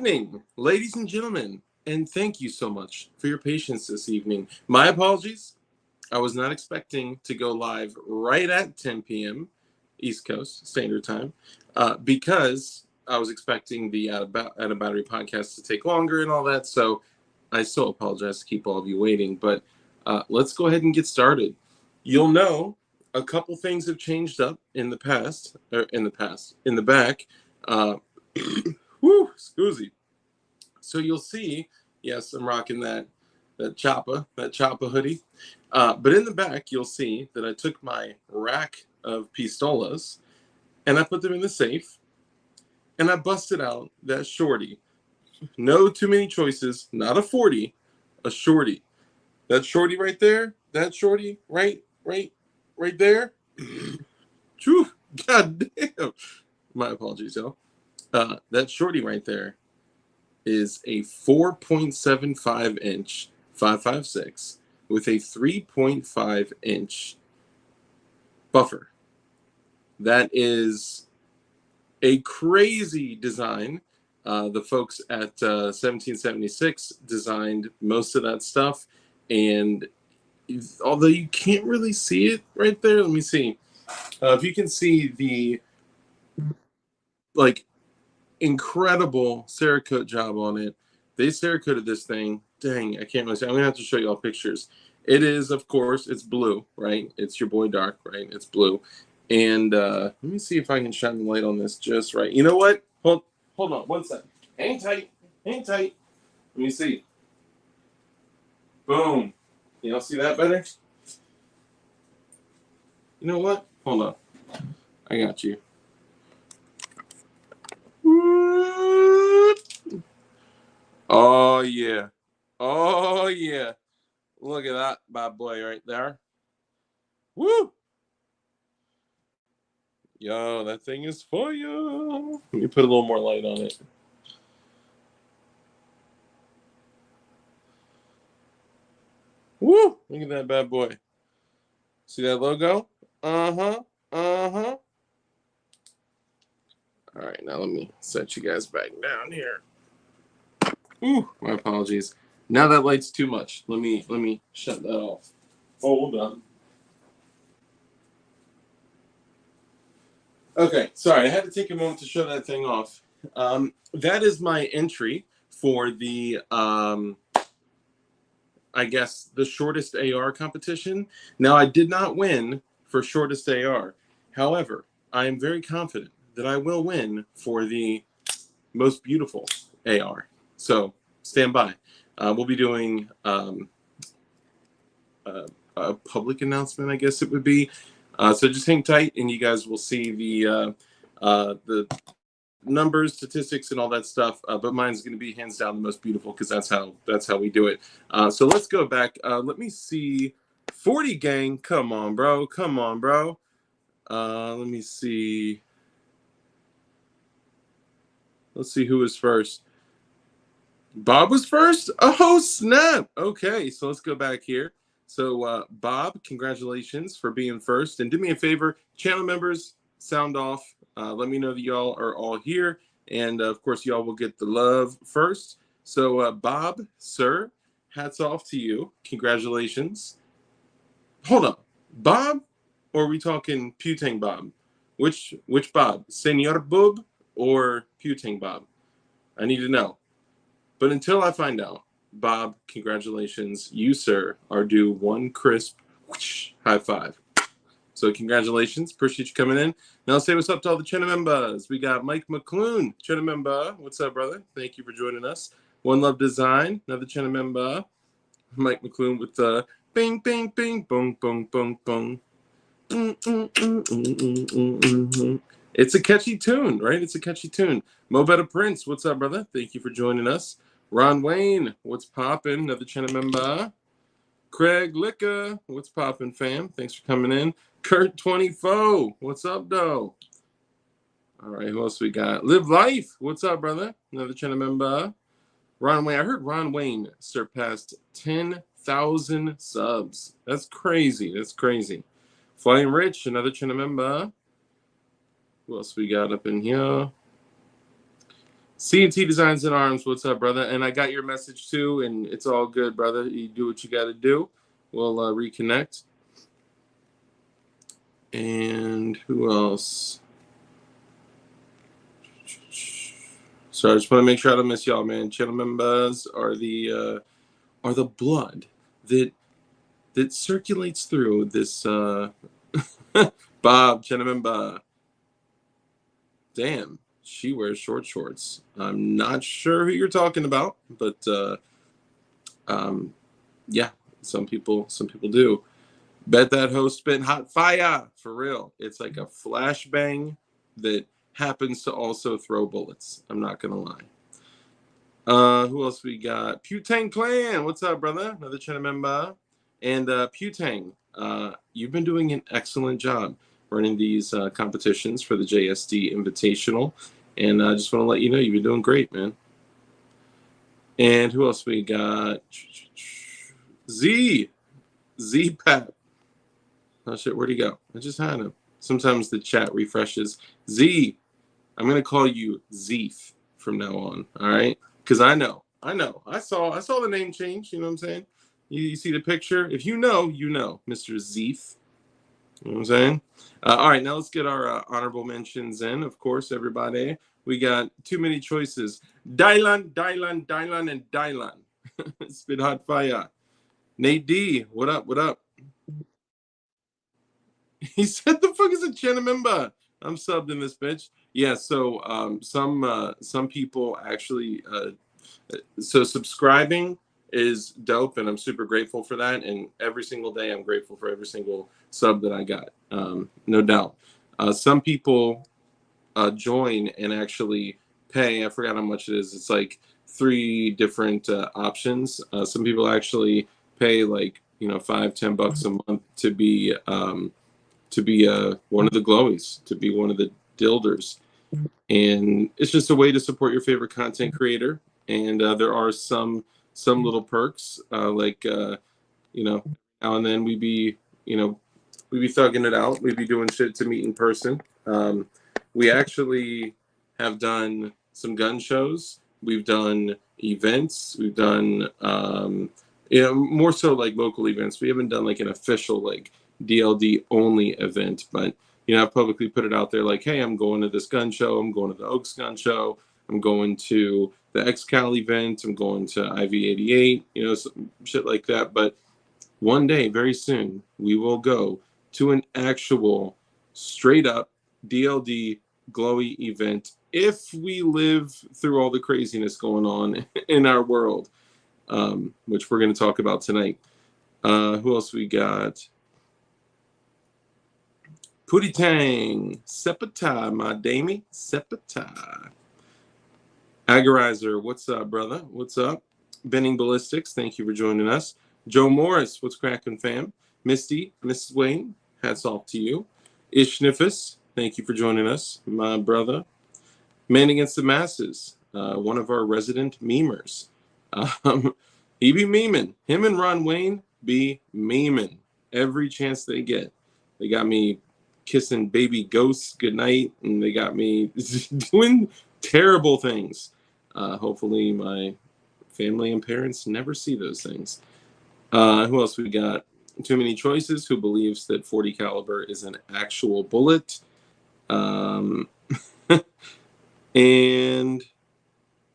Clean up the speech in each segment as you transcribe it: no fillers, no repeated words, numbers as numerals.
evening, ladies and gentlemen, and thank you so much for your patience this evening. My apologies. I was not expecting to go live right at 10 p.m. East Coast Standard Time because I was expecting the Out of Battery podcast to take longer and all that. So I so apologize to keep all of you waiting, but let's go ahead and get started. You'll know a couple things have changed up in the back. Woo, scoozy. So you'll see, yes, I'm rocking that Choppa hoodie. But in the back, you'll see that I took my rack of pistolas and I put them in the safe and I busted out that shorty. No too many choices, not a 40, a shorty. That shorty right there, that shorty right there. Whew, God damn. My apologies, y'all. That shorty right there is a 4.75 inch 5.56 with a 3.5 inch buffer. That is a crazy design. The folks at 1776 designed most of that stuff, and although you can't really see it right there, let me see. If you can see the incredible Cerakote job on it. They Cerakoted this thing. Dang, I can't really see. I'm gonna have to show you all pictures. It is, of course, it's blue, right? It's your boy Dark, right? It's blue. And let me see if I can shine the light on this just right. You know what? Hold on, one second. Hang tight. Let me see. Boom. Y'all see that better? You know what? Hold on. I got you. Oh yeah. Look at that bad boy right there. Woo! Yo, that thing is fire. Let me put a little more light on it. Woo! Look at that bad boy. See that logo? Uh-huh. All right, now let me set you guys back down here. Ooh, my apologies. Now that light's too much. Let me shut that off. Hold on. Okay, sorry, I had to take a moment to show that thing off. That is my entry for the I guess the shortest AR competition. Now, I did not win for shortest AR. However, I am very confident that I will win for the most beautiful AR. So stand by. We'll be doing a public announcement, I guess it would be. So just hang tight, and you guys will see the numbers, statistics, and all that stuff. But mine's going to be hands down the most beautiful because that's how we do it. So let's go back. Let me see. 40 gang. Come on, bro. Let me see. Let's see who was first. Bob was first? Oh, snap. Okay, so let's go back here. So, Bob, congratulations for being first. And do me a favor, channel members, sound off. Let me know that y'all are all here. And, of course, y'all will get the love first. So, Bob, sir, hats off to you. Congratulations. Hold up. Bob? Or are we talking Putang Bob? Which Bob? Senor Bob or Putang Bob? I need to know. But until I find out, Bob, congratulations. You, sir, are due one crisp high five. So congratulations. Appreciate you coming in. Now say what's up to all the channel members. We got Mike McClune, channel member. What's up, brother? Thank you for joining us. One Love Design, another channel member. Mike McClune with the bing, bing, bing, boom, boom, boom, boom. It's a catchy tune, right? It's a catchy tune. Mo Better Prince, what's up, brother? Thank you for joining us. Ron Wayne, what's poppin'? Another channel member. Craig Licka, what's poppin', fam? Thanks for coming in. Kurt24, what's up, though? All right, who else we got? Live Life, what's up, brother? Another channel member. Ron Wayne, I heard Ron Wayne surpassed 10,000 subs. That's crazy. Flying Rich, another channel member. Who else we got up in here? C&T Designs and Arms, what's up, brother? And I got your message too, and it's all good, brother. You do what you got to do. We'll reconnect. And who else? So I just want to make sure I don't miss y'all, man. Channel members are the blood that circulates through this. Bob, channel member. Damn, she wears shorts. I'm not sure who you're talking about, but yeah, some people do. Bet that host spit hot fire for real. It's like a flashbang that happens to also throw bullets. I'm not gonna lie. Who else we got? Putang Clan, what's up, brother? Another channel member. And Putang, you've been doing an excellent job running these competitions for the JSD Invitational, and I just want to let you know you've been doing great, man. And who else we got? Z-Pap. Oh shit, where'd he go? I just had him. Sometimes the chat refreshes. Z, I'm gonna call you Zeef from now on. All right, because I know. I saw the name change. You know what I'm saying? You see the picture. If you know, Mr. Zeef. You know what I'm saying? All right, now let's get our honorable mentions in. Of course, everybody. We got too many choices. Dylan, and Dylan. Spit hot fire. Nate D, what up? He said, "The fuck is a channel member?" I'm subbed in this bitch. Yeah, so some people actually so subscribing is dope, and I'm super grateful for that. And every single day, I'm grateful for every single sub that I got, no doubt. Some people join and actually pay. I forgot how much it is. It's like 3 different options. Some people actually pay like $5-10 a month to be one of the glowies, to be one of the dilders. And it's just a way to support your favorite content creator. And there are some little perks, like now and then we be thugging it out. We be doing shit to meet in person. We actually have done some gun shows. We've done events. We've done more so like local events. We haven't done like an official like DLD only event, but I've publicly put it out there like, hey, I'm going to this gun show. I'm going to the Oaks gun show. I'm going to the XCal event. I'm going to IV88, some shit like that. But one day, very soon, we will go to an actual straight up DLD glowy event if we live through all the craziness going on in our world, which we're going to talk about tonight. Who else we got? Pootie Tang, Sepata, my damie, Sepata. Agorizer, what's up, brother? What's up? Benning Ballistics, thank you for joining us. Joe Morris, what's cracking, fam? Misty, Mrs. Wayne, hats off to you. Ishnifus, thank you for joining us, my brother. Man Against the Masses, one of our resident memers. He be memeing. Him and Ron Wayne be memeing every chance they get. They got me kissing baby ghosts goodnight, and they got me doing terrible things. Hopefully my family and parents never see those things. Who else we got? Too Many Choices, who believes that 40 caliber is an actual bullet. And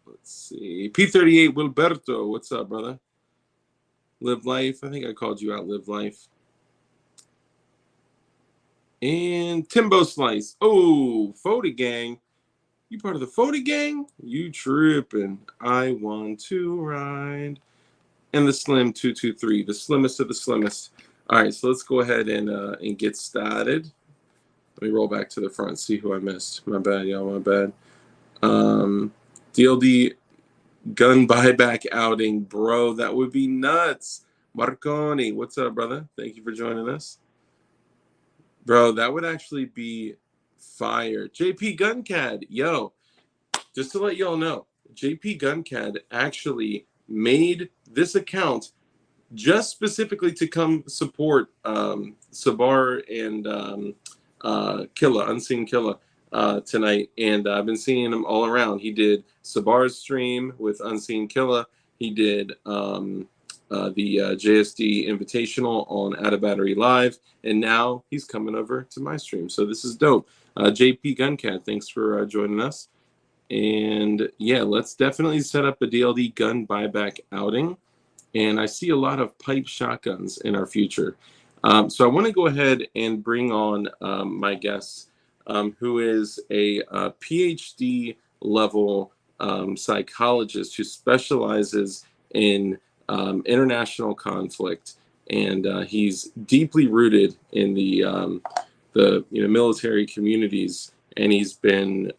let's see. P38 Wilberto, what's up, brother? Live Life. I think I called you out, Live Life. And Timbo Slice. Oh, Fody Gang. You part of the Fody Gang? You tripping. I want to ride. And the Slim 223, the slimmest of the slimmest. All right, so let's go ahead and get started. Let me roll back to the front, see who I missed. My bad, y'all, my bad. DLD gun buyback outing, bro. That would be nuts. Marconi, what's up, brother? Thank you for joining us. Bro, that would actually be fire. JP Guncad, yo, just to let y'all know, JP Guncad actually made this account just specifically to come support Sabar and Killa, Unseen Killa. tonight, and I've been seeing him all around. He did Sabar's stream with Unseen Killa. He did the JSD Invitational on Out of Battery Live, and now he's coming over to my stream. So this is dope. JP Guncat, thanks for joining us. And yeah, let's definitely set up a DLD gun buyback outing. And I see a lot of pipe shotguns in our future. So I want to go ahead and bring on my guest, who is a PhD level psychologist who specializes in international conflict, and he's deeply rooted in the military communities, and he's been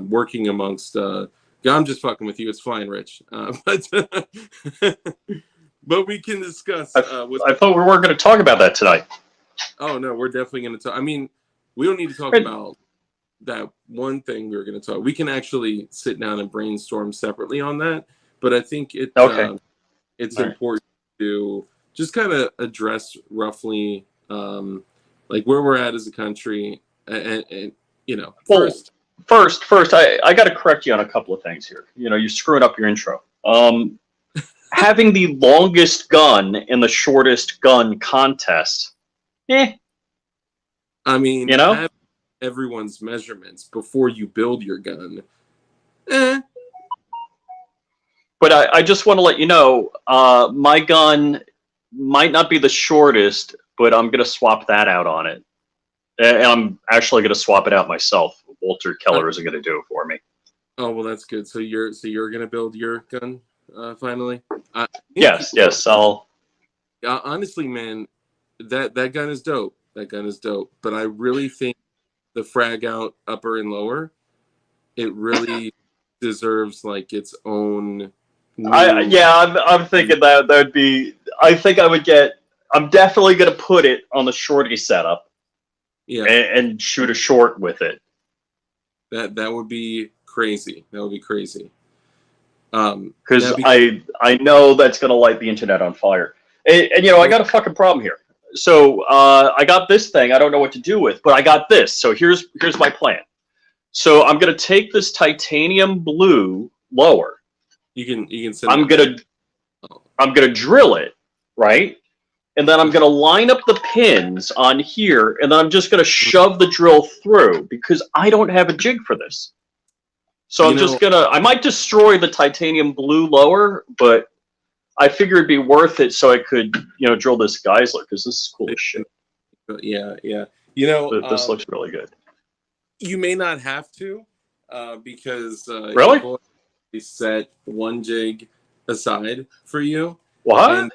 working amongst. I'm just fucking with you. It's fine, Rich. But we can discuss. I thought we weren't going to talk about that tonight. Oh no, we're definitely going to talk. I mean, we don't need to talk about that one thing we were going to talk. We can actually sit down and brainstorm separately on that. But I think it's important to just kind of address roughly like where we're at as a country, and you know, first, I got to correct you on a couple of things here. You know, you're screwing up your intro. Having the longest gun in the shortest gun contest, I mean, you know, have everyone's measurements before you build your gun. But I just want to let you know, my gun might not be the shortest, but I'm going to swap that out on it. And I'm actually going to swap it out myself. Walter Keller isn't going to do it for me. Oh, well, that's good. So you're going to build your gun finally? Yes, I'll. Honestly, man, that gun is dope. That gun is dope. But I really think the frag out upper and lower, it really deserves like its own. I'm thinking that would be. I think I would get. I'm definitely going to put it on the shorty setup. Yeah, and shoot a short with it. That would be crazy. That would be crazy. Because I know that's going to light the internet on fire. And you know, I got a fucking problem here. So I got this thing I don't know what to do with, but I got this. So here's my plan. So I'm going to take this titanium blue lower. You can send I'm going to drill it, right? And then I'm going to line up the pins on here, and then I'm just going to shove the drill through because I don't have a jig for this. So I might destroy the titanium blue lower, but I figure it'd be worth it so I could, drill this Geisler because this is cool as shit. Yeah. You know, this looks really good. You may not have to, because really, we set one jig aside for you. What? And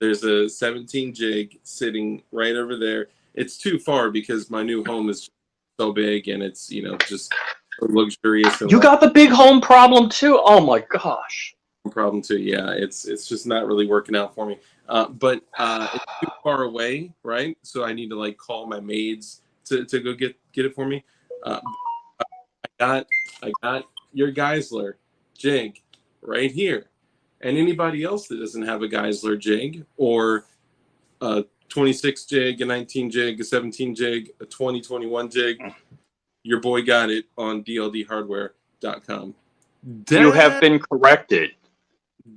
there's a 17 jig sitting right over there. It's too far because my new home is so big and it's just luxurious. And you got the big home problem too. Oh my gosh. Problem too. Yeah, it's just not really working out for me. But it's too far away, right? So I need to like call my maids to go get it for me. I got your Geisler jig right here, and anybody else that doesn't have a Geisler jig or a 26 jig, a 19 jig, a 17 jig, a 21 jig, your boy got it on dldhardware.com. You have been corrected.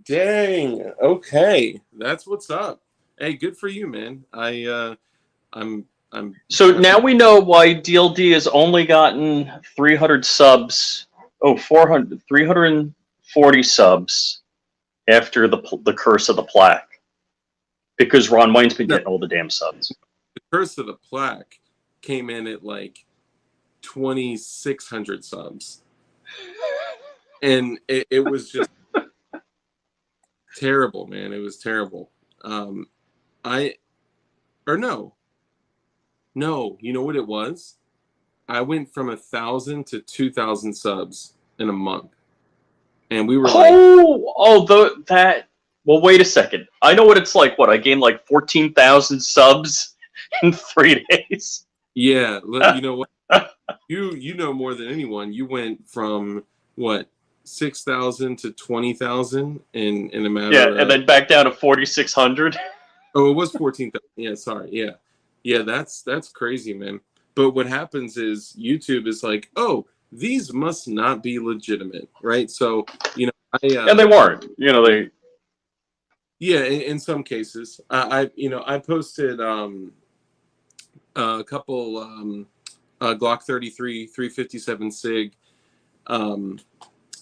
Dang. Okay, that's what's up. Hey, good for you, man. I'm. So now we know why DLD has only gotten 300 subs. 340 subs after the curse of the plaque, because Ron Wayne's been getting all the damn subs. The curse of the plaque came in at like 2,600 subs, and it was just terrible, man. It was terrible. No, you know what it was? I went from 1,000 to 2,000 subs in a month, and we were well, wait a second. I know what it's like. What, I gained like 14,000 subs in 3 days. Yeah, you know what? You know more than anyone. You went from what, 6,000 to 20,000 in a matter. Yeah, and then back down to 4,600. Oh, it was 14,000. Yeah, sorry. Yeah, that's crazy, man. But what happens is YouTube is like, oh, these must not be legitimate, right? So, and they weren't. Yeah, in some cases, I posted a couple Glock 33 357 sig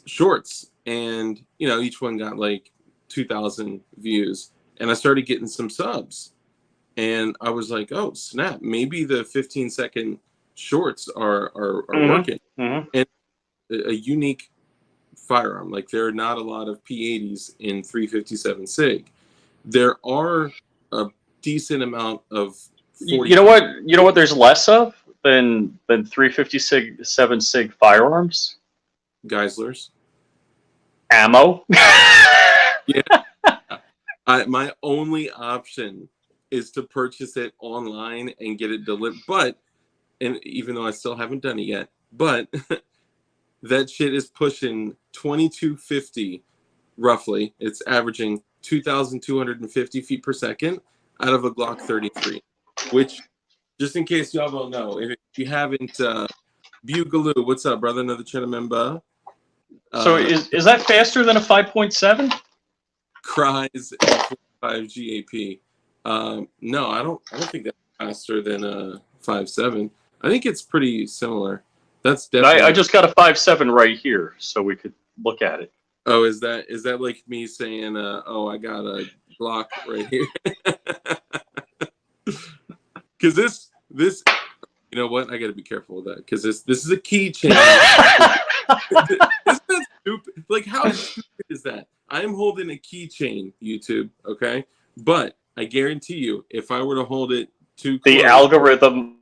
shorts, and each one got like 2,000 views, and I started getting some subs, and I was like, oh snap, maybe the 15-second shorts are working. And a unique firearm, like there are not a lot of P80s in 357 sig. There are a decent amount of 40. You know what there's less of than 357 sig firearms? Geislers. Ammo. Yeah. My only option is to purchase it online and get it delivered. And even though I still haven't done it yet, but that shit is pushing 2250 roughly. It's averaging 2,250 feet per second out of a Glock 33, which, just in case y'all don't know, if you haven't, Bugaloo, what's up, brother? Another channel member. So is that faster than a 5.7? Cries 5 GAP. No, I don't think that's faster than a 5.7. I think it's pretty similar. That's definitely. I just got a 5.7 right here, so we could look at it. Oh, is that like me saying, oh, I got a Glock right here? Because this, you know what? I got to be careful with that, because this is a keychain. Isn't that stupid? Like, how stupid is that? I'm holding a keychain, YouTube, okay? But I guarantee you, if I were to hold it too close, the algorithm,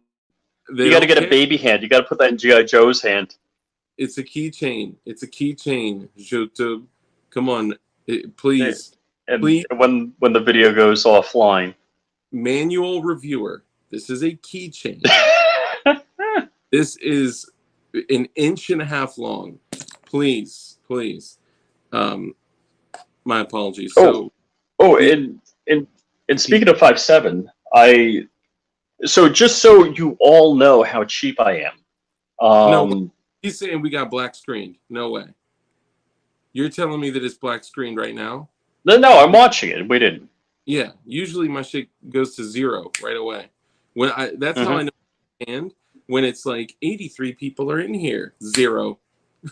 you got to get a baby hand. You got to put that in G.I. Joe's hand. It's a keychain. It's a keychain, YouTube. Come on, please. And please. When the video goes offline. Manual reviewer. This is a keychain. This is an inch and a half long. Please. My apologies. And speaking of 5.7, so just so you all know how cheap I am. No, he's saying we got black screened. No way. You're telling me that it's black screened right now? No, I'm watching it. We didn't. Yeah, usually my shit goes to 0 right away. That's how I know. And when it's like 83 people are in here, 0.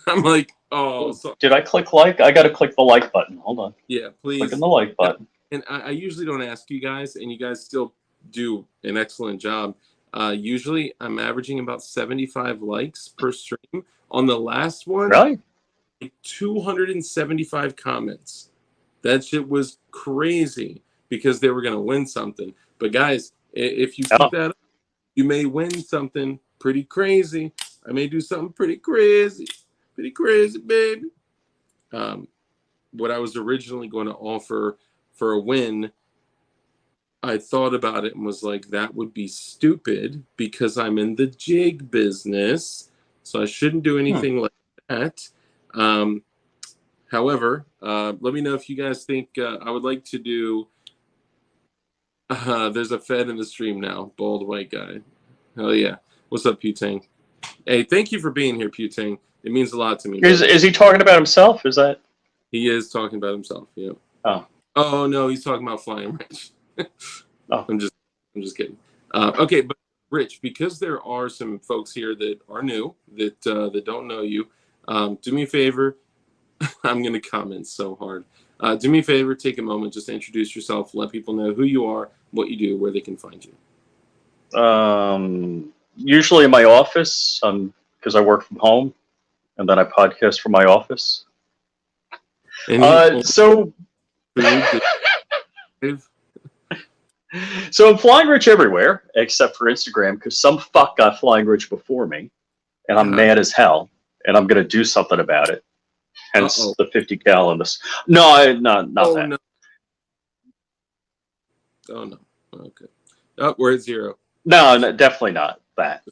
I'm like, oh. Did I click like? I got to click the like button. Hold on. Yeah, please. Clicking the like button. And I usually don't ask you guys, and you guys still do an excellent job. Usually I'm averaging about 75 likes per stream. On the last one, really? 275 comments. That shit was crazy, because they were going to win something. But guys, if you keep that up, you may win something pretty crazy. I may do something pretty crazy, baby. What I was originally going to offer for a win, I thought about it and was like, that would be stupid, because I'm in the jig business, so I shouldn't do anything like that. However, let me know if you guys think I would like to do. There's a Fed in the stream now, bald white guy. Hell yeah! What's up, Putang? Hey, thank you for being here, Putang. It means a lot to me. Is he talking about himself? Is that? He is talking about himself. Yeah. Oh no, he's talking about Flying Rich. Oh. I'm just kidding. Okay, but Rich, because there are some folks here that are new, that don't know you, do me a favor. I'm going to comment so hard. Do me a favor, take a moment, just to introduce yourself, let people know who you are, what you do, where they can find you. Usually in my office, because I work from home, and then I podcast from my office. So I'm flying rich everywhere, except for Instagram, because some fuck got flying rich before me, and I'm mad as hell, and I'm going to do something about it. Hence the 50 cal in this. No, not that. No. Oh, no. Okay. Oh, we're at 0. No, definitely not that.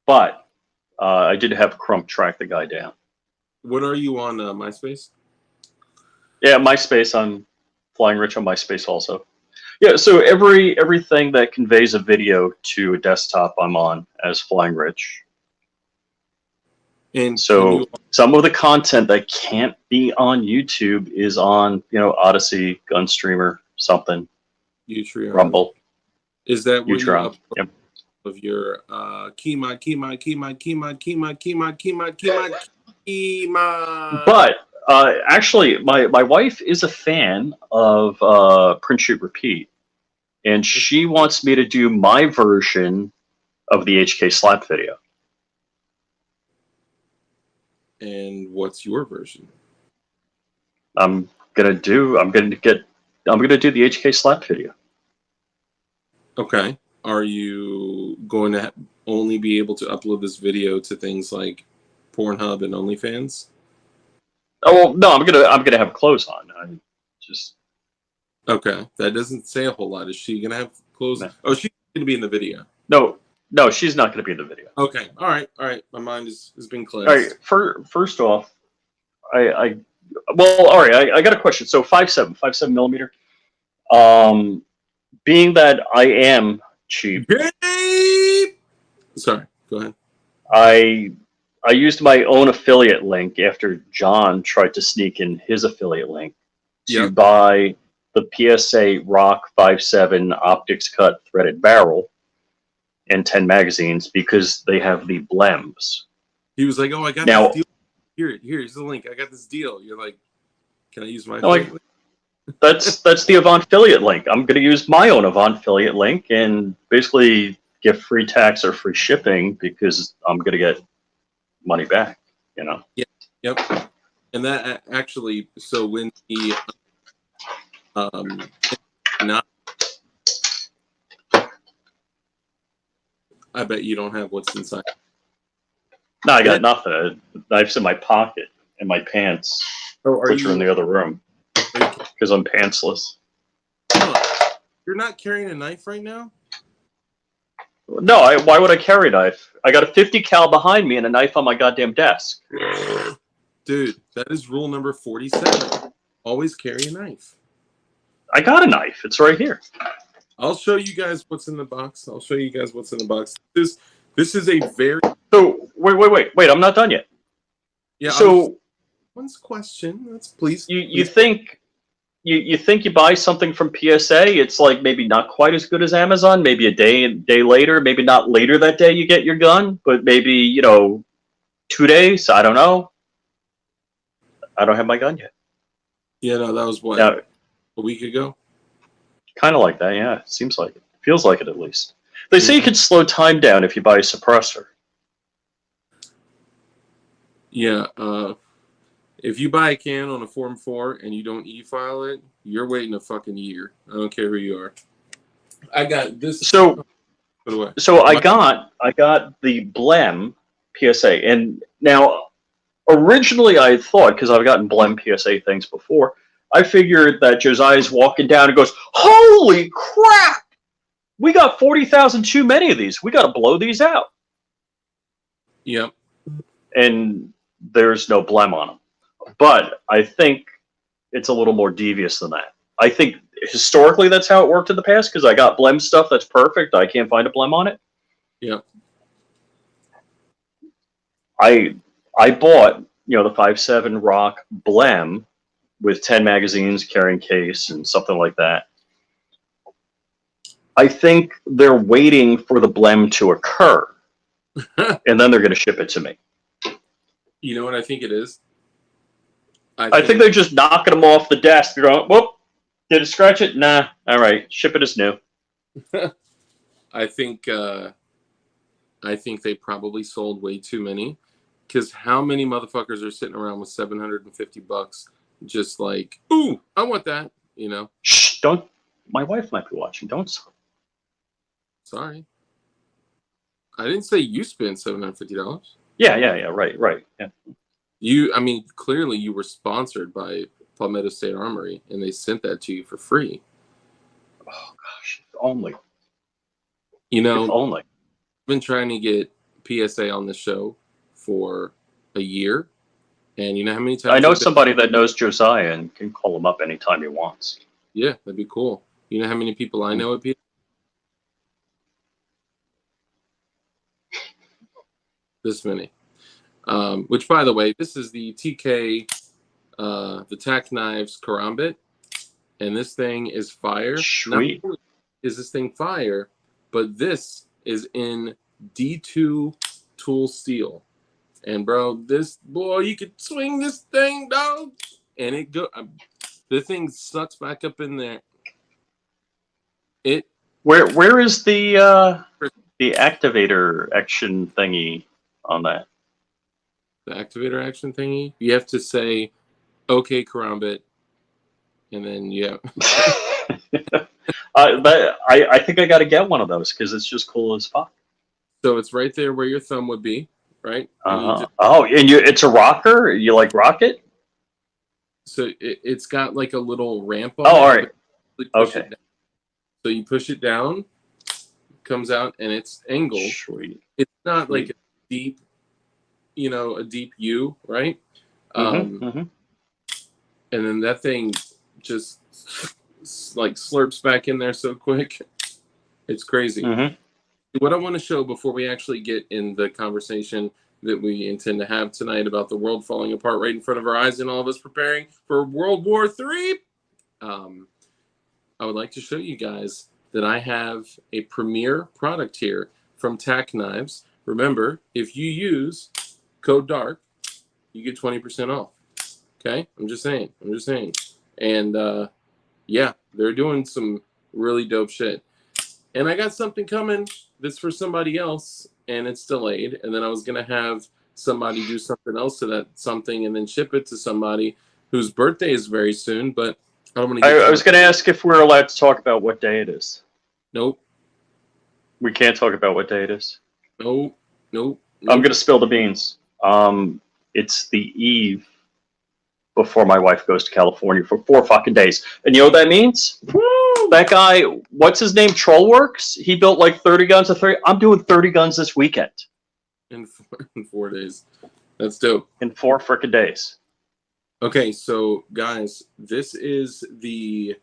But I did have Crump track the guy down. What are you on MySpace? Yeah, MySpace. I'm flying rich on MySpace also. Yeah, so everything that conveys a video to a desktop, I'm on as Flying Rich. And So some of the content that can't be on YouTube is on, Odyssey, Gunstreamer, something, Utreon, Rumble, is that where you Utron. upload Yep. of your keymod? But actually, my wife is a fan of Print Shoot Repeat, and she wants me to do my version of the HK slap video. And what's your version? I'm gonna do the HK slap video. Okay. Are you going to only be able to upload this video to things like Pornhub and OnlyFans? Oh well, no, I'm gonna have clothes on. I just Okay. That doesn't say a whole lot. Is she gonna have clothes? No. Oh, she's gonna be in the video. No, she's not gonna be in the video. Okay. All right. My mind has been cleansed. All right. First off, all right. I got a question. So 5.7 millimeter. Being that I am cheap, sorry. Go ahead. I used my own affiliate link after John tried to sneak in his affiliate link to buy the PSA Rock 5.7 Optics Cut threaded barrel and 10 magazines because they have the blems. He was like, "Oh, I got this deal. Here's the link. I got this deal." You're like, "Can I use my affiliate link?" That's the Avant affiliate link. I'm going to use my own Avant affiliate link and basically get free tax or free shipping because I'm going to get money back. Yeah. Yep. And that actually, so when he not, I bet you don't have what's inside. No, I got nothing. The knife's in my pocket and my pants, which are in the other room because I'm pantsless. You're not carrying a knife right now? No, why would I carry a knife? I got a 50 cal behind me and a knife on my goddamn desk. Dude, that is rule number 47. Always carry a knife. I got a knife. It's right here. I'll show you guys what's in the box. This is a very... So, wait. I'm not done yet. Yeah. So, one's question. Let's please. You think you buy something from PSA, it's like maybe not quite as good as Amazon, maybe a day later, maybe not later that day you get your gun, but maybe, 2 days, I don't know. I don't have my gun yet. Yeah, no, that was what, a week ago? Kind of like that, yeah. It seems like it. Feels like it, at least. They say you can slow time down if you buy a suppressor. Yeah, if you buy a can on a Form 4 and you don't e-file it, you're waiting a fucking year. I don't care who you are. I got this. So I got the Blem PSA, and now originally I thought, because I've gotten Blem PSA things before, I figured that Josiah's walking down and goes, "Holy crap! We got 40,000 too many of these. We got to blow these out." Yep. And there's no Blem on them. But I think it's a little more devious than that. I think historically that's how it worked in the past because I got Blem stuff that's perfect. I can't find a Blem on it. Yep. I bought, the 5.7 Rock Blem with 10 magazines, carrying case, and something like that. I think they're waiting for the Blem to occur, and then they're going to ship it to me. You know what I think it is? I think they're just knocking them off the desk. They're going, "Whoop, did it scratch it? Nah, all right, ship it as new." I think they probably sold way too many, because how many motherfuckers are sitting around with $750 just like, "Ooh, I want that," Shh, don't. My wife might be watching. Don't. Sorry. I didn't say you spent $750. Yeah, right. Yeah. Clearly you were sponsored by Palmetto State Armory, and they sent that to you for free. Oh gosh, if only. If only. I've been trying to get PSA on the show for a year, and you know how many times I know somebody that knows Josiah and can call him up anytime he wants. Yeah, that'd be cool. You know how many people I know at PF? This many. Which, by the way, this is the TK, the Tack Knives Karambit, and this thing is fire. Sweet. Not only is this thing fire, but this is in D2 tool steel. And bro, this boy, you could swing this thing, dog, and it go. The thing sucks back up in there. It. Where is the activator action thingy on that? The activator action thingy. You have to say, "Okay, Karambit," and then yeah. I think I got to get one of those because it's just cool as fuck. So it's right there where your thumb would be, right? And it's a rocker. You like rock it? So it's got like a little ramp on it. All right. Okay. So you push it down, comes out, and it's angled. Sweet. It's not like a deep, a deep U, right? And then that thing just like slurps back in there so quick. It's crazy. What I want to show before we actually get in the conversation that we intend to have tonight about the world falling apart right in front of our eyes and all of us preparing for World War III, I would like to show you guys that I have a premier product here from Tack Knives. Remember, if you use code DARK, you get 20% off. Okay? I'm just saying. And yeah, they're doing some really dope shit. And I got something coming that's for somebody else, and it's delayed. And then I was going to have somebody do something else to that something and then ship it to somebody whose birthday is very soon. But I don't want to get I was going to ask if we're allowed to talk about what day it is. Nope. We can't talk about what day it is. Nope. I'm going to spill the beans. It's the eve before my wife goes to California for 4 fucking days. And you know what that means? Woo! That guy, what's his name? Trollworks? He built like 30 guns. I'm doing 30 guns this weekend. In 4 days. That's dope. In 4 frickin' days. Okay, so guys, this is the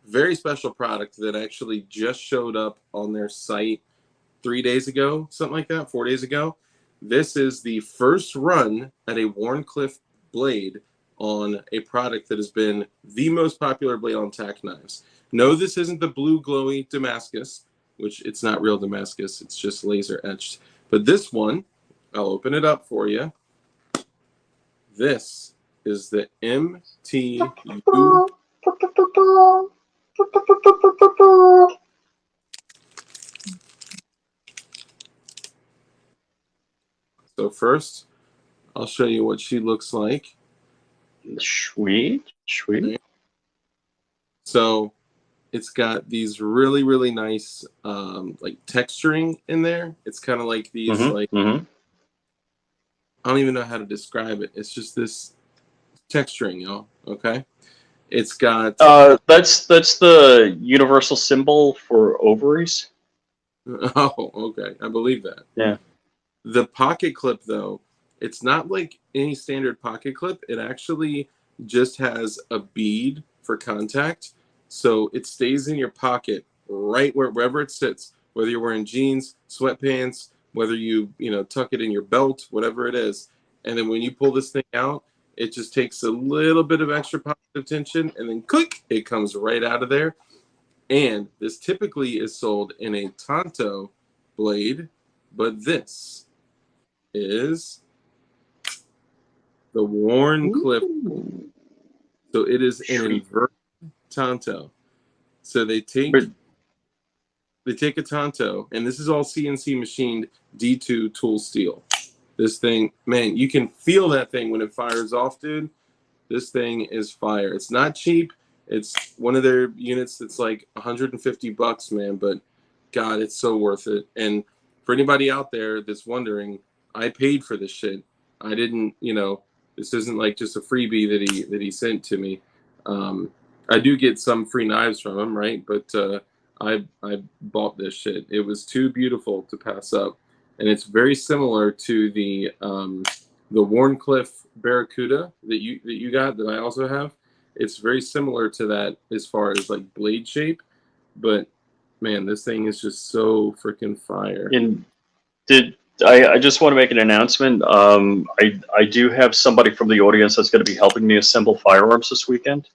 very special product that actually just showed up on their site 3 days ago, something like that, 4 days ago. This is the first run at a Wharncliffe blade on a product that has been the most popular blade on Tack Knives. No, this isn't the blue glowy Damascus, which it's not real Damascus, it's just laser etched. But this one, I'll open it up for you. This is the MTU. So first, I'll show you what she looks like. Sweet. So it's got these really, really nice like texturing in there. It's kind of like these I don't even know how to describe it. It's just this texturing, y'all. Okay. It's got that's the universal symbol for ovaries. Oh, okay. I believe that. Yeah. The pocket clip, though, it's not like any standard pocket clip. It actually just has a bead for contact. So it stays in your pocket right wherever it sits, whether you're wearing jeans, sweatpants, whether you tuck it in your belt, whatever it is. And then when you pull this thing out, it just takes a little bit of extra positive tension, and then click, it comes right out of there. And this typically is sold in a Tonto blade, but this is the Wharncliffe. So it is an inverted Tonto. So they take a Tonto, and this is all CNC machined D2 tool steel. This thing, man, you can feel that thing when it fires off, dude. This thing is fire. It's not cheap. It's one of their units that's like $150, man, but God, it's so worth it. And for anybody out there that's wondering, I paid for this shit. I didn't, this isn't like just a freebie that he sent to me. I do get some free knives from him, right? But I bought this shit. It was too beautiful to pass up. And it's very similar to the Wharncliffe Barracuda that you got, that I also have. It's very similar to that as far as like blade shape. but man, this thing is just so freaking fire. And I just want to make an announcement. I do have somebody from the audience that's going to be helping me assemble firearms this weekend.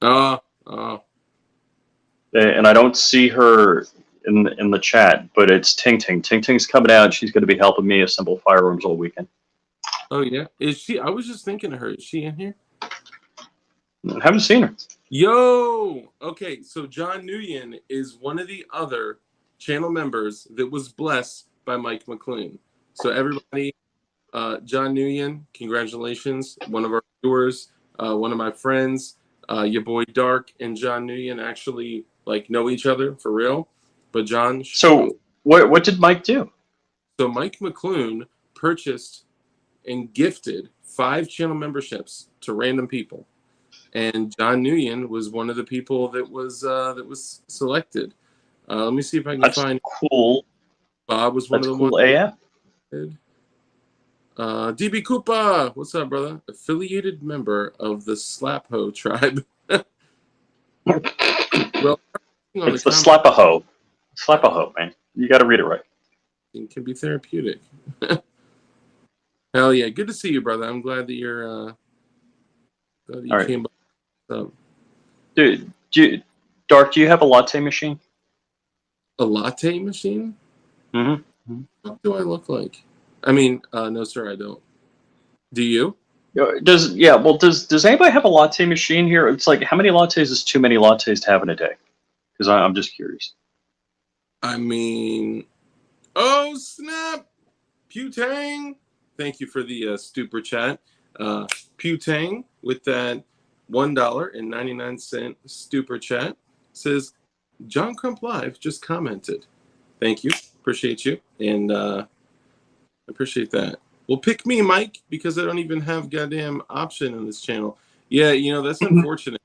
Oh. And I don't see her in the chat, but it's Ting Ting. Ting Ting's coming out. She's going to be helping me assemble firearms all weekend. Oh yeah, is she? I was just thinking of her. Is she in here? I haven't seen her. Yo, okay. So John Nguyen is one of the other channel members that was blessed by Mike McClune. So everybody, John Nguyen, congratulations. One of our viewers, one of my friends, your boy Dark and John Nguyen actually like know each other for real. But John. So what did Mike do? So Mike McClune purchased and gifted 5 channel memberships to random people, and John Nguyen was one of the people that was selected. Let me see if I can find. Cool. Bob was one That's of the cool. ones. DB Koopa, what's up, brother? Affiliated member of the Slapho tribe. Well, it's the Slapaho. Slapaho, man. You got to read it right. It can be therapeutic. Hell yeah, good to see you, brother. I'm glad that you're came by. Dude, Dark, do you have a latte machine? A latte machine? Mm-hmm. What do I look like? I mean, no, sir, I don't. Do you? Does anybody have a latte machine here? It's like, how many lattes is too many lattes to have in a day? Because I'm just curious. I mean, oh snap! Putang! Thank you for the super chat. Putang with that $1.99 super chat says, John Crump Live just commented. Thank you. Appreciate you. And appreciate that. Well, pick me, Mike, because I don't even have goddamn option on this channel. Yeah, you know, that's unfortunate.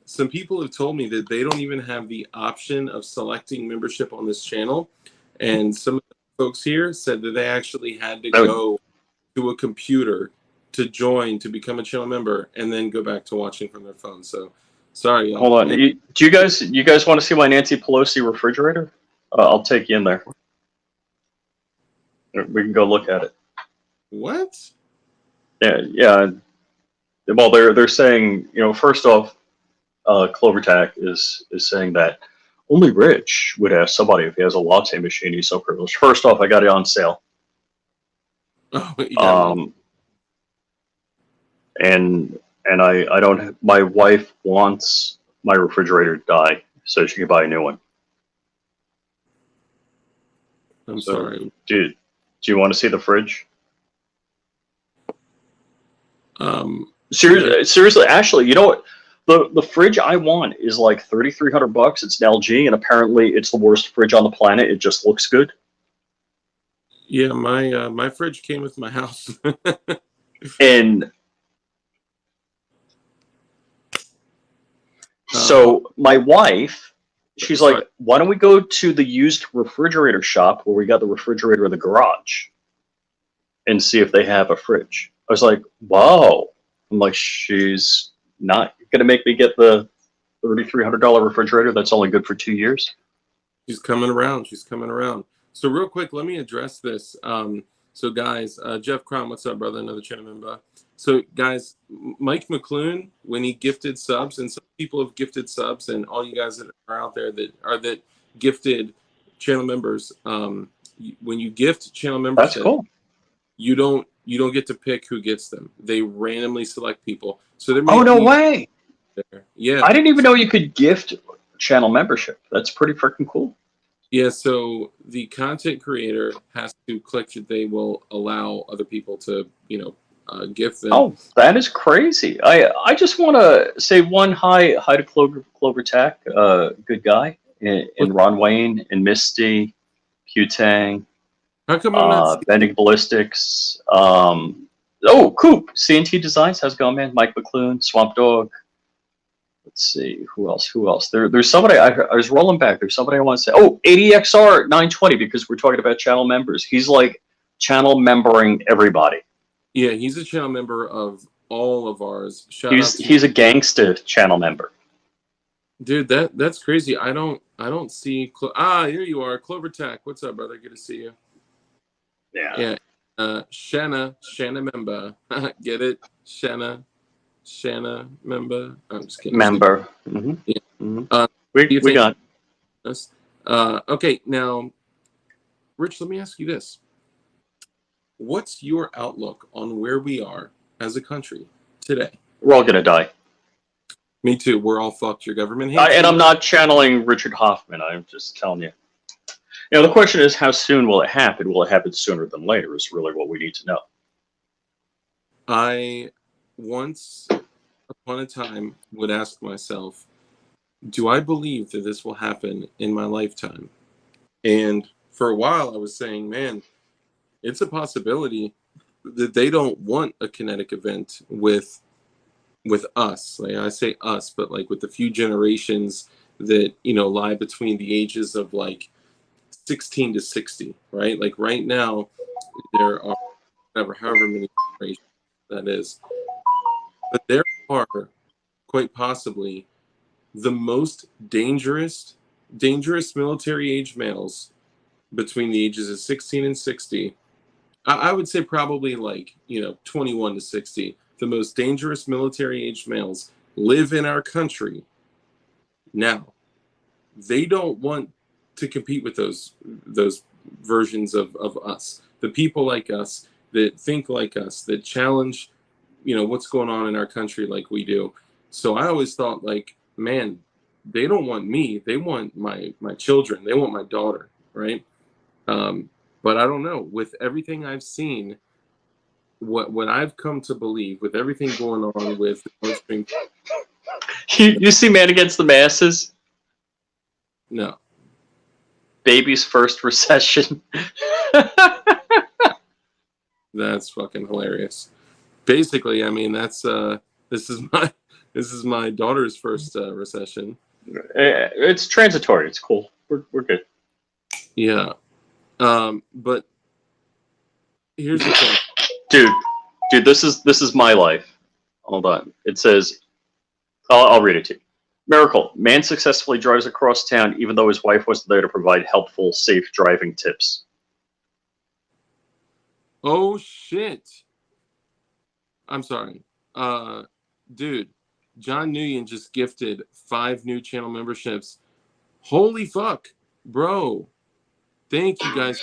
Some people have told me that they don't even have the option of selecting membership on this channel. And some of the folks here said that they actually had to go to a computer to join to become a channel member and then go back to watching from their phone. So sorry, y'all. Hold on. Do you guys want to see my Nancy Pelosi refrigerator? I'll take you in there. We can go look at it. What? Yeah. Well, they're saying, you know, first off, Clovertac is saying that only Rich would ask somebody if he has a latte machine. He's so privileged. First off, I got it on sale. Oh, yeah. And I don't. My wife wants my refrigerator to die so she can buy a new one. I'm sorry, dude. Do you want to see the fridge? Seriously, Ashley, you know what? The fridge I want is like $3,300. It's an LG, and apparently it's the worst fridge on the planet. It just looks good. Yeah, my fridge came with my house. And so my wife, she's like, why don't we go to the used refrigerator shop where we got the refrigerator in the garage and see if they have a fridge? I was like, wow. I'm like, she's not going to make me get the $3,300 refrigerator that's only good for 2 years. She's coming around. She's coming around. So real quick, let me address this. So guys, Jeff Crom, what's up, brother? Another channel member. So guys, Mike McClune, when he gifted subs, and some people have gifted subs, and all you guys that are out there that gifted channel members, when you gift channel membership, that's cool. You don't get to pick who gets them. They randomly select people. So there. Oh, no way! There. Yeah, I didn't even know you could gift channel membership. That's pretty freaking cool. Yeah, so the content creator has to click that they will allow other people to, gift them. Oh, that is crazy. I just want to say one hi to Clovertac, good guy, and Ron Wayne, and Misty, Putang, How come I'm not Bending Ballistics, Coop, CNT Designs, how's it going, man? Mike McClune, Swamp Dog. Let's see, who else? There's somebody, I was rolling back. There's somebody I want to say. Oh, ADXR 920, because we're talking about channel members. He's like channel membering everybody. Yeah, he's a channel member of all of ours. He's a gangsta channel member. Dude, that's crazy. I don't see. Here you are, Clover Tech. What's up, brother? Good to see you. Yeah. Yeah. Shanna member. Get it? Shanna member. I'm just kidding. Member. Mm-hmm. Yeah. Mm-hmm. What do you We think? got. Okay, now, Rich, let me ask you this. What's your outlook on where we are as a country today? We're all gonna die. Me too. We're all fucked. Your government hates And you. I'm not channeling Richard Hoffman. I'm just telling you. You know, the question is, how soon will it happen? Will it happen sooner than later? Is really what we need to know. I once upon a time would ask myself, do I believe that this will happen in my lifetime? And for a while, I was saying, man, it's a possibility that they don't want a kinetic event with us. Like I say us, but like with the few generations that lie between the ages of like 16 to 60, right? Like right now, there are however many generations that is, but there are quite possibly the most dangerous military age males between the ages of 16 and 60. I would say probably like 21 to 60. The most dangerous military age males live in our country now. They don't want to compete with those versions of us, the people like us that think like us, that challenge what's going on in our country like we do. So I always thought, like, man, they don't want me, they want my children, they want my daughter, right? But I don't know, with everything I've seen, what I've come to believe, with everything going on with the Nord Stream. You see Man Against the Masses? No. Baby's first recession. That's fucking hilarious. Basically, I mean, that's this is my daughter's first recession. It's transitory. It's cool. We're good. Yeah. But here's the thing. Dude, this is my life. Hold on. It says, I'll read it to you. Miracle. Man successfully drives across town even though his wife wasn't there to provide helpful, safe driving tips. Oh shit. I'm sorry. Dude, John Nguyen just gifted 5 new channel memberships. Holy fuck, bro. Thank you guys.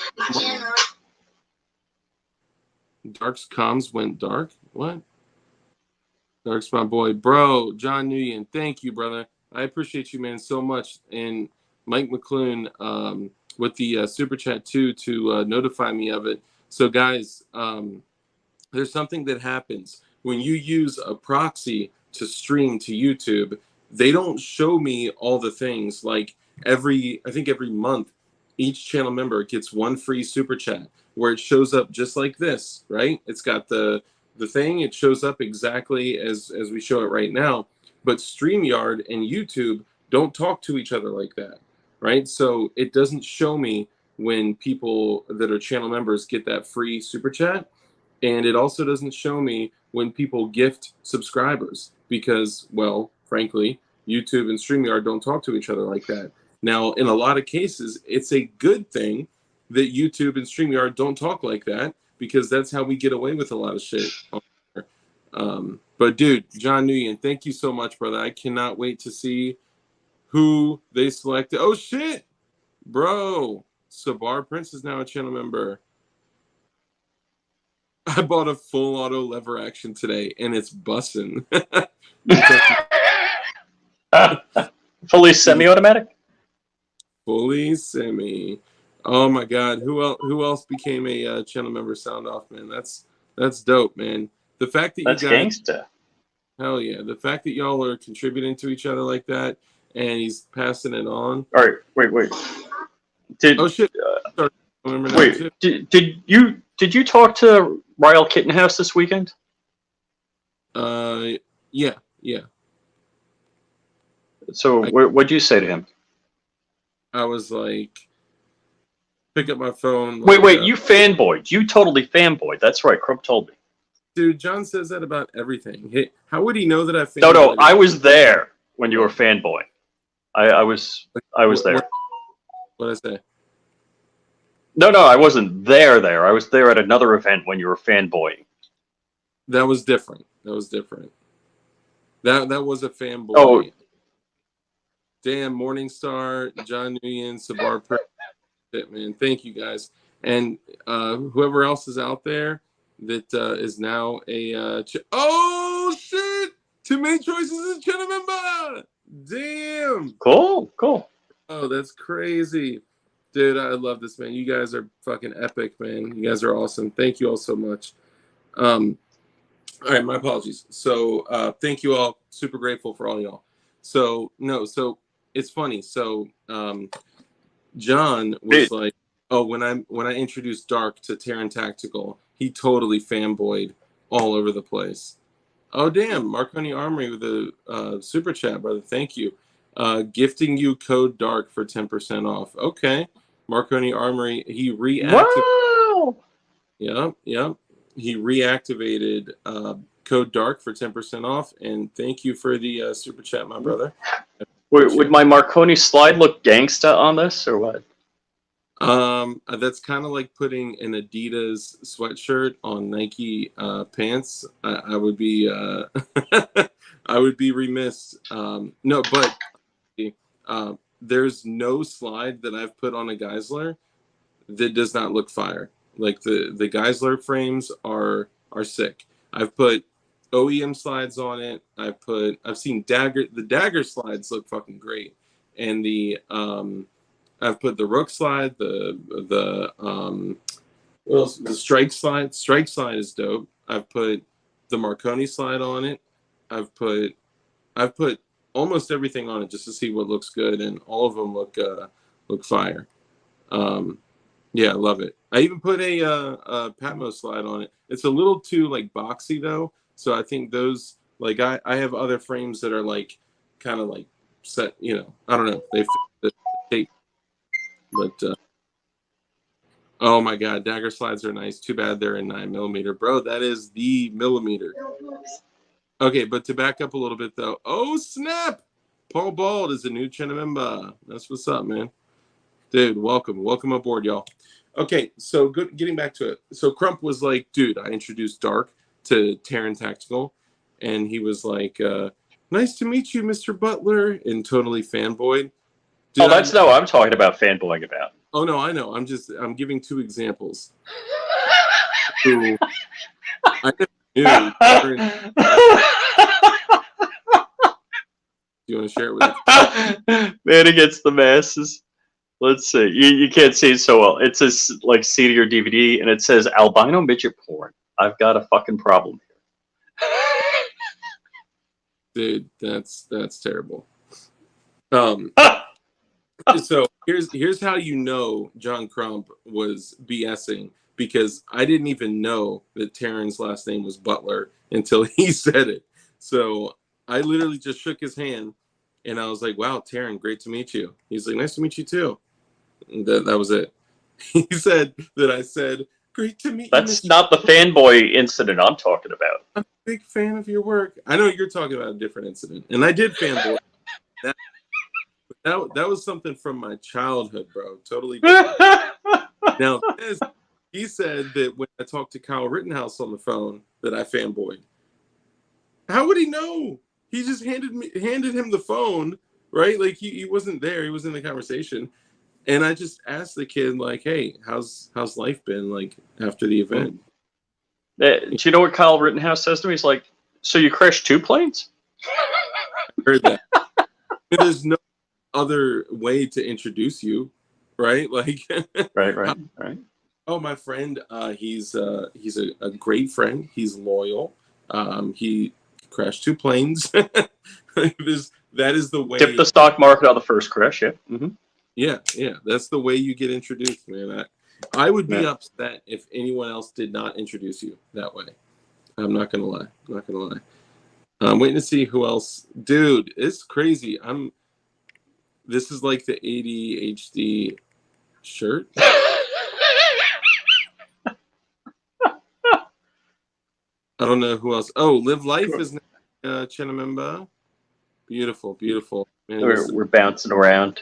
Dark's comms went dark? What? Dark's my boy. Bro, John Nguyen, thank you, brother. I appreciate you, man, so much. And Mike McClune with the super chat, too, to notify me of it. So, guys, there's something that happens when you use a proxy to stream to YouTube. They don't show me all the things. Like I think every month, each channel member gets 1 free super chat where it shows up just like this, right? It's got the thing. It shows up exactly as we show it right now. But StreamYard and YouTube don't talk to each other like that, right? So it doesn't show me when people that are channel members get that free super chat. And it also doesn't show me when people gift subscribers because, well, frankly, YouTube and StreamYard don't talk to each other like that. Now, in a lot of cases, it's a good thing that YouTube and StreamYard don't talk like that because that's how we get away with a lot of shit. But, dude, John Nguyen, thank you so much, brother. I cannot wait to see who they selected. Oh, shit, bro. Sabar Prince is now a channel member. I bought a full auto lever action today, and it's bussin'. Fully semi-automatic? Fully semi. Oh my God, who else became a channel member? Sound off, man. That's dope, man. The fact that That's you guys, gangsta. hell yeah, the fact that y'all are contributing to each other like that, and he's passing it on. All right, wait. Oh shit! Did you talk to Ryle Kittenhouse this weekend? Yeah. So what'd you say to him? I was like, pick up my phone. Wait, you fanboyed. You totally fanboyed. That's right, Crump told me. Dude, John says that about everything. Hey, how would he know that I fanboyed? No, I was there when you were fanboying. I was there. What I say? No, I wasn't there. I was there at another event when you were fanboying. That was different. That was different. That was a fanboy. Oh, Damn, Morningstar, John Nguyen, Sabar, man. Thank you guys, and whoever else is out there that is now a. Oh shit! Two main choices as channel member. Damn. cool. Oh, that's crazy. Dude, I love this, man. You guys are fucking epic, man. You guys are awesome. Thank you all so much. All right, my apologies. So thank you all. Super grateful for all y'all. So it's funny. So John was like, oh, when I introduced Dark to Terran Tactical, he totally fanboyed all over the place. Oh damn, Marconi Armory with a super chat, brother. Thank you. Gifting you code Dark for 10% off. Okay. Marconi Armory, he reactivated. Wow. Yeah. He reactivated code Dark for 10% off, and thank you for the super chat, my brother. Would my Marconi slide look gangsta on this, or what? That's kind of like putting an Adidas sweatshirt on Nike pants. I would be I would be remiss. No, but there's no slide that I've put on a Geisler that does not look fire. Like the Geisler frames are sick. I've put OEM slides on it. I've seen the Dagger slides look fucking great, and I've put the Rook slide, the Strike slide. Strike slide is dope. I've put the Marconi slide on it. I've put almost everything on it just to see what looks good, and all of them look fire. Yeah, I love it. I even put a Patmo slide on it. It's a little too like boxy though, so I think those like I have other frames that are like kind of like set. You know, I don't know. They fit the shape, but oh my god, Dagger slides are nice. Too bad they're in 9mm, bro. That is the millimeter. Okay, but to back up a little bit though. Oh snap! Paul Bald is a new channel member. That's what's up, man. Dude, welcome aboard, y'all. Okay, so good. Getting back to it. So Crump was like, dude, I introduced Dark to Terran Tactical, and he was like, nice to meet you, Mr. Butler, and totally fanboyed. Oh, that's no, I'm talking about fanboying about. Oh no, I know. I'm giving two examples. Who I never knew. Do you want to share it with us? Man against the masses. Let's see. You can't see it so well. It says like CD or DVD, and it says albino midget porn. I've got a fucking problem here. Dude, that's terrible. So here's how you know John Crump was BSing, because I didn't even know that Terran's last name was Butler until he said it. So I literally just shook his hand, and I was like, "Wow, Terran, great to meet you." He's like, "Nice to meet you too." And that was it. He said that I said, "Great to meet you." That's not the fanboy incident I'm talking about. I'm a big fan of your work. I know you're talking about a different incident, and I did fanboy. That was something from my childhood, bro. Totally different. Now, he said that when I talked to Kyle Rittenhouse on the phone that I fanboyed. How would he know? He just handed him the phone, right? Like he wasn't there. He was in the conversation. And I just asked the kid, like, hey, how's life been like after the event? Do you know what Kyle Rittenhouse says to me? He's like, so you crashed 2 planes? I heard that. There's no other way to introduce you, right? Like, right. Oh, my friend, he's a great friend. He's loyal. He crashed 2 planes. That is the way. Tip the stock market on the first crash, yeah. Mm-hmm. Yeah. That's the way you get introduced, man. I would be upset if anyone else did not introduce you that way. I'm not gonna lie. I'm waiting to see who else. Dude, it's crazy. This is like the ADHD shirt. I don't know who else. Oh, Live Life is channel member. Beautiful, man. And We're bouncing around.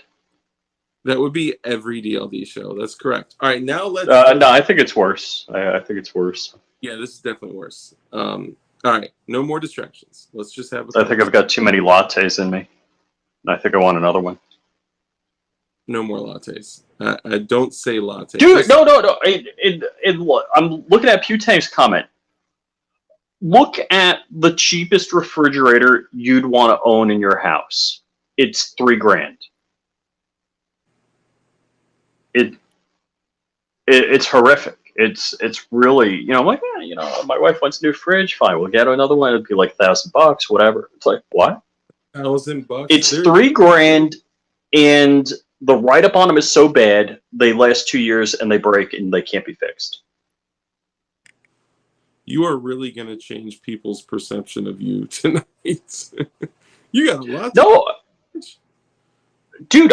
that would be every DLD show. That's correct. All right, now let's. No, I think it's worse. I think it's worse. Yeah, this is definitely worse. All right, no more distractions. Let's just have. I think I've got too many lattes in me. I think I want another one. No more lattes. I don't say latte. Dude, no. I'm looking at Putang's comment. Look at the cheapest refrigerator you'd want to own in your house. It's $3,000. It's horrific. It's really, I'm like, my wife wants a new fridge. Fine, we'll get another one. It'd be like $1,000, whatever. It's like, what? $1,000. It's $3,000, and the write-up on them is so bad they last 2 years and they break and they can't be fixed. You are really gonna change people's perception of you tonight. You got a lot. No, dude,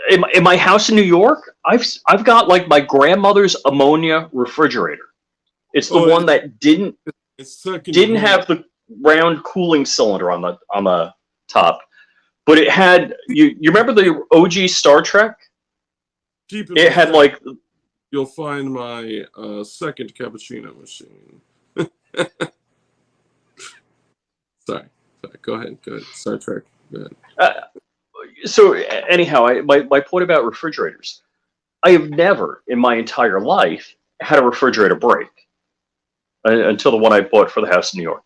in my house in New York, I've got like my grandmother's ammonia refrigerator. It's the one that didn't have the round cooling cylinder on the top, but it had you remember the OG Star Trek? It had like. You'll find my second cappuccino machine. Sorry. Go ahead. Star Trek. Go ahead. So anyhow, my point about refrigerators, I have never in my entire life had a refrigerator break until the one I bought for the house in New York.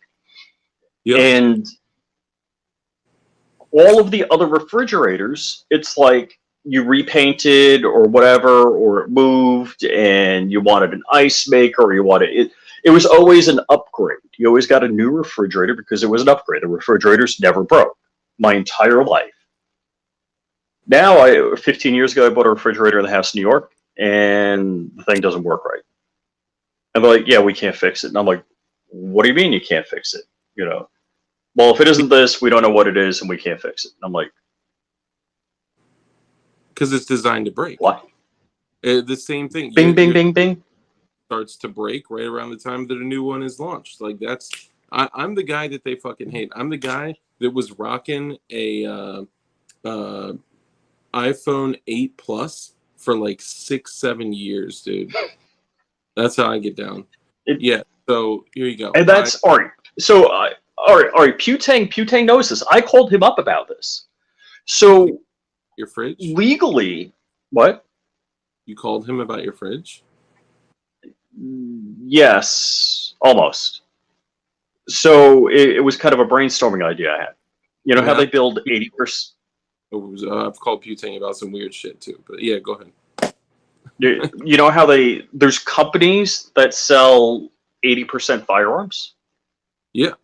Yep. And all of the other refrigerators, it's like you repainted or whatever, or it moved and you wanted an ice maker, or you wanted it. It was always an upgrade. You always got a new refrigerator because it was an upgrade. The refrigerators never broke my entire life. Now, 15 years ago, I bought a refrigerator in the house in New York, and the thing doesn't work right. And they're like, yeah, we can't fix it. And I'm like, what do you mean you can't fix it? Well, if it isn't this, we don't know what it is, and we can't fix it. And I'm like, because it's designed to break. Why? The same thing. Bing, bing, bing, bing. Starts to break right around the time that a new one is launched. Like I'm the guy that they fucking hate. I'm the guy that was rocking a iPhone 8 Plus for like 6-7 years, dude. That's how I get down. Yeah. So here you go. And that's all right. So all right. Putang knows this. I called him up about this. So. Your fridge? Legally, what? You called him about your fridge? Yes, almost. So it was kind of a brainstorming idea I had. You know how they build 80%? I've called Putang about some weird shit too, but yeah, go ahead. You know how there's companies that sell 80% firearms? Yeah.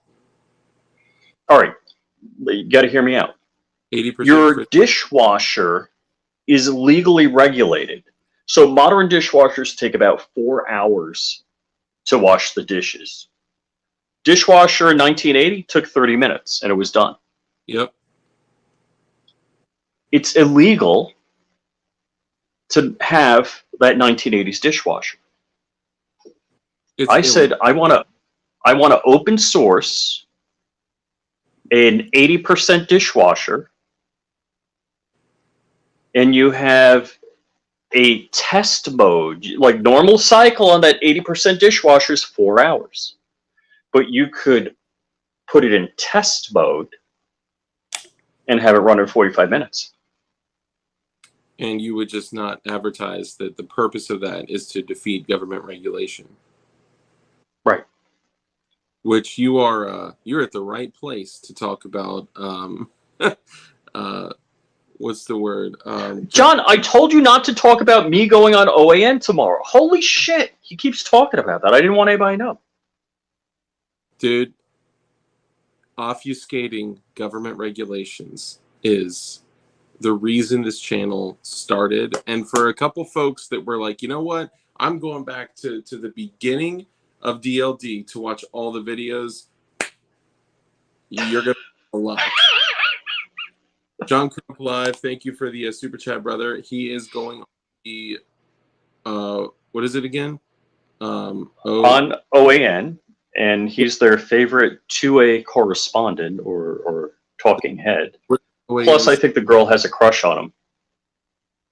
All right, you got to hear me out. 80%. Your dishwasher is legally regulated. So modern dishwashers take about 4 hours to wash the dishes. Dishwasher in 1980 took 30 minutes and it was done. Yep. It's illegal to have that 1980s dishwasher. I said I want to open source an 80% dishwasher, and you have a test mode, like normal cycle on that 80% dishwasher is 4 hours. But you could put it in test mode and have it run in 45 minutes. And you would just not advertise that the purpose of that is to defeat government regulation. Right. Which you're at the right place to talk about, what's the word? John, I told you not to talk about me going on OAN tomorrow. Holy shit. He keeps talking about that. I didn't want anybody to know. Dude, obfuscating government regulations is the reason this channel started. And for a couple folks that were like, you know what? I'm going back to the beginning of DLD to watch all the videos. You're going to a lot. John Crump Live, thank you for the super chat, brother. He is going on the, what is it again? On OAN, and he's their favorite 2A correspondent or talking head. What Wait, Plus, I think the girl has a crush on him.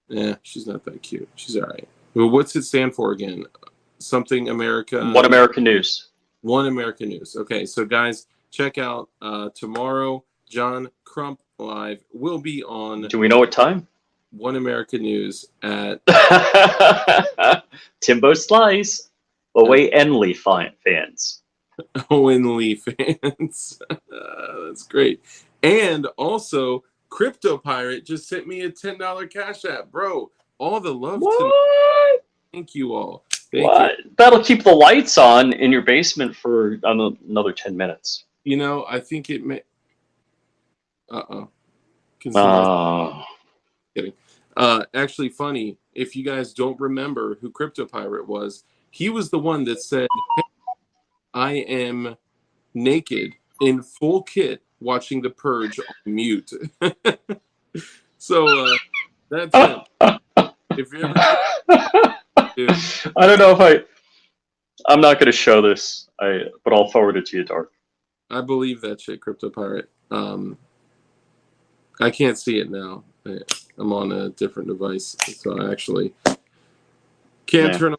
Yeah, she's not that cute. She's all right. Well, what's it stand for again? Something America. One American News. One American News. Okay, so guys, check out tomorrow. John Crump Live will be on Do we know what time? One American News at Timbo Slice. Away Enley fans. Owen Lee fans. That's great. And also, Crypto Pirate just sent me a $10 Cash App, bro. All the love tonight. Thank you all. Thank you. That'll keep the lights on in your basement for another 10 minutes. You know, I think it may. Uh-oh. Kidding. Actually, funny, if you guys don't remember who Crypto Pirate was, he was the one that said, hey, I am naked in full kit watching The Purge on mute. So that's it. If you ever, I don't know if I'm not going to show this, but I'll forward it to you, Dark. I believe that shit, Crypto Pirate. I can't see it now. I'm on a different device, so I actually can't turn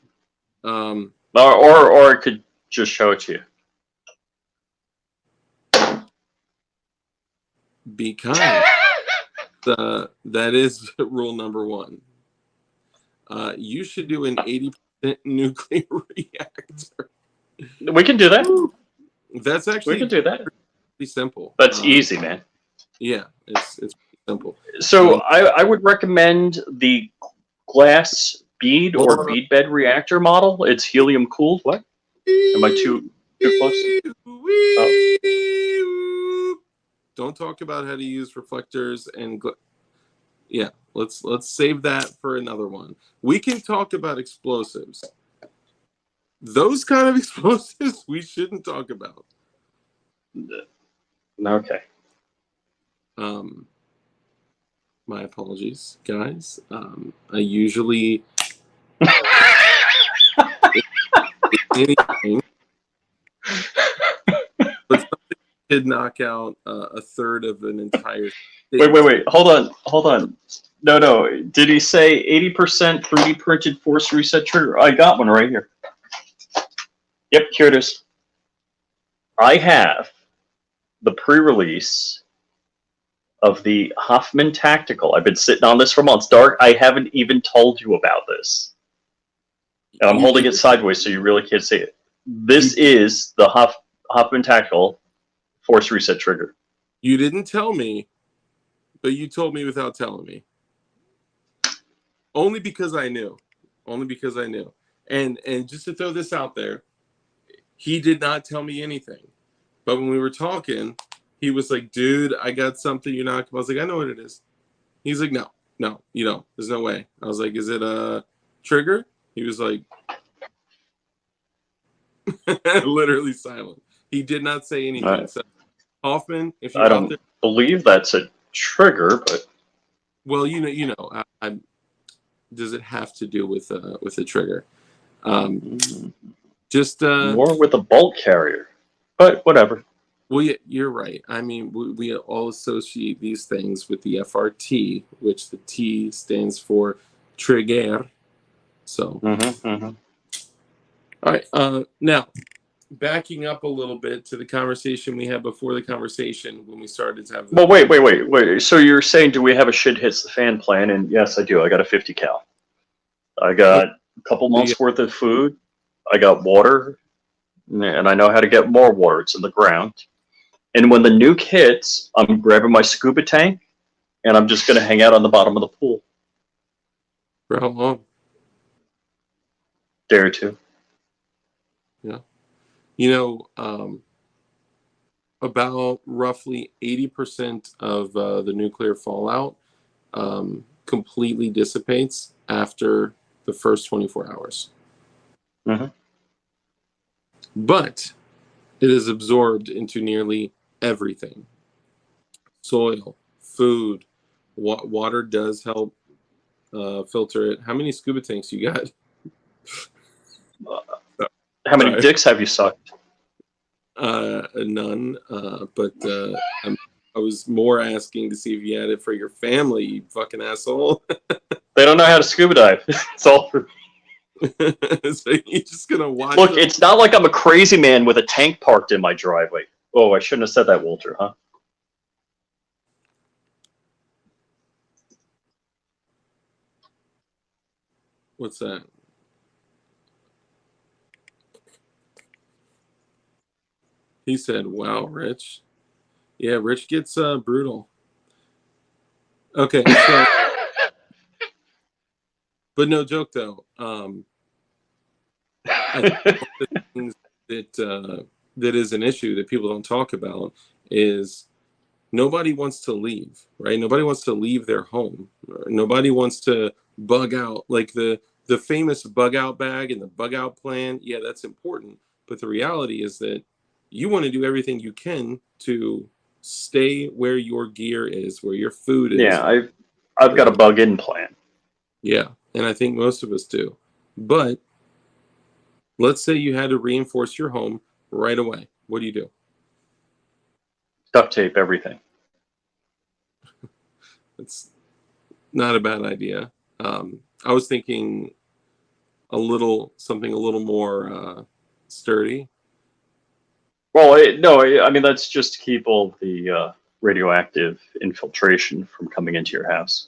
on. Or I could just show it to you. Be kind. That is rule number 1. You should do an 80% nuclear reactor. We can do that. That's actually we can do that. Pretty simple. That's easy, man. Yeah, it's pretty simple. So I would recommend the glass bead or bead bed reactor model. It's helium cooled. What? Am I too close? Oh. Don't talk about how to use reflectors and yeah. Let's save that for another one. We can talk about explosives. Those kind of explosives we shouldn't talk about. Okay. My apologies, guys. I usually anything, but something did knock out a third of an entire state. Wait. Hold on. No. Did he say 80% 3D printed force reset trigger? I got one right here. Yep, here it is. I have the pre-release of the Hoffman Tactical. I've been sitting on this for months. Dark, I haven't even told you about this. And I'm holding it sideways so you really can't see it. This is the Hoffman Tactical force reset trigger. You didn't tell me, but you told me without telling me. Only because I knew. And just to throw this out there, he did not tell me anything. But when we were talking, he was like, dude, I got something you're not. I was like, I know what it is. He's like, no, you don't. There's no way. I was like, is it a trigger? He was like, literally silent. He did not say anything. Right. So, Hoffman, if you're I don't believe that's a trigger, but well, you know, does it have to do with a trigger? Just more with a bolt carrier, but whatever. Well, yeah, you're right. I mean, we all associate these things with the FRT, which the T stands for trigger. So, all right. Now, backing up a little bit to the conversation we had before the conversation when we started to have. Well, wait. So you're saying, do we have a shit hits the fan plan? And yes, I do. I got a 50 cal. I got a couple months worth of food. I got water, and I know how to get more water. It's in the ground. And when the nuke hits, I'm grabbing my scuba tank, and I'm just going to hang out on the bottom of the pool. For how long? Day or two. Yeah. You know, about roughly 80% of the nuclear fallout completely dissipates after the first 24 hours. But it is absorbed into nearly everything. Soil, food, water does help filter it. How many scuba tanks you got? How many dicks have you sucked? None, but I was more asking to see if you had it for your family, you fucking asshole. They don't know how to scuba dive. It's all for. So you're just gonna watch Look, them? it's not like I'm a crazy man with a tank parked in my driveway. Oh, I shouldn't have said that, Walter, huh? What's that? He said, "Wow, Rich." Yeah, Rich gets brutal. Okay, so but no joke though. I think one of the things that is an issue that people don't talk about is nobody wants to leave, right? Nobody wants to leave their home. Nobody wants to bug out. Like the famous bug out bag and the bug out plan. Yeah, that's important. But the reality is that you want to do everything you can to stay where your gear is, where your food is. Yeah, I've got a bug in plan. Yeah, and I think most of us do. But let's say you had to reinforce your home right away. What do you do? Duct tape everything. It's not a bad idea. I was thinking something a little more sturdy. Well, no, I mean that's just to keep all the radioactive infiltration from coming into your house.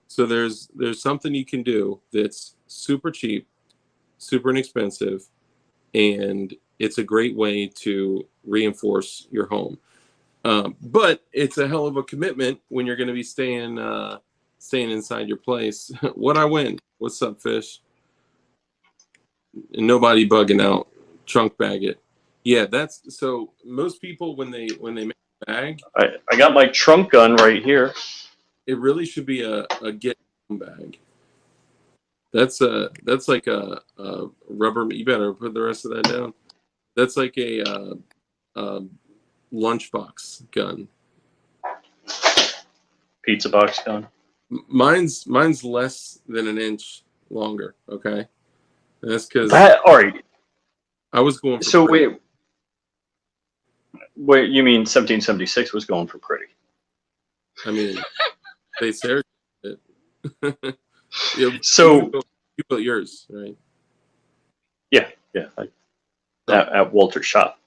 So there's something you can do that's super cheap, super inexpensive, and it's a great way to reinforce your home. But it's a hell of a commitment when you're going to be staying inside your place. What I win? What's up, fish? And nobody bugging out. Trunk bag it. Yeah, that's so. Most people when they make a bag, I got my trunk gun right here. it really should be a get home bag. That's like a rubber. You better put the rest of that down. That's like a lunchbox gun. Pizza box gun. Mine's less than an inch longer. Okay, and that's because That all right. I was going for So pretty. wait, you mean 1776 was going for pretty? I mean, they say it. Yeah, So you built yours, right? yeah, at Walter's shop.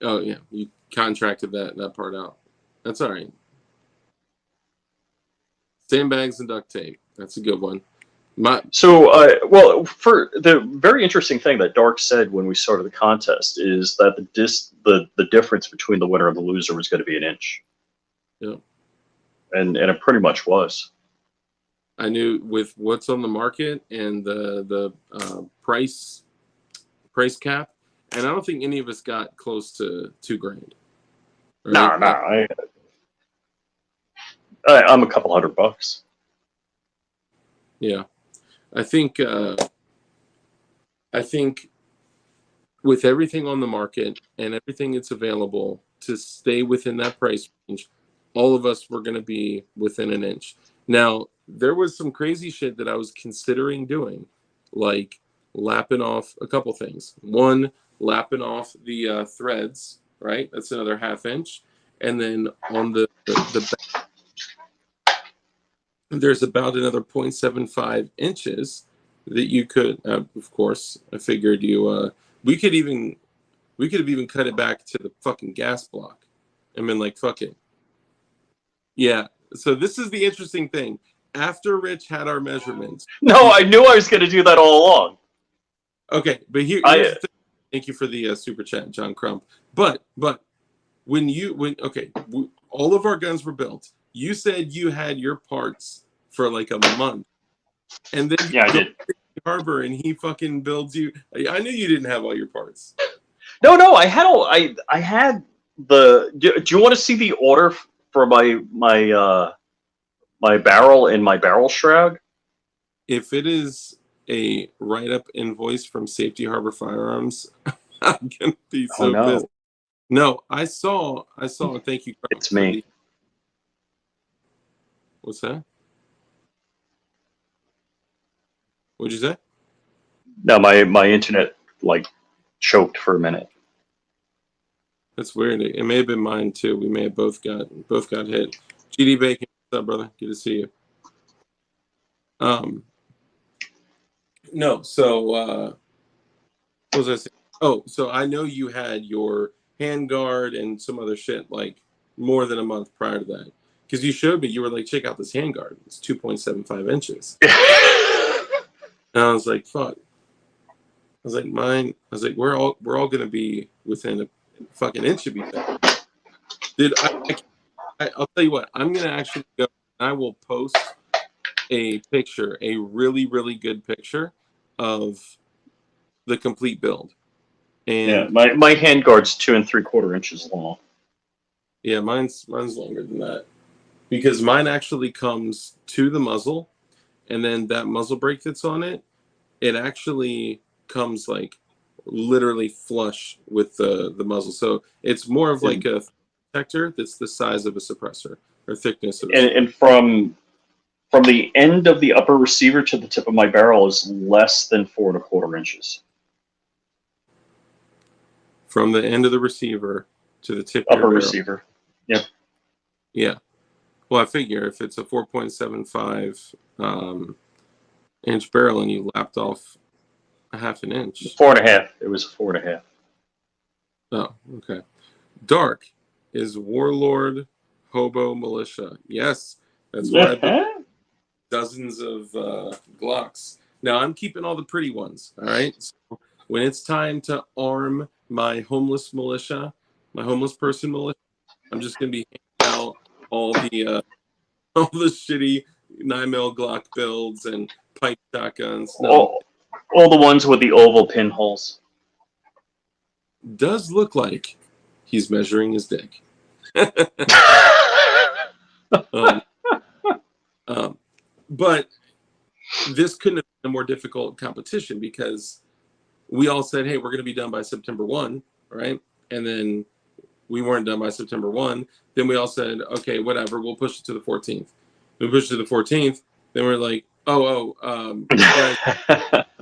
Oh yeah, you contracted that part out. That's all right. Sandbags and duct tape. That's a good one. So, well, for the very interesting thing that Dark said when we started the contest is that the difference between the winner and the loser was going to be an inch. Yeah. And it pretty much was. I knew with what's on the market and the price cap, and I don't think any of us got close to $2,000. Right? No, I'm a couple $100. Yeah, I think with everything on the market and everything that's available to stay within that price range, all of us were going to be within an inch. Now, there was some crazy shit that I was considering doing, like lapping off a couple things. One, lapping off the threads, right? That's another half inch. And then on the back, there's about another 0.75 inches that you could, of course, I figured we could have even cut it back to the fucking gas block. I mean, like, fuck it. Yeah. So this is the interesting thing. After Rich had our measurements. No, I knew I was going to do that all along. Okay, but here's the thing. Thank you for the super chat, John Crump. But when all of our guns were built. You said you had your parts for like a month, and then I did. To Harbor and he fucking builds you. I knew you didn't have all your parts. No, I had I had the. Do you want to see the order for my barrel and my barrel shroud? If it is a write-up invoice from Safety Harbor Firearms, I'm gonna be so pissed. No, I saw. Thank you. It's me. What's that? What'd you say? No, my internet like choked for a minute. That's weird. It may have been mine too. We may have both got hit. GD Bacon, what's up, brother? Good to see you. No, so what was I saying? Oh, so I know you had your handguard and some other shit like more than a month prior to that. Because you showed me, you were like, check out this handguard. It's 2.75 inches. And I was like, fuck. I was like, mine. I was like, we're all gonna be within a fucking inch of each other. Dude, I'll tell you what. I'm gonna actually go. I will post a picture, a really, really good picture of the complete build. Yeah, And my handguard's 2 3/4 inches long. yeah, mine's longer than that because mine actually comes to the muzzle, and then that muzzle brake that's on it, it actually comes like literally flush with the muzzle. So it's more of like a protector that's the size of a suppressor or thickness of a suppressor. And from the end of the upper receiver to the tip of my barrel is less than 4 1/4 inches. From the end of the receiver to the tip of Upper your barrel. receiver. Yep. Yeah. Well, I figure if it's a 4.75 inch barrel and you lapped off a half an inch. 4.5. It was 4.5. Oh, okay. Dark is Warlord Hobo Militia. Yes, that's where I built dozens of Glocks. Now I'm keeping all the pretty ones. All right. So when it's time to arm my homeless militia, my homeless person militia, I'm just gonna be handing out all the shitty 9mm Glock builds and pipe shotguns. No, All the ones with the oval pinholes. does look like he's measuring his dick. But this couldn't have been a more difficult competition because we all said, hey, we're going to be done by September 1, right? And then we weren't done by September 1. Then we all said, okay, whatever, we'll push it to the 14th. We pushed it to the 14th. Then we're like, guys,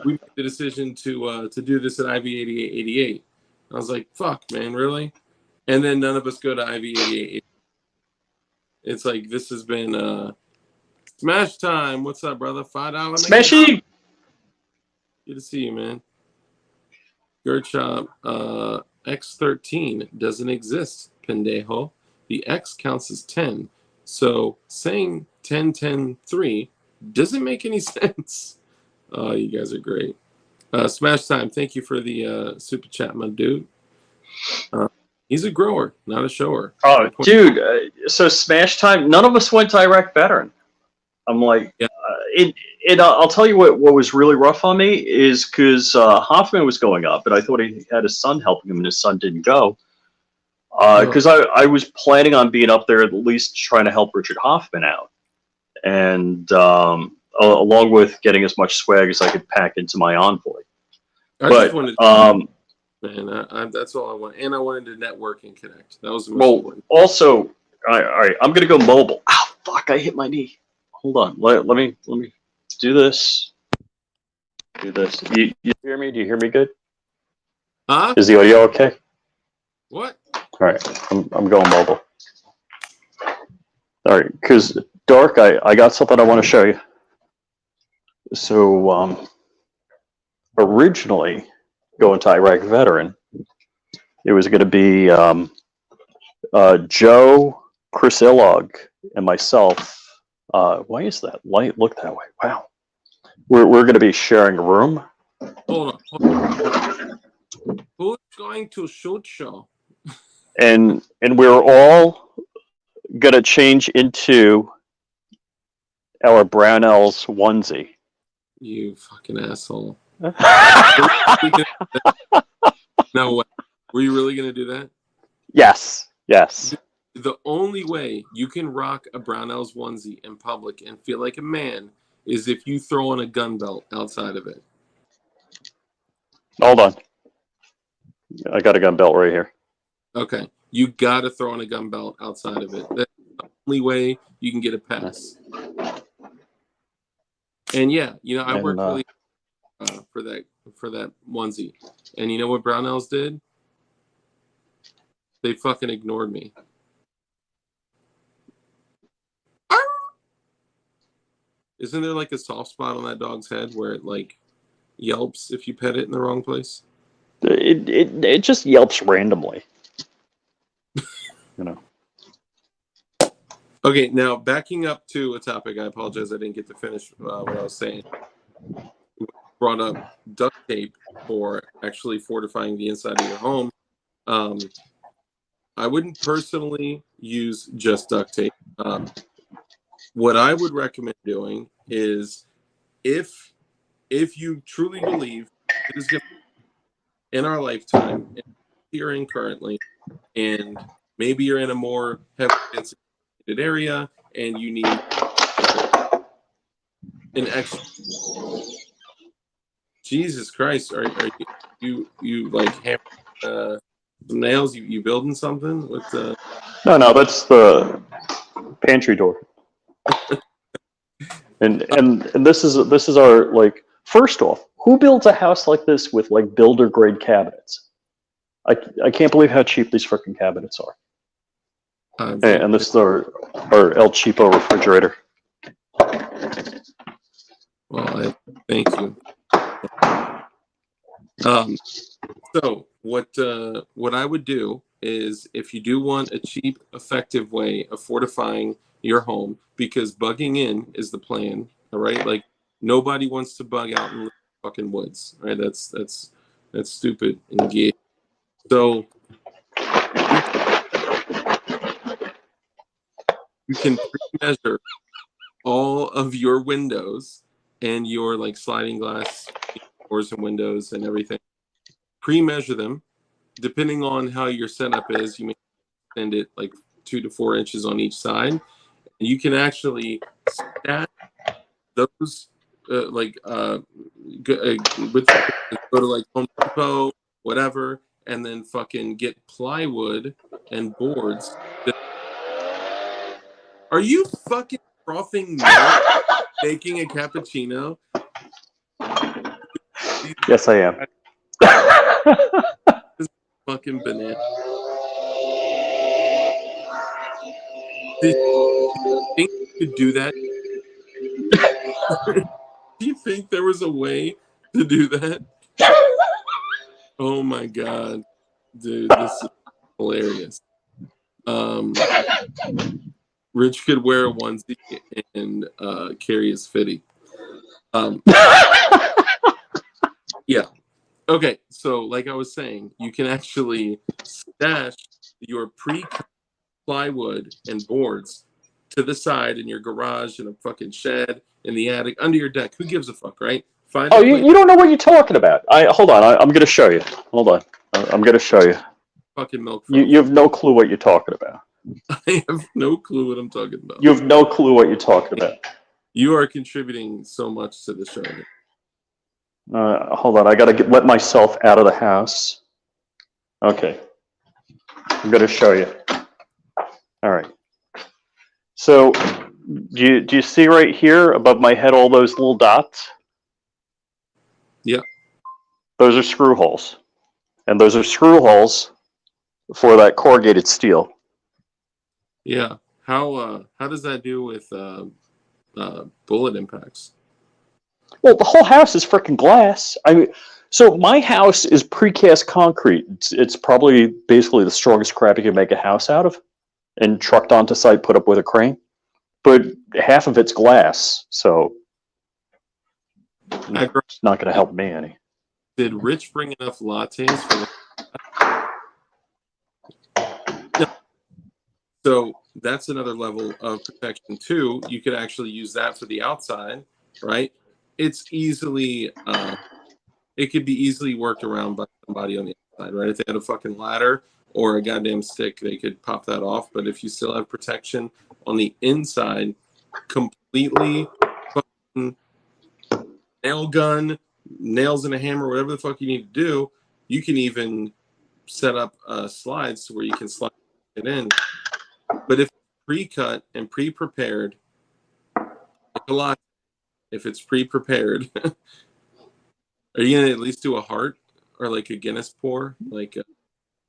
we made the decision to do this at IV 8888. I was like, fuck, man, really? And then none of us go to IV 8888. It's like, this has been Smash time. What's up, brother? $5. Smashy! Good to see you, man. Gerd Shop, X13 doesn't exist, pendejo. The X counts as 10. So saying 10, 10, 3 doesn't make any sense. Oh, you guys are great. Smash time. Thank you for the super chat, my dude. He's a grower, not a shower. Oh, dude. So Smash time. None of us went to Iraq Veteran. I'm like, yeah. I'll tell you what was really rough on me is because Hoffman was going up, and I thought he had his son helping him, and his son didn't go. Because I was planning on being up there at least trying to help Richard Hoffman out. And along with getting as much swag as I could pack into my envoy. Just wanted to, man, that's all I want. And I wanted to network and connect. That was the most important. Also, all right, I'm going to go mobile. Ow, fuck, I hit my knee. Hold on. Let me do this. Do this. You hear me? Do you hear me good? Huh? Is the audio okay? What? All right, I'm going mobile. All right, because Dark, I got something I want to show you. So originally, going to Iraq Veteran, it was going to be Joe, Chris Illog, and myself. Why is that light look that way? Wow. We're going to be sharing a room. Hold on. Who's going to shoot show? And we're all going to change into our Brownells onesie. You fucking asshole. No way. Were you really going to do that? Yes. The only way you can rock a Brownells onesie in public and feel like a man is if you throw on a gun belt outside of it. Hold on. I got a gun belt right here. Okay. You got to throw on a gun belt outside of it. That's the only way you can get a pass. And yeah, I worked really for that onesie. And you know what Brownells did? They fucking ignored me. Isn't there like a soft spot on that dog's head where it like yelps if you pet it in the wrong place? It just yelps randomly. You know. Okay, now backing up to a topic, I apologize I didn't get to finish what I was saying. Brought up duct tape for actually fortifying the inside of your home. I wouldn't personally use just duct tape. What I would recommend doing is if you truly believe it is going to in our lifetime, you're in currently, and maybe you're in a more heavily densely area and you need an extra. Jesus Christ, are you like hammer some nails? You building something with the? No, that's the pantry door. and this is our like. First off, who builds a house like this with like builder grade cabinets? I can't believe how cheap these freaking cabinets are. And this is our El Cheapo refrigerator. Well, thank you. So what I would do is, if you do want a cheap, effective way of fortifying your home, because bugging in is the plan, all right? Like nobody wants to bug out in the fucking woods, right? That's stupid and gay. So you can pre-measure all of your windows and your like sliding glass doors and windows and everything. Pre-measure them. Depending on how your setup is, you may extend it like 2 to 4 inches on each side. And you can actually stack those with go to like Home Depot, whatever, and then fucking get plywood and boards. Are you fucking frothing milk, making a cappuccino? Yes, I am. This is fucking banana. Did you think you could do that? Do you think there was a way to do that? Oh my god, dude, this is hilarious. Rich could wear a onesie and carry his fitty. Yeah. Okay, so like I was saying, you can actually stash your pre-cut plywood and boards to the side in your garage, in a fucking shed, in the attic, under your deck. Who gives a fuck, right? Find you don't know what you're talking about. Hold on. I'm going to show you. Hold on. I'm going to show you. Fucking milk. You have no clue what you're talking about. I have no clue what I'm talking about. You have no clue what you're talking about. You are contributing so much to the show. Hold on. I got to let myself out of the house. Okay. I'm going to show you. All right. So, do you see right here above my head all those little dots? Yeah. Those are screw holes. And those are screw holes for that corrugated steel. Yeah. How does that do with bullet impacts? Well, the whole house is freaking glass. I mean, so my house is precast concrete. It's probably basically the strongest crap you can make a house out of, and trucked onto site, put up with a crane. But half of it's glass, so it's not going to help me any. Did Rich bring enough lattes for the... No. So that's another level of protection too. You could actually use that for the outside, right? It's easily, it could be easily worked around by somebody on the outside, right? If they had a fucking ladder or a goddamn stick, they could pop that off. But if you still have protection on the inside, completely fucking nail gun, nails and a hammer, whatever the fuck you need to do, you can even set up slides to where you can slide it in. But if it's pre-cut and pre-prepared, like a lot, if it's pre-prepared, are you gonna at least do a heart or like a Guinness pour? Like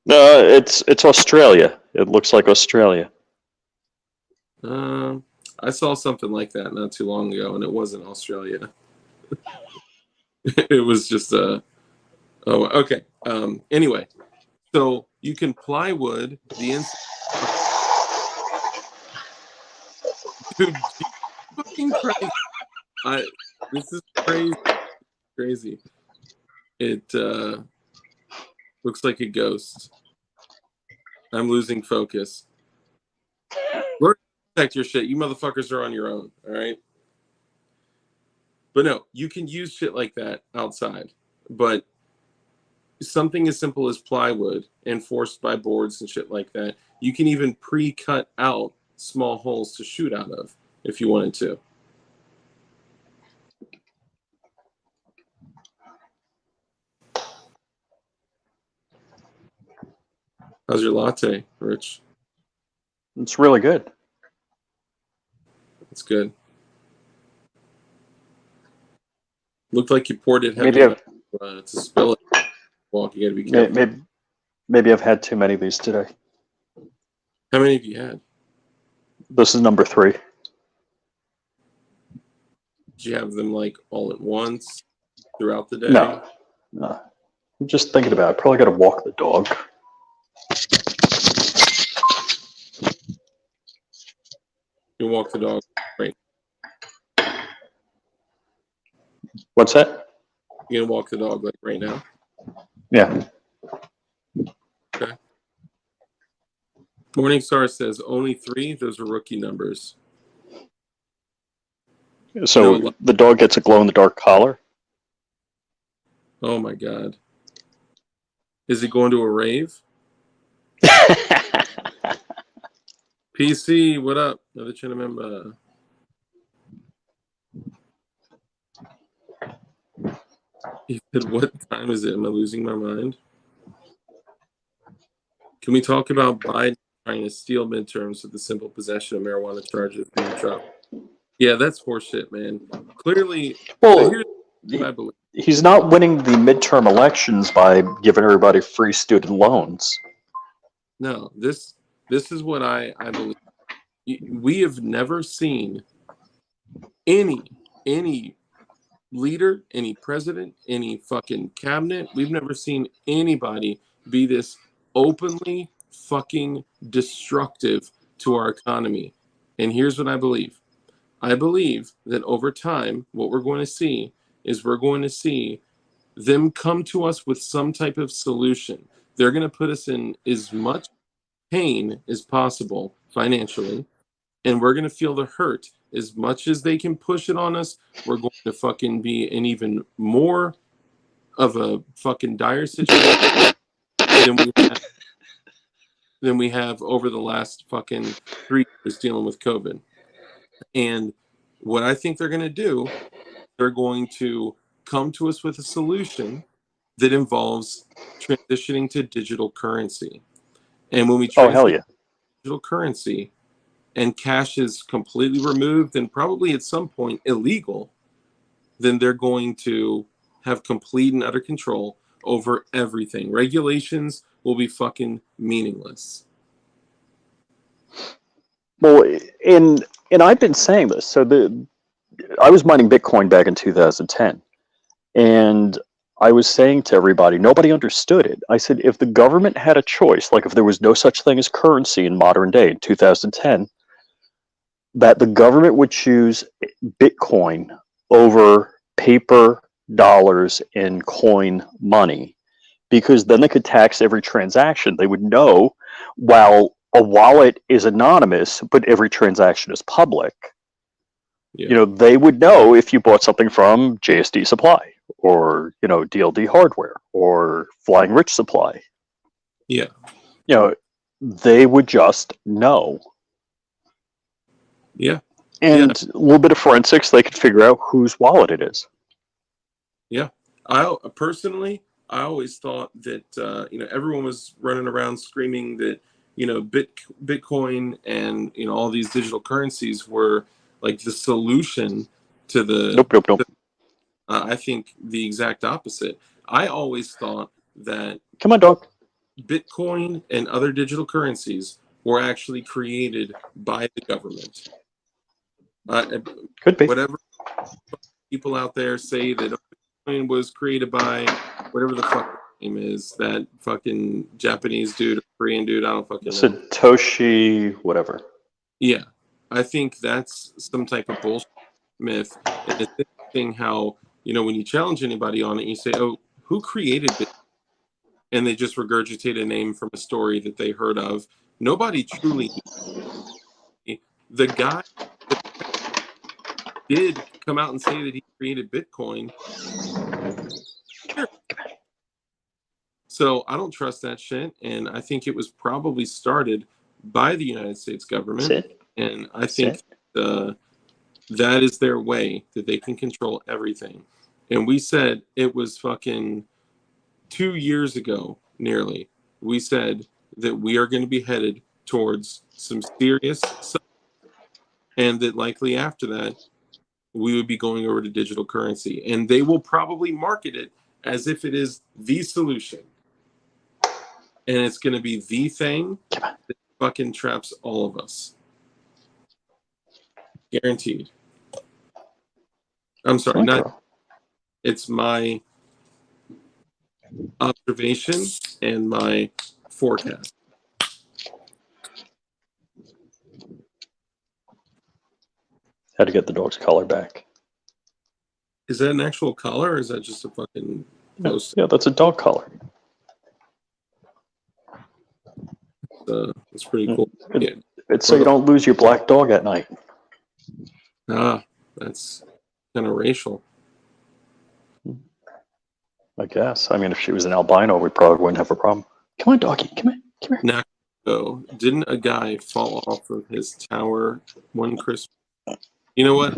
It's Australia. It looks like Australia. I saw something like that not too long ago, and it wasn't Australia. It was just a. Oh, okay. Anyway, so you can plywood the inside. Dude, Jesus fucking Christ! This is crazy. Crazy. It looks like a ghost. I'm losing focus. Learn to protect your shit. You motherfuckers are on your own. All right. But no, you can use shit like that outside. But something as simple as plywood enforced by boards and shit like that, you can even pre-cut out small holes to shoot out of if you wanted to. How's your latte, Rich? It's really good. It's good. Looked like you poured it heavy Maybe enough to spill it. Walk, you gotta be careful. maybe I've had too many of these today. How many have you had? This is number 3. Did you have them like all at once throughout the day? No. I'm just thinking about it. Probably got to walk the dog. You walk the dog, right? What's that? You gonna walk the dog like right now? Yeah. Okay. Morningstar says only 3. Those are rookie numbers. So No, the dog gets a glow-in-the-dark collar? oh my God. Is he going to a rave? PC, what up? Another channel member. He said, what time is it? Am I losing my mind? Can we talk about Biden trying to steal midterms with the simple possession of marijuana charges from Trump? Yeah, that's horseshit, man. Clearly, Well, here's what I believe. he's not winning the midterm elections by giving everybody free student loans. No, this is what I believe. We have never seen any leader, any president, any fucking cabinet. We've never seen anybody be this openly fucking destructive to our economy. And here's what I believe. I believe that over time, what we're going to see is we're going to see them come to us with some type of solution. They're going to put us in as much pain as possible financially, and we're going to feel the hurt as much as they can push it on us. We're going to fucking be in even more of a fucking dire situation than we have over the last fucking 3 years dealing with COVID. And what I think they're going to do, they're going to come to us with a solution that involves transitioning to digital currency. And when we transition to digital currency and cash is completely removed and probably at some point illegal, then they're going to have complete and utter control over everything. Regulations will be fucking meaningless. Well, and I've been saying this. So I was mining Bitcoin back in 2010, and I was saying to everybody, nobody understood it. I said, if the government had a choice, like if there was no such thing as currency in modern day in 2010, that the government would choose Bitcoin over paper dollars and coin money, because then they could tax every transaction. They would know, while a wallet is anonymous, but every transaction is public. Yeah. You know, they would know if you bought something from JSD Supply or, you know, DLD Hardware or Flying Rich Supply. Yeah. You know, they would just know. Yeah. And a little bit of forensics, they could figure out whose wallet it is. Yeah. I personally, I always thought that, you know, everyone was running around screaming that, you know, Bitcoin and, you know, all these digital currencies were like the solution to the. Nope. I think the exact opposite. I always thought that. Come on, dog. Bitcoin and other digital currencies were actually created by the government. Could be. Whatever people out there say that Bitcoin was created by whatever the fuck his name is, that fucking Japanese dude or Korean dude, I don't fucking know. Satoshi, whatever. Yeah, I think that's some type of bullshit myth. And it's interesting how, you know, when you challenge anybody on it, you say, oh, who created Bitcoin? And they just regurgitate a name from a story that they heard of. Nobody truly knew. The guy that did come out and say that he created Bitcoin. Sure. So I don't trust that shit. And I think it was probably started by the United States government. And I think that is their way that they can control everything. And we said it was fucking 2 years ago, nearly, we said that we are going to be headed towards some serious, and that likely after that, we would be going over to digital currency. And they will probably market it as if it is the solution. And it's going to be the thing that fucking traps all of us. Guaranteed. I'm sorry, it's my observation and my forecast. Had to get the dog's collar back. Is that an actual collar, or is that just a fucking post? Yeah, that's a dog collar. It's pretty cool. It's so you don't lose your black dog at night. Ah, that's kind of racial. I guess. I mean, if she was an albino, we probably wouldn't have a problem. Come on, doggy. Come here. Now, didn't a guy fall off of his tower one Christmas? You know what?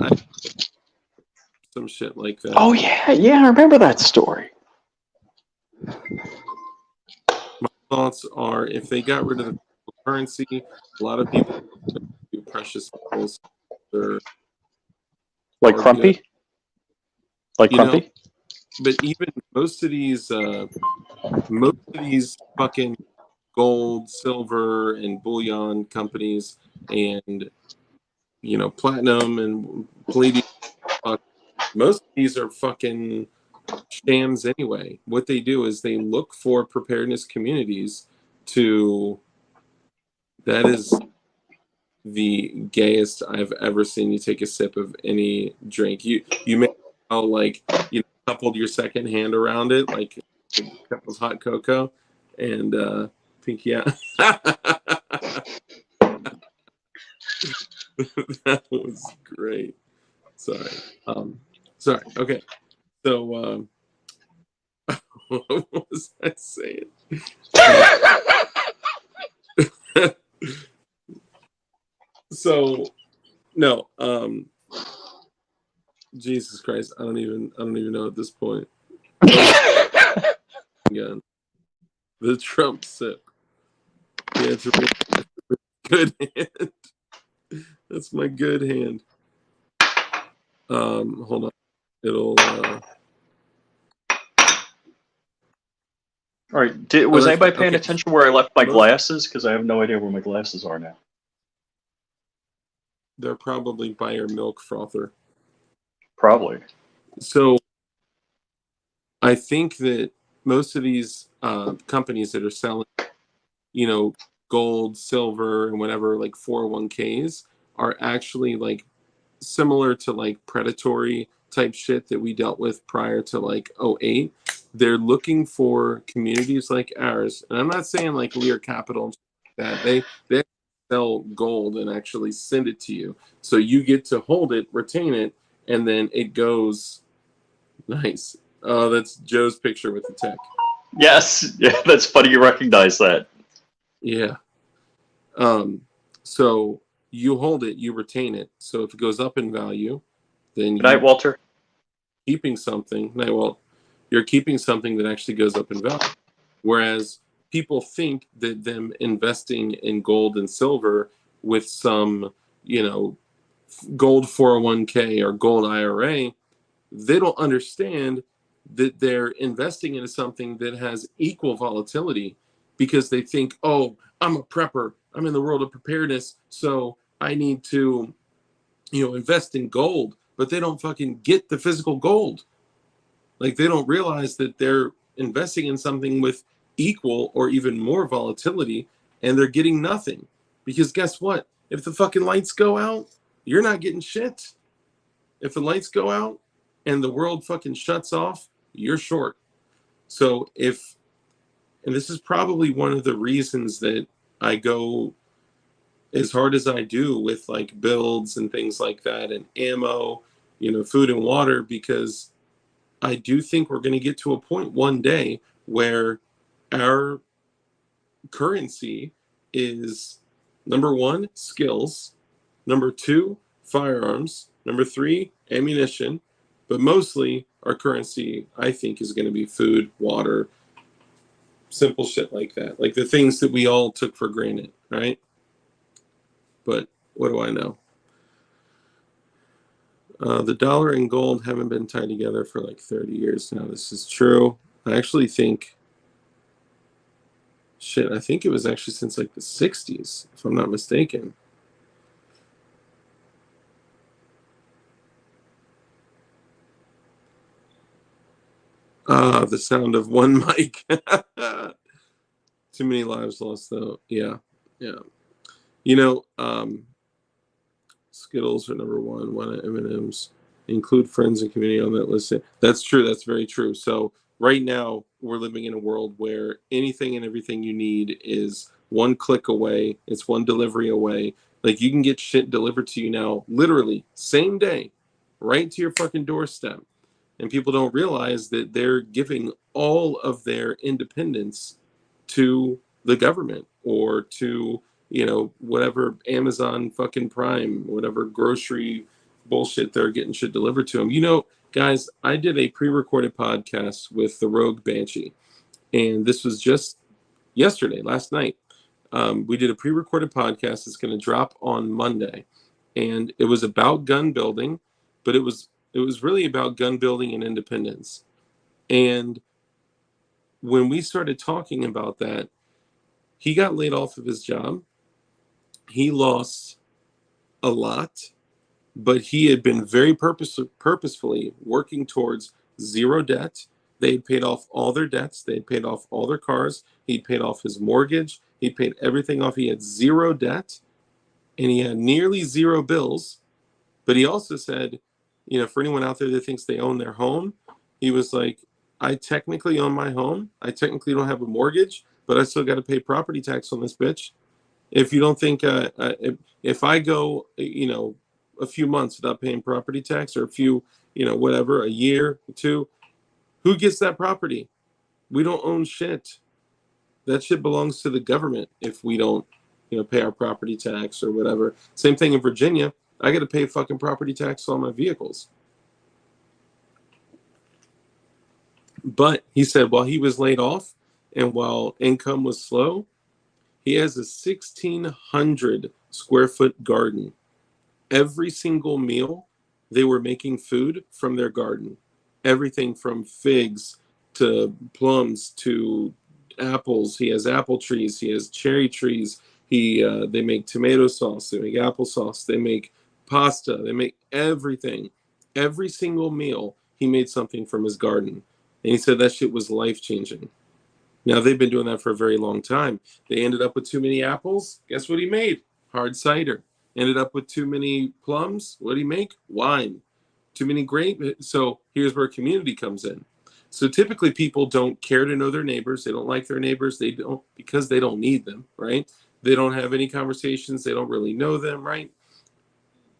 Some shit like that. Oh, yeah. I remember that story. My thoughts are, if they got rid of the currency, a lot of people do precious metals. Like Crumpy? Like Crumpy? Know, but even most of these fucking gold, silver, and bullion companies, and you know, platinum and palladium, most of these are fucking shams anyway. What they do is they look for preparedness communities to. That is the gayest I've ever seen you take a sip of any drink. You may well, like, you know, coupled your second hand around it, like a cup of hot cocoa, and think, yeah. That was great. Sorry. Okay. So what was I saying? So no, Jesus Christ, I don't even know at this point. Again, the Trump sip. Yeah, it's a really good hand. That's my good hand. Hold on. It'll all right. Was anybody paying attention where I left my glasses? Because I have no idea where my glasses are now. They're probably by your milk frother. Probably. So I think that most of these companies that are selling, you know, gold, silver, and whatever, like 401ks, are actually like similar to like predatory type shit that we dealt with prior to like 2008. They're looking for communities like ours, and I'm not saying like Lear Capital and that they sell gold and actually send it to you, so you get to hold it, retain it, and then it goes. Nice. Oh, that's Joe's picture with the tech. Yes, yeah, that's funny. You recognize that. Yeah. So you hold it, you retain it. So if it goes up in value, then Good night, Walter. Keeping something. Well, you're keeping something that actually goes up in value. Whereas people think that them investing in gold and silver with some, you know, gold 401k or gold IRA, they don't understand that they're investing into something that has equal volatility because they think, oh, I'm a prepper. I'm in the world of preparedness, so I need to, invest in gold. But they don't fucking get the physical gold. Like, they don't realize that they're investing in something with equal or even more volatility, and they're getting nothing. Because guess what? If the fucking lights go out, you're not getting shit. If the lights go out and the world fucking shuts off, you're short. So and this is probably one of the reasons that I go as hard as I do with like builds and things like that, and ammo, food and water, because I do think we're going to get to a point one day where our currency is number one, skills, number two, firearms, number three, ammunition, but mostly our currency, I think, is going to be food, water, simple shit like that. Like the things that we all took for granted, right? But what do I know? The dollar and gold haven't been tied together for like 30 years now. This is true. I actually think, I think it was actually since like the 60s, if I'm not mistaken. The sound of one mic. Too many lives lost, though. Yeah. Skittles are number one M&Ms. Include friends and community on that list. That's true. That's very true. So right now, we're living in a world where anything and everything you need is one click away. It's one delivery away. Like, you can get shit delivered to you now, literally, same day, right to your fucking doorstep. And people don't realize that they're giving all of their independence to the government or to, whatever Amazon fucking Prime, whatever grocery bullshit they're getting shit delivered to them. Guys, I did a pre-recorded podcast with the Rogue Banshee, and this was just yesterday, last night. We did a pre-recorded podcast. It's going to drop on Monday, and it was about gun building, but it was really about gun building and independence. And when we started talking about that, he got laid off of his job. He lost a lot, but he had been very purposefully working towards zero debt. They'd paid off all their debts. They'd paid off all their cars. He'd paid off his mortgage. He paid everything off. He had zero debt, and he had nearly zero bills. But he also said, for anyone out there that thinks they own their home, he was like, I technically own my home. I technically don't have a mortgage, but I still got to pay property tax on this bitch. If you don't think, if I go, a few months without paying property tax, or a few, whatever, a year, two, who gets that property? We don't own shit. That shit belongs to the government if we don't, pay our property tax or whatever. Same thing in Virginia. I got to pay fucking property tax on my vehicles. But he said while he was laid off and while income was slow, he has a 1,600 square foot garden. Every single meal, they were making food from their garden. Everything from figs to plums to apples. He has apple trees. He has cherry trees. They make tomato sauce. They make applesauce. They make pasta. They make everything. Every single meal, he made something from his garden. And he said that shit was life-changing. Now, they've been doing that for a very long time. They ended up with too many apples. Guess what he made? Hard cider. Ended up with too many plums. What did he make? Wine. Too many grapes. So here's where community comes in. So typically people don't care to know their neighbors. They don't like their neighbors. They don't, because they don't need them, right? They don't have any conversations. They don't really know them, right?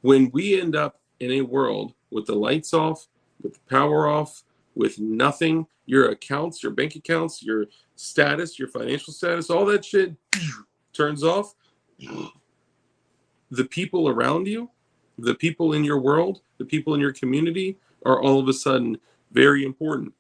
When we end up in a world with the lights off, with the power off, with nothing, your accounts, your bank accounts, your status, your financial status, all that shit turns off. The people around you, the people in your world, the people in your community are all of a sudden very important.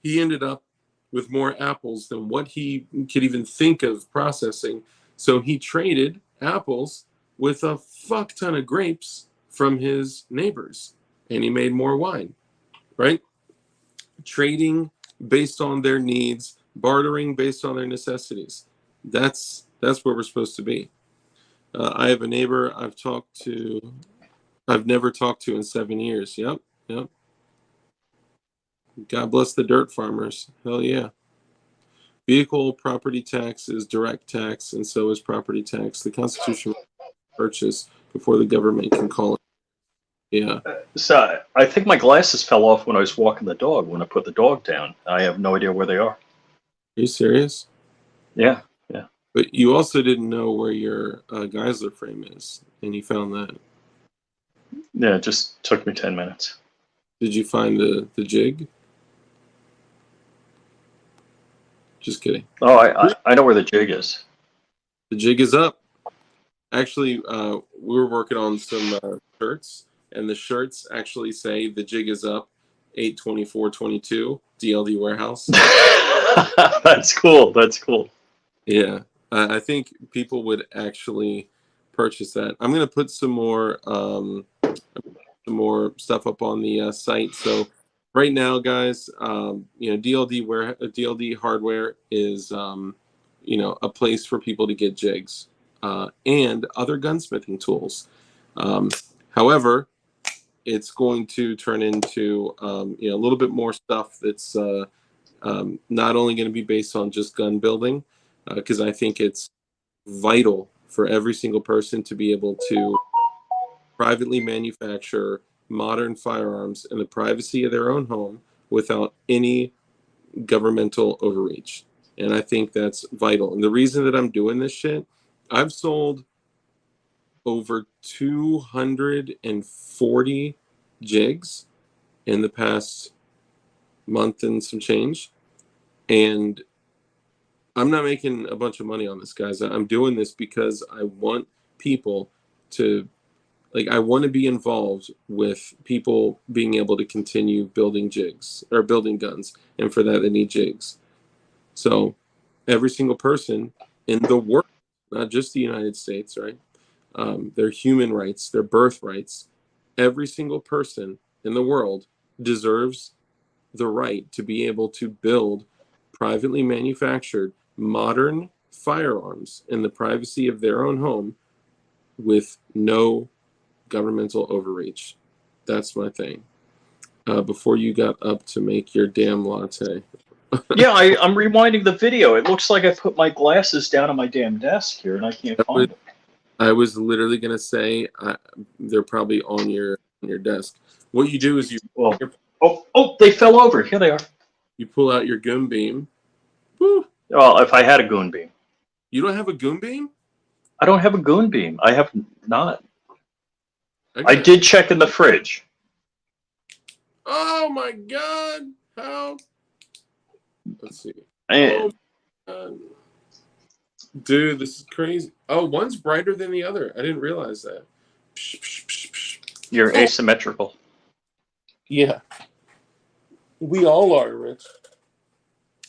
He ended up with more apples than what he could even think of processing. So he traded apples with a fuck ton of grapes from his neighbors, and he made more wine, right? Trading based on their needs, bartering based on their necessities. That's where we're supposed to be. I have a neighbor I've never talked to in 7 years. Yep, yep. God bless the dirt farmers. Hell yeah. Vehicle property tax is direct tax, and so is property tax. The Constitution purchase before the government can call it. Yeah. So I think my glasses fell off when I was walking the dog. When I put the dog down, I have no idea where they are. Are you serious? Yeah, yeah. But you also didn't know where your Geisler frame is, and you found that. Yeah, it just took me 10 minutes. Did you find the jig? Just kidding. Oh, I know where the jig is. The jig is up. Actually, we were working on some shirts, and the shirts actually say the jig is up 8/24/22 DLD warehouse. That's cool. That's cool. Yeah, I think people would actually purchase that. I'm gonna put some more stuff up on the site. So right now, guys, DLD hardware is a place for people to get jigs and other gunsmithing tools. However, it's going to turn into a little bit more stuff that's not only going to be based on just gun building, because I think it's vital for every single person to be able to privately manufacture modern firearms in the privacy of their own home without any governmental overreach. And I think that's vital. And the reason that I'm doing this shit, I've sold over 240 jigs in the past month and some change. And I'm not making a bunch of money on this, guys. I'm doing this because I want people to, I want to be involved with people being able to continue building jigs or building guns. And for that, they need jigs. So every single person in the world, not just the United States, right? Their human rights, their birthrights, every single person in the world deserves the right to be able to build privately manufactured modern firearms in the privacy of their own home with no governmental overreach. That's my thing. Before you got up to make your damn latte. Yeah, I'm rewinding the video. It looks like I put my glasses down on my damn desk here, and I can't find them. I was literally gonna say they're probably on your desk. What you do is they fell over. Here they are. You pull out your goon beam. Woo. Well, if I had a goon beam. You don't have a goon beam? I don't have a goon beam. I have not. I did check in the fridge. Oh my god! How? Let's see. Dude, this is crazy. Oh, one's brighter than the other. I didn't realize that. You're asymmetrical. Yeah. We all are, Rich.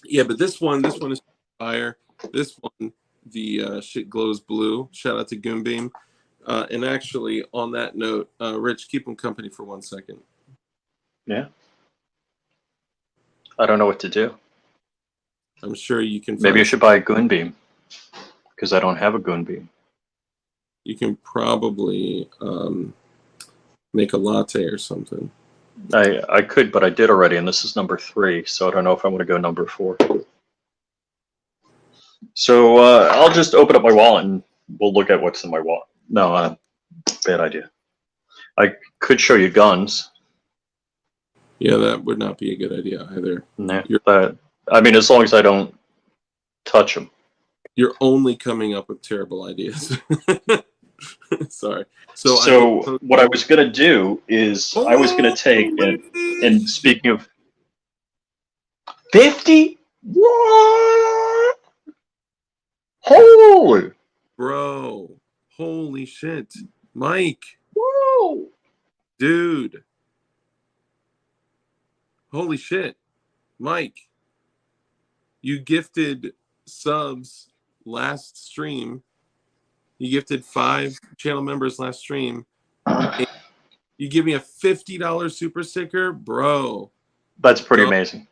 Yeah, but this one is fire. This one, the shit glows blue. Shout out to Goonbeam. And actually, on that note, Rich, keep them company for 1 second. Yeah. I don't know what to do. I'm sure you can. Maybe I should buy a goon beam because I don't have a goon beam. You can probably make a latte or something. I could, but I did already, and this is number 3, so I don't know if I want to go number 4. So I'll just open up my wallet and we'll look at what's in my wallet. No, bad idea. I could show you guns. Yeah, that would not be a good idea either. Nah, I mean, as long as I don't touch them. You're only coming up with terrible ideas. Sorry. So what I was going to do is I was going to take, and speaking of 50? What? Holy! Bro, holy shit. Mike. Whoa! Dude. Holy shit. Mike. You gifted subs last stream. You gifted 5 channel members last stream. You give me a $50 super sticker? Bro. That's pretty amazing.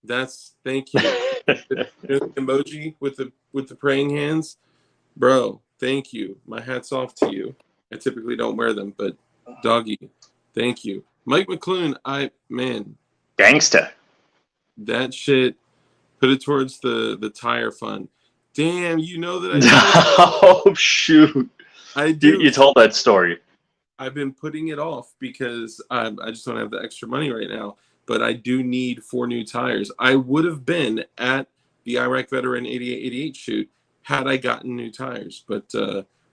Thank you. The emoji with the praying hands, bro. Thank you. My hat's off to you. I typically don't wear them, but doggy, thank you. Mike McClune, man, Gangsta. that shit. Put it towards the tire fund. Damn, you know that I do. Oh shoot! I do. You told that story. I've been putting it off because I just don't have the extra money right now. But I do need 4 new tires. I would have been at the Iraq Veteran 8888 shoot had I gotten new tires. But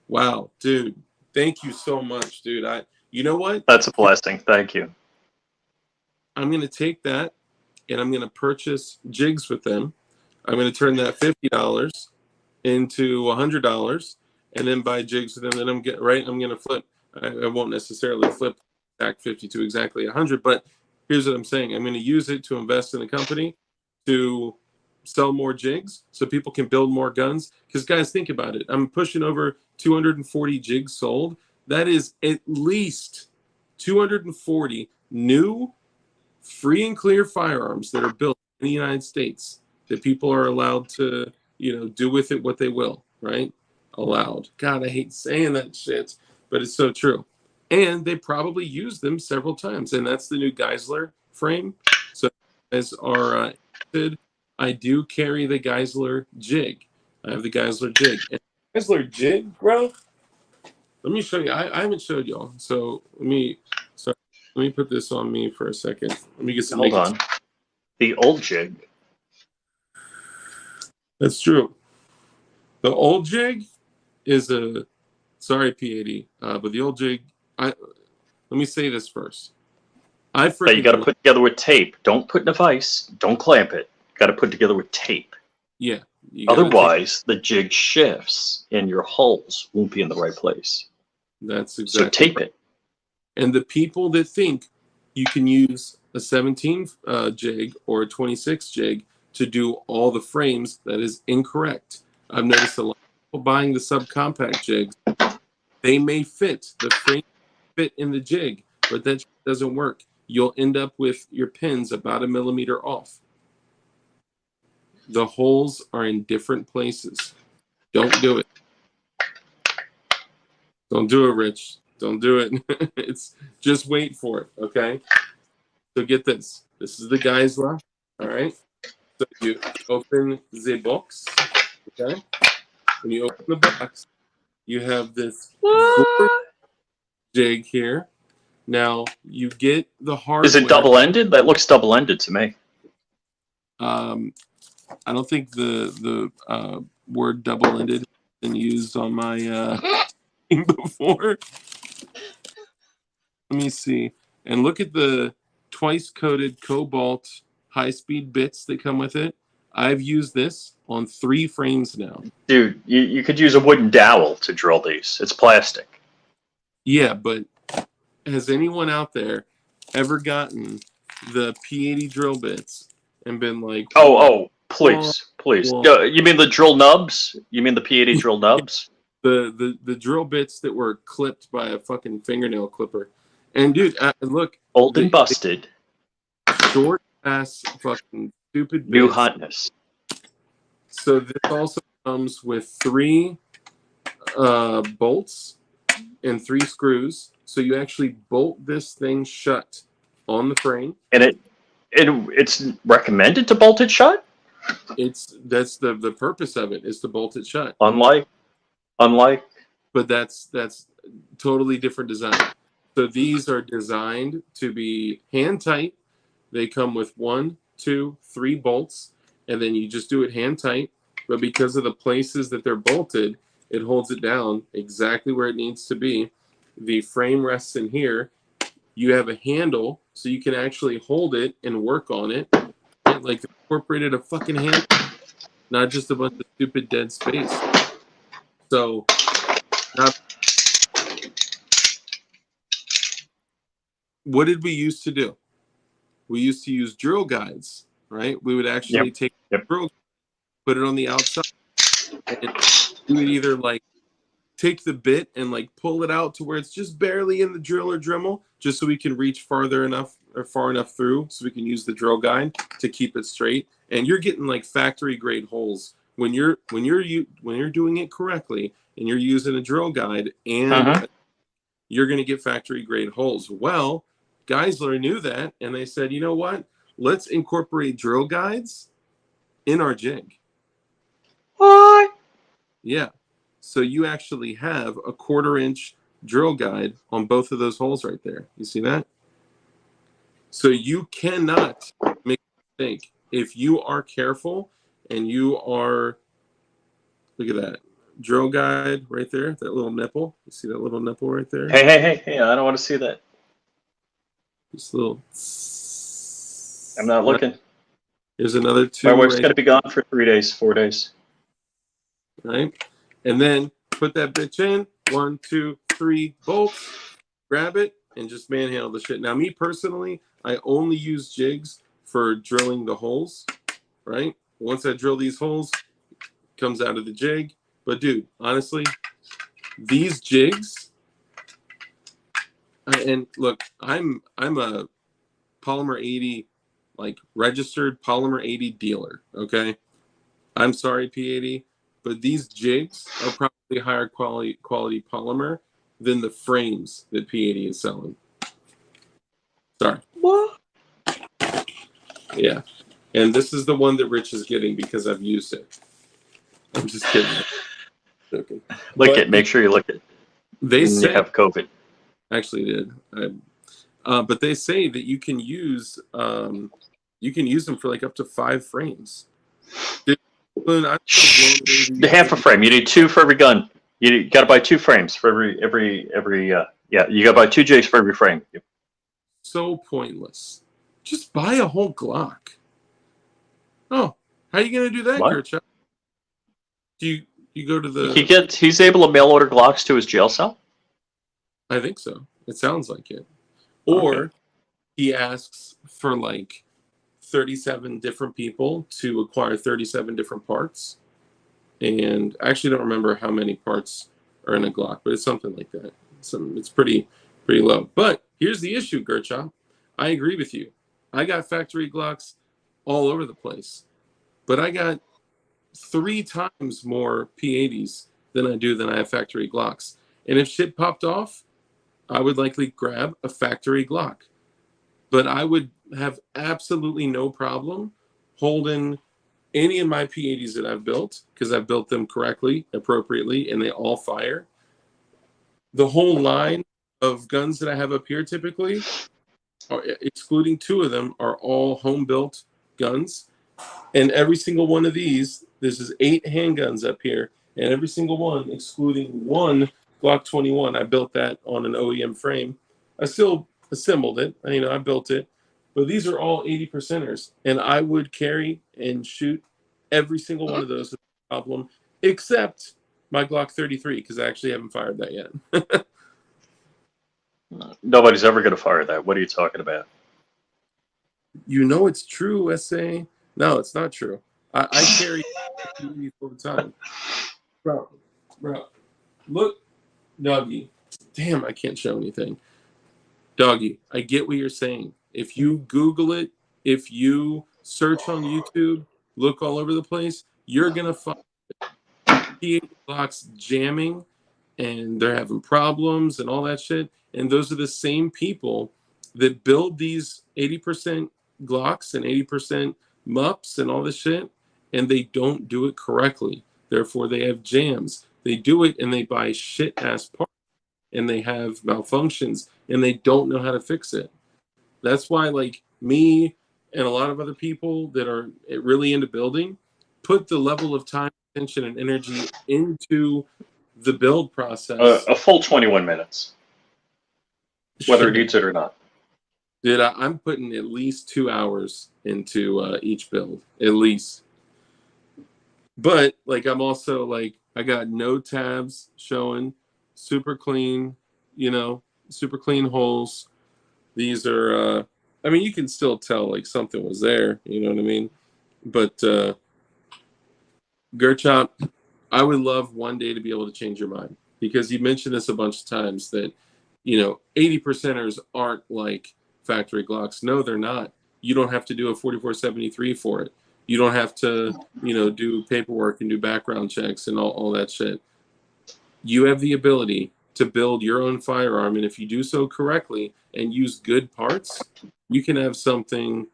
wow, dude, thank you so much, dude. You know what? That's a blessing. Thank you. I'm gonna take that and I'm gonna purchase jigs with them. I'm gonna turn that $50 into $100 and then buy jigs with them. Then I'm gonna flip. I won't necessarily flip back 50 to exactly 100, but here's what I'm saying. I'm going to use it to invest in the company to sell more jigs so people can build more guns. Because guys, think about it. I'm pushing over 240 jigs sold. That is at least 240 new free and clear firearms that are built in the United States that people are allowed to, do with it what they will, right? Allowed. God, I hate saying that shit, but it's so true. And they probably use them several times. And that's the new Geisler frame. So as are interested, I do carry the Geisler jig. I have the Geisler jig. And Geisler jig, bro, let me show you. I haven't showed y'all. So let me put this on me for a second. Let me get some. Hold on. The old jig. That's true. The old jig is sorry, P80, but the old jig, let me say this first. That you got to put together with tape. Don't put in a vise. Don't clamp it. Got to put together with tape. Yeah. Otherwise, the jig shifts and your hulls won't be in the right place. That's exactly. So tape it. And the people that think you can use a 17 jig or a 26 jig to do all the frames, that is incorrect. I've noticed a lot of people buying the subcompact jigs. They may fit, the frame fit in the jig, but that doesn't work. You'll end up with your pins about 1 millimeter off. The holes are in different places. Don't do it. Don't do it, Rich. Don't do it. It's just wait for it, okay? So get this. This is the Geisler, all right? So you open the box, okay? When you open the box, you have this jig here. Now you get the hardware. Is it double-ended? That looks double-ended to me. I don't think the word double-ended has been used on my before. Let me see. And look at the twice-coated cobalt high-speed bits that come with it. I've used this on 3 frames now. Dude, you could use a wooden dowel to drill these. It's plastic. Yeah, but has anyone out there ever gotten the P80 drill bits and been like, please. You mean the drill nubs? You mean the P80 drill nubs? The drill bits that were clipped by a fucking fingernail clipper. And dude, look, old and busted, short ass fucking stupid bits. New hotness. So this also comes with 3 bolts and 3 screws. So you actually bolt this thing shut on the frame. And it's recommended to bolt it shut? That's the purpose of it, is to bolt it shut. Unlike. But that's totally different design. So these are designed to be hand tight. They come with 1, 2, 3 bolts, and then you just do it hand tight. But because of the places that they're bolted, it holds it down exactly where it needs to be. The frame rests in here. You have a handle, so you can actually hold it and work on it. Like incorporated a fucking handle, not just a bunch of stupid dead space. So, what did we used to do? We used to use drill guides, right? We would actually take the drill, put it on the outside, and do it either like take the bit and like pull it out to where it's just barely in the drill or Dremel, just so we can reach farther enough or far enough through so we can use the drill guide to keep it straight. And you're getting like factory grade holes when you're doing it correctly and you're using a drill guide, and you're going to get factory grade holes. Well, Geisler knew that, and they said, you know what? Let's incorporate drill guides in our jig. What? Yeah. So you actually have a 1/4-inch drill guide on both of those holes right there. You see that? So you cannot make a mistake. If you are careful and you are, look at that drill guide right there, that little nipple. You see that little nipple right there? Hey, I don't want to see that. This little. I'm not looking. There's another 2. My wife's going to be gone for 3 days, 4 days. Right? And then put that bitch in. 1, 2, 3 bolts. Grab it and just manhandle the shit. Now, me personally, I only use jigs for drilling the holes. Right? Once I drill these holes, it comes out of the jig. But dude, honestly, these jigs. And look, I'm a Polymer 80, like registered Polymer 80 dealer. Okay, I'm sorry, P80, but these jigs are probably higher quality polymer than the frames that P80 is selling. Sorry. What? Yeah, and this is the one that Rich is getting because I've used it. I'm just kidding. Joking. Lick it. Make sure you lick it. They say you have COVID. Actually did. But they say that you can use them for like up to 5 frames. Half a frame. You need 2 for every gun. You got to buy 2 frames for every. Yeah, you got to buy 2 jigs for every frame. So pointless. Just buy a whole Glock. Oh, how are you gonna do that, Gertrude? Do you go to the? He's able to mail order Glocks to his jail cell. I think so. It sounds like it. Or okay. He asks for like 37 different people to acquire 37 different parts. And I actually don't remember how many parts are in a Glock, but it's something like that. It's pretty low. But here's the issue, Gertrude. I agree with you. I got factory Glocks all over the place. But I got 3 times more P80s than I have factory Glocks. And if shit popped off, I would likely grab a factory Glock. But I would have absolutely no problem holding any of my P80s that I've built, because I've built them correctly, appropriately, and they all fire. The whole line of guns that I have up here typically, excluding 2 of them, are all home-built guns. And every single one of these, this is 8 handguns up here, and every single one, excluding 1 Glock 21, I built that on an OEM frame. I still assembled it. I built it. But these are all 80%ers, and I would carry and shoot every single one of those without a problem, except my Glock 33, because I actually haven't fired that yet. Nobody's ever going to fire that. What are you talking about? You know it's true, SA. No, it's not true. I carry all the time. Bro, look, Doggy. Damn, I can't show anything. Doggy, I get what you're saying. If you Google it, if you search on YouTube, look all over the place, you're going to find P80 Glocks jamming, and they're having problems and all that shit. And those are the same people that build these 80% Glocks and 80% MUPs and all this shit, and they don't do it correctly. Therefore, they have jams. They do it and they buy shit-ass parts, and they have malfunctions, and they don't know how to fix it. That's why, like, me and a lot of other people that are really into building put the level of time, attention, and energy into the build process. A full 21 minutes, whether it needs it or not. Dude, I'm putting at least 2 hours into each build, at least. But, like, I'm also, like, I got no tabs showing, super clean, super clean holes. These are, you can still tell, like, something was there, you know what I mean? But, Gerchop, I would love one day to be able to change your mind. because you mentioned this a bunch of times that, you know, 80%ers aren't like factory Glocks. No, they're not. You don't have to do a 4473 for it. You don't have to, you know, do paperwork and do background checks and all that shit. You have the ability to build your own firearm, and if you do so correctly and use good parts, you can have something,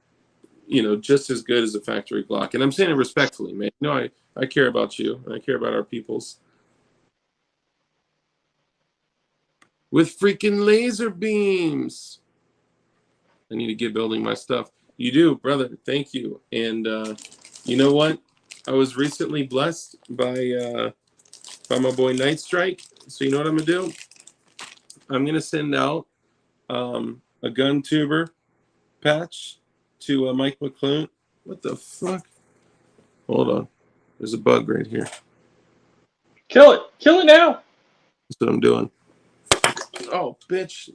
you know, just as good as a factory Glock. And I'm saying it respectfully, man. You know, I care about you. I care about our peoples. With freaking laser beams. I need to get building my stuff. You do, brother. Thank you. And you know what? I was recently blessed by my boy Night Strike. So you know what I'm gonna do? I'm gonna send out a gun tuber patch to Mike McClune. What the fuck? Hold on. There's a bug right here. Kill it. Kill it now. That's what I'm doing. Oh, bitch.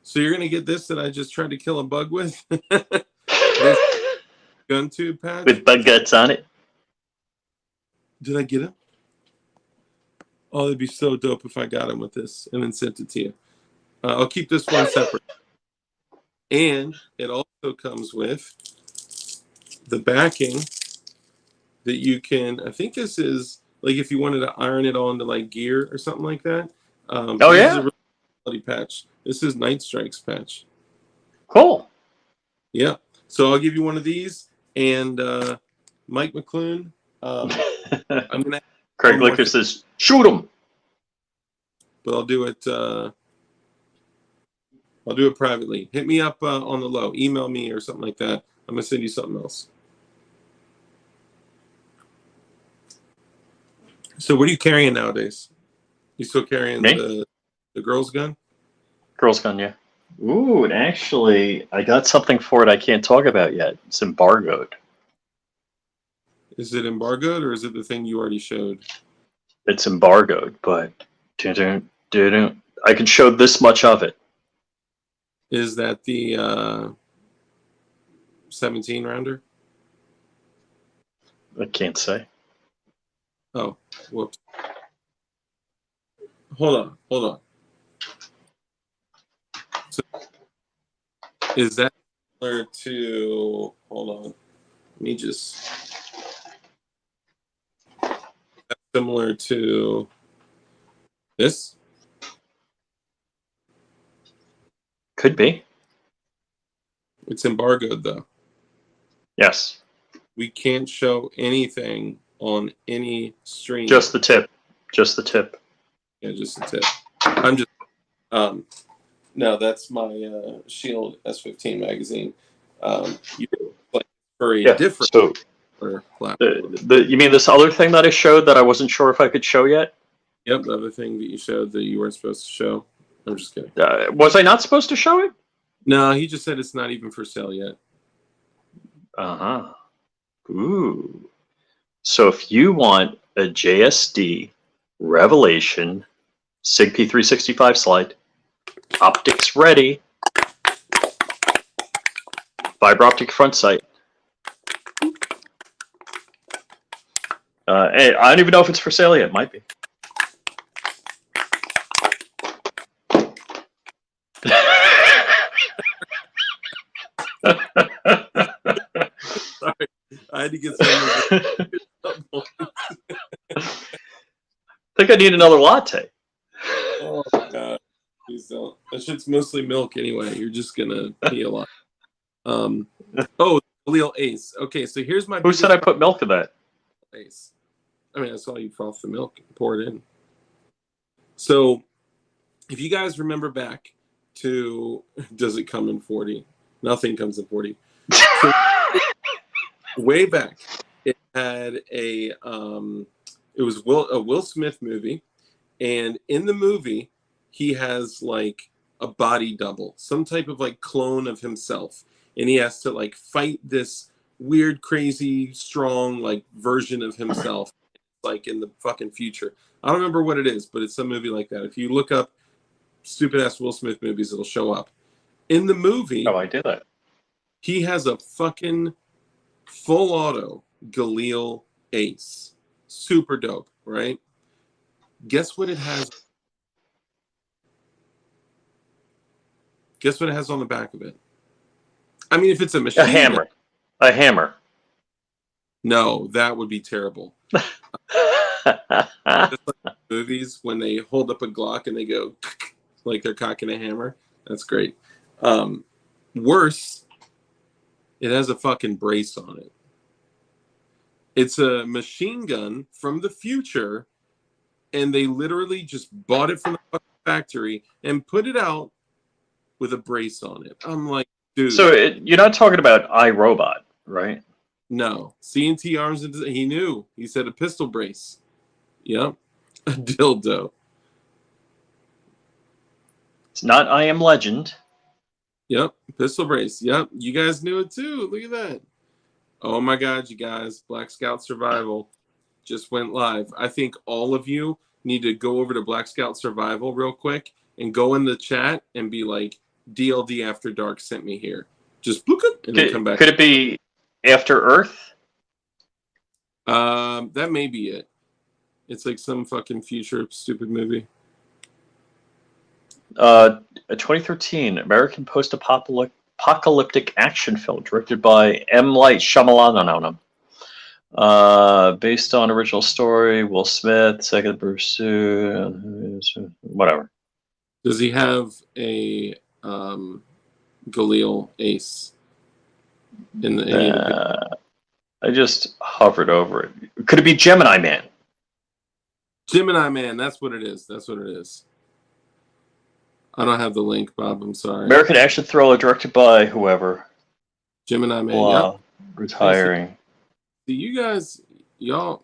So you're gonna get this that I just tried to kill a bug with? This gun tube patch? With bug guts on it. Did I get him? Oh, it'd be so dope if I got him with this and then sent it to you. I'll keep this one separate. And it also comes with the backing that you can, I think this is, like if you wanted to iron it onto like gear or something like that. Oh, this yeah? is a really quality patch. This is Night Strike's patch. Cool. Yeah. So I'll give you one of these. And Mike McClune, I'm going to... Craig Licker says, shoot him. But I'll do it privately. Hit me up on the low. Email me or something like that. I'm going to send you something else. So what are you carrying nowadays? You still carrying the girl's gun? Girl's gun, yeah. Ooh, and actually, I got something for it I can't talk about yet. It's embargoed. Is it embargoed or is it the thing you already showed? It's embargoed, but I can show this much of it. Is that the 17 rounder? I can't say. Oh, whoops. Hold on. So, is that similar to, hold on, let me just, similar to this? Could be. It's embargoed though. Yes. We can't show anything on any stream. Just the tip. Just the tip. Yeah, just the tip. I'm just, no, that's my Shield S15 magazine. You like for a different platform. You mean this other thing that I showed that I wasn't sure if I could show yet? Yep, the other thing that you showed that you weren't supposed to show. I'm just kidding. Was I not supposed to show it? No, he just said it's not even for sale yet. Uh-huh. Ooh. So if you want a JSD Revelation SIG P365 slide, optics ready, fiber optic front sight. Hey, I don't even know if it's for sale yet. Might be. Sorry, I had to get some. I think I need another latte. Oh my god, please don't. That shit's mostly milk anyway. You're just gonna pee a lot. Oh, Khalil Ace. Okay, so here's my. Who said I put milk in that? Ace. I mean, I saw you froth the milk and pour it in. So, if you guys remember back to, does it come in 40? Nothing comes in 40. So, way back, it had a it was a Will Smith movie, and in the movie he has like a body double, some type of like clone of himself, and he has to like fight this weird, crazy, strong like version of himself, like in the fucking future. I don't remember what it is, but it's some movie like that. If you look up stupid ass Will Smith movies, it'll show up. In the movie, Oh, I did that. he has a fucking full auto Galil Ace. Super dope. right? Guess what it has? Guess what it has on the back of it? I mean, if it's a machine A hammer. gun, A hammer. no, that would be terrible. Just like movies when they hold up a Glock and they go like they're cocking a hammer. That's great. Worse, it has a fucking brace on it. It's a machine gun from the future, and they literally just bought it from the fucking factory and put it out with a brace on it. I'm like, dude. So you're not talking about iRobot, right? No. CNT arms, he knew. He said a pistol brace. Yep. A dildo. It's not I Am Legend. Yep. Pistol brace. Yep. You guys knew it too. Look at that. Oh my God, you guys. Black Scout Survival just went live. I think all of you need to go over to Black Scout Survival real quick and go in the chat and be like, DLD After Dark sent me here. Just book it and then come back. Could it be After Earth? That may be it. It's like some fucking future stupid movie. A 2013 American post-apocalyptic action film directed by M. Night Shyamalan. Based on original story, Will Smith, second Bruce, whatever. Does he have a Galil Ace in the? I just hovered over it. Could it be Gemini Man? Gemini Man, that's what it is. That's what it is. I don't have the link, Bob. I'm sorry. American action thriller directed by whoever. Gemini Man. Wow. Yep. Retiring. See, you guys, y'all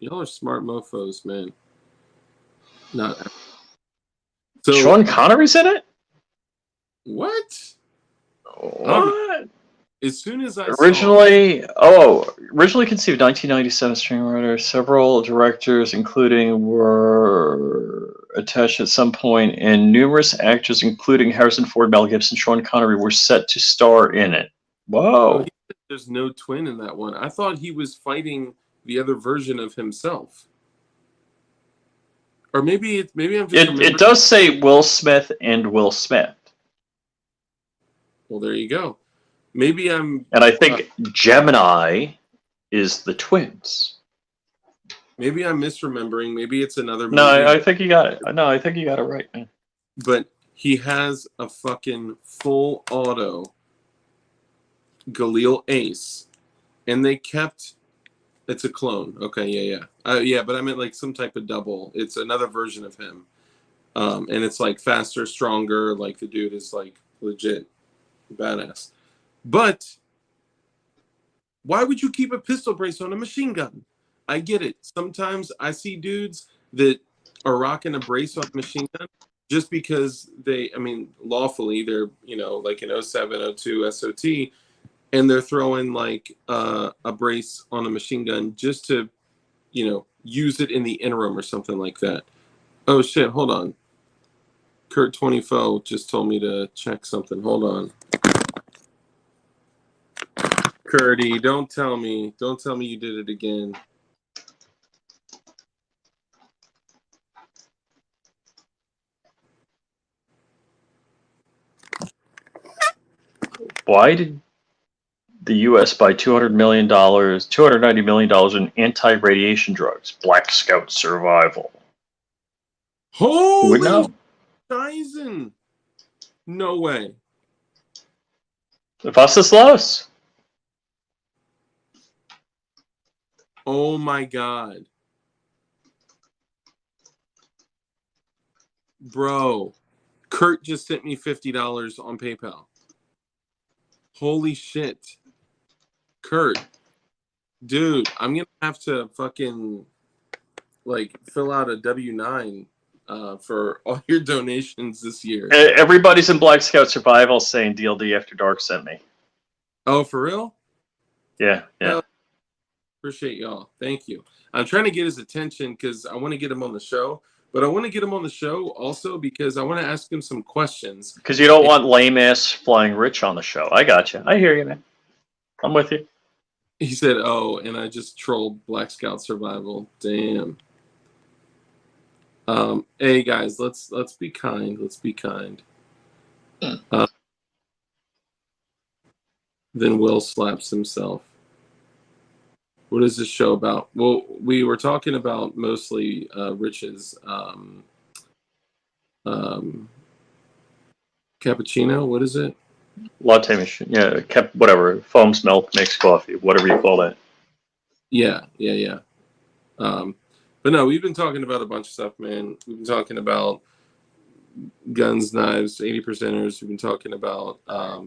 are smart mofo's, man. Not. So Sean Connery's in it? What? What? As soon as I originally conceived 1997 screenwriter, several directors, including were attached at some point, and numerous actors, including Harrison Ford, Mel Gibson, Sean Connery, were set to star in it. Whoa! There's no twin in that one. I thought he was fighting the other version of himself, or maybe I'm just. It does say Will Smith and Will Smith. Well, there you go. Maybe I'm. And I think Gemini is the twins. Maybe I'm misremembering. Maybe it's another movie. No, I think you got it. No, I think you got it right, man. But he has a fucking full auto Galil Ace, and they kept. It's a clone. Okay, yeah. But I meant like some type of double. It's another version of him, and it's like faster, stronger. Like the dude is like legit badass. But why would you keep a pistol brace on a machine gun? I get it. Sometimes I see dudes that are rocking a brace on a machine gun just because lawfully they're, like an 07, 02 SOT, and they're throwing like a brace on a machine gun just to, use it in the interim or something like that. Oh shit, hold on. Kurt 24 just told me to check something. Hold on. Curdy, don't tell me you did it again. Why did the U.S. buy $290 million in anti-radiation drugs? Black Scout Survival. Holy Scheißen. No way. Was ist los? Oh my God. Bro, Kurt just sent me $50 on PayPal. Holy shit. Kurt, dude, I'm going to have to fucking fill out a W-9 for all your donations this year. Everybody's in Black Scout Survival saying DLD After Dark sent me. Oh, for real? Yeah. Appreciate y'all. Thank you. I'm trying to get his attention because I want to get him on the show. But I want to get him on the show also because I want to ask him some questions. Because you don't want lame-ass Flying Rich on the show. I got you. I hear you, man. I'm with you. He said, oh, and I just trolled Black Scout Survival. Damn. Hey guys, let's be kind. Let's be kind. Then Will slaps himself. What is this show about? Well, we were talking about mostly Rich's cappuccino. What is it? Latte machine. Yeah, kept whatever. Foams milk makes coffee. Whatever you call that. Yeah. But no, we've been talking about a bunch of stuff, man. We've been talking about guns, knives, 80%ers. We've been talking about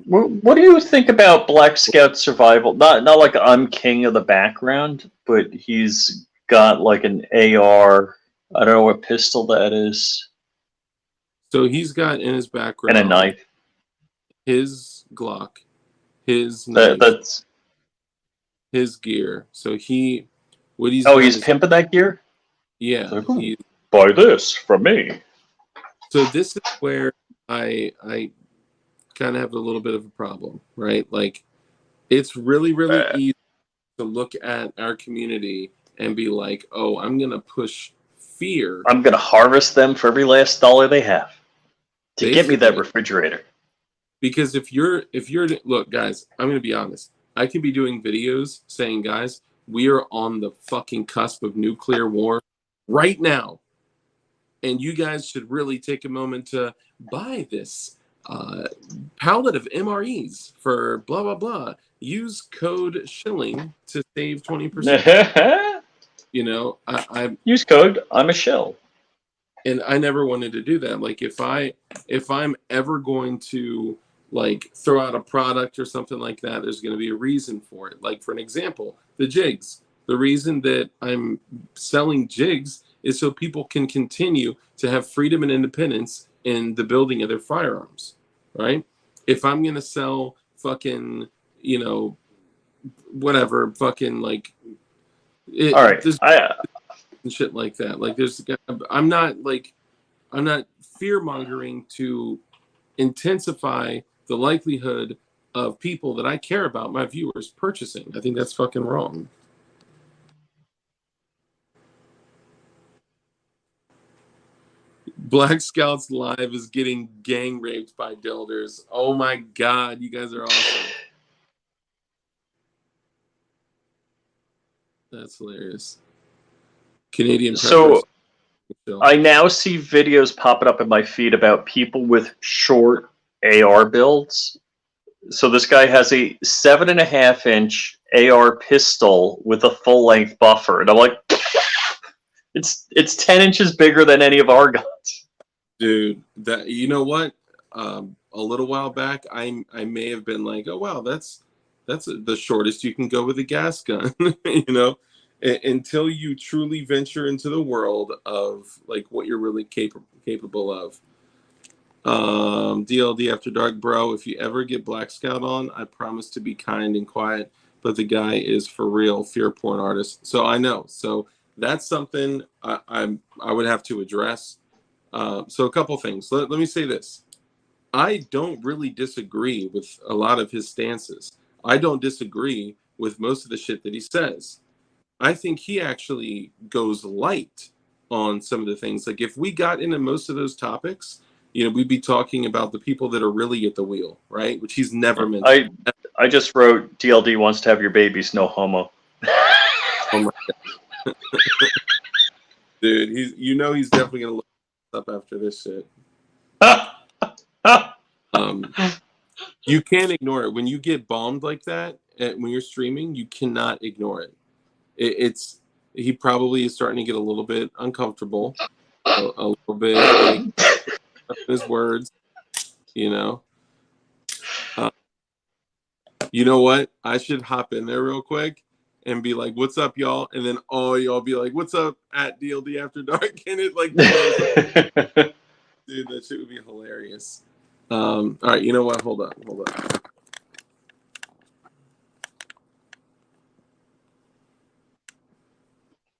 What do you think about Black Scout survival? Not like I'm king of the background, but he's got like an AR. I don't know what pistol that is, so he's got in his and a background knife. his Glock, his knife, That's his gear. So what he's oh, done he's is, pimping that gear. yeah, Like, ooh, he. buy this from me. So this is where I kind of have a little bit of a problem, right? Like, it's really easy to look at our community and be like, oh, I'm gonna push fear, I'm gonna harvest them for every last dollar they have to get me that basically. refrigerator. Because if you're look, guys, I'm gonna be honest. I can be doing videos saying, guys, we are on the fucking cusp of nuclear war right now, and you guys should really take a moment to buy this pallet of MREs for blah blah blah. Use code shilling to save 20%. You know, Use code I'm a shell. and I never wanted to do that. Like if I'm ever going to like throw out a product or something like that, there's going to be a reason for it. Like for an example, the jigs. The reason that I'm selling jigs is so people can continue to have freedom and independence in the building of their firearms, right? If I'm going to sell fucking, you know, whatever, fucking like All right, this and shit like that. Like I'm not like I'm not fear mongering to intensify the likelihood of people that I care about, my viewers, purchasing. I think that's fucking wrong. Black Scouts Live is getting gang raped by dilders. Oh my god, you guys are awesome. That's hilarious. Canadian preppers. so I now see videos popping up in my feed about people with short AR builds. So this guy has a 7.5-inch AR pistol with a full length buffer, and I'm like, it's 10 inches bigger than any of our guns. Dude, that you know what? A little while back, I may have been like, oh wow, that's the shortest you can go with a gas gun, you know, until you truly venture into the world of like what you're really capable of. DLD After Dark, bro. If you ever get Black Scout on, I promise to be kind and quiet. But the guy is for real fear porn artist. So I know. So that's something I would have to address. So a couple things. Let me say this. I don't really disagree with a lot of his stances. I don't disagree with most of the shit that he says. I think he actually goes light on some of the things. Like if we got into most of those topics, you know, we'd be talking about the people that are really at the wheel, right? Which he's never mentioned. I just wrote DLD wants to have your babies, no homo. Oh my dude, he's definitely gonna look up after this shit. Um, you can't ignore it when you get bombed like that. When you're streaming, you cannot ignore it. It's he probably is starting to get a little bit uncomfortable, a little bit like his words, you know. You know what? I should hop in there real quick and be like, "What's up, y'all?" And then all y'all be like, "What's up?" at DLD After Dark, and it like blows up. Dude, that shit would be hilarious. All right, you know what? Hold on.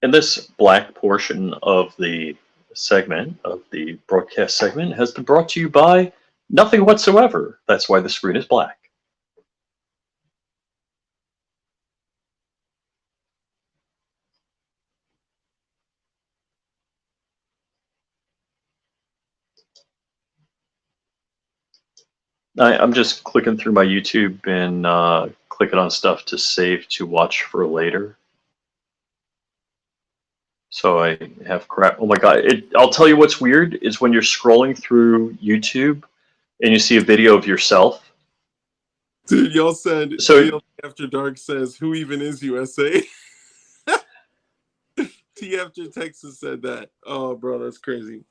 And this black portion of the segment, of the broadcast segment, has been brought to you by nothing whatsoever. That's why the screen is black. I'm just clicking through my YouTube and clicking on stuff to save to watch for later. So I have crap. Oh my god! I'll tell you what's weird is when you're scrolling through YouTube and you see a video of yourself. Dude, y'all said So DLD After Dark says, "Who even is USA?" T After Texas said that. Oh, bro, that's crazy.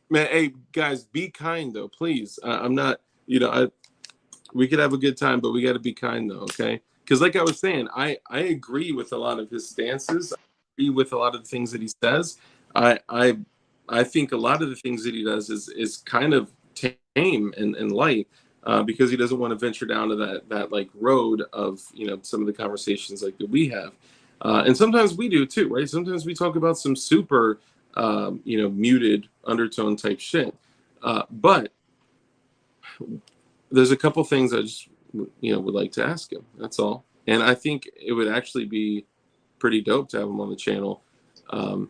Man, hey guys, be kind though, please. I'm not, we could have a good time, but we got to be kind though, okay? Because like I was saying, I agree with a lot of his stances. I agree with a lot of the things that he says. I I I think a lot of the things that he does is kind of tame and light. Because he doesn't want to venture down to that like road of some of the conversations like that we have, and sometimes we do too, right? Sometimes we talk about some super muted undertone type shit, but there's a couple things I just would like to ask him. That's all, and I think it would actually be pretty dope to have him on the channel. Um,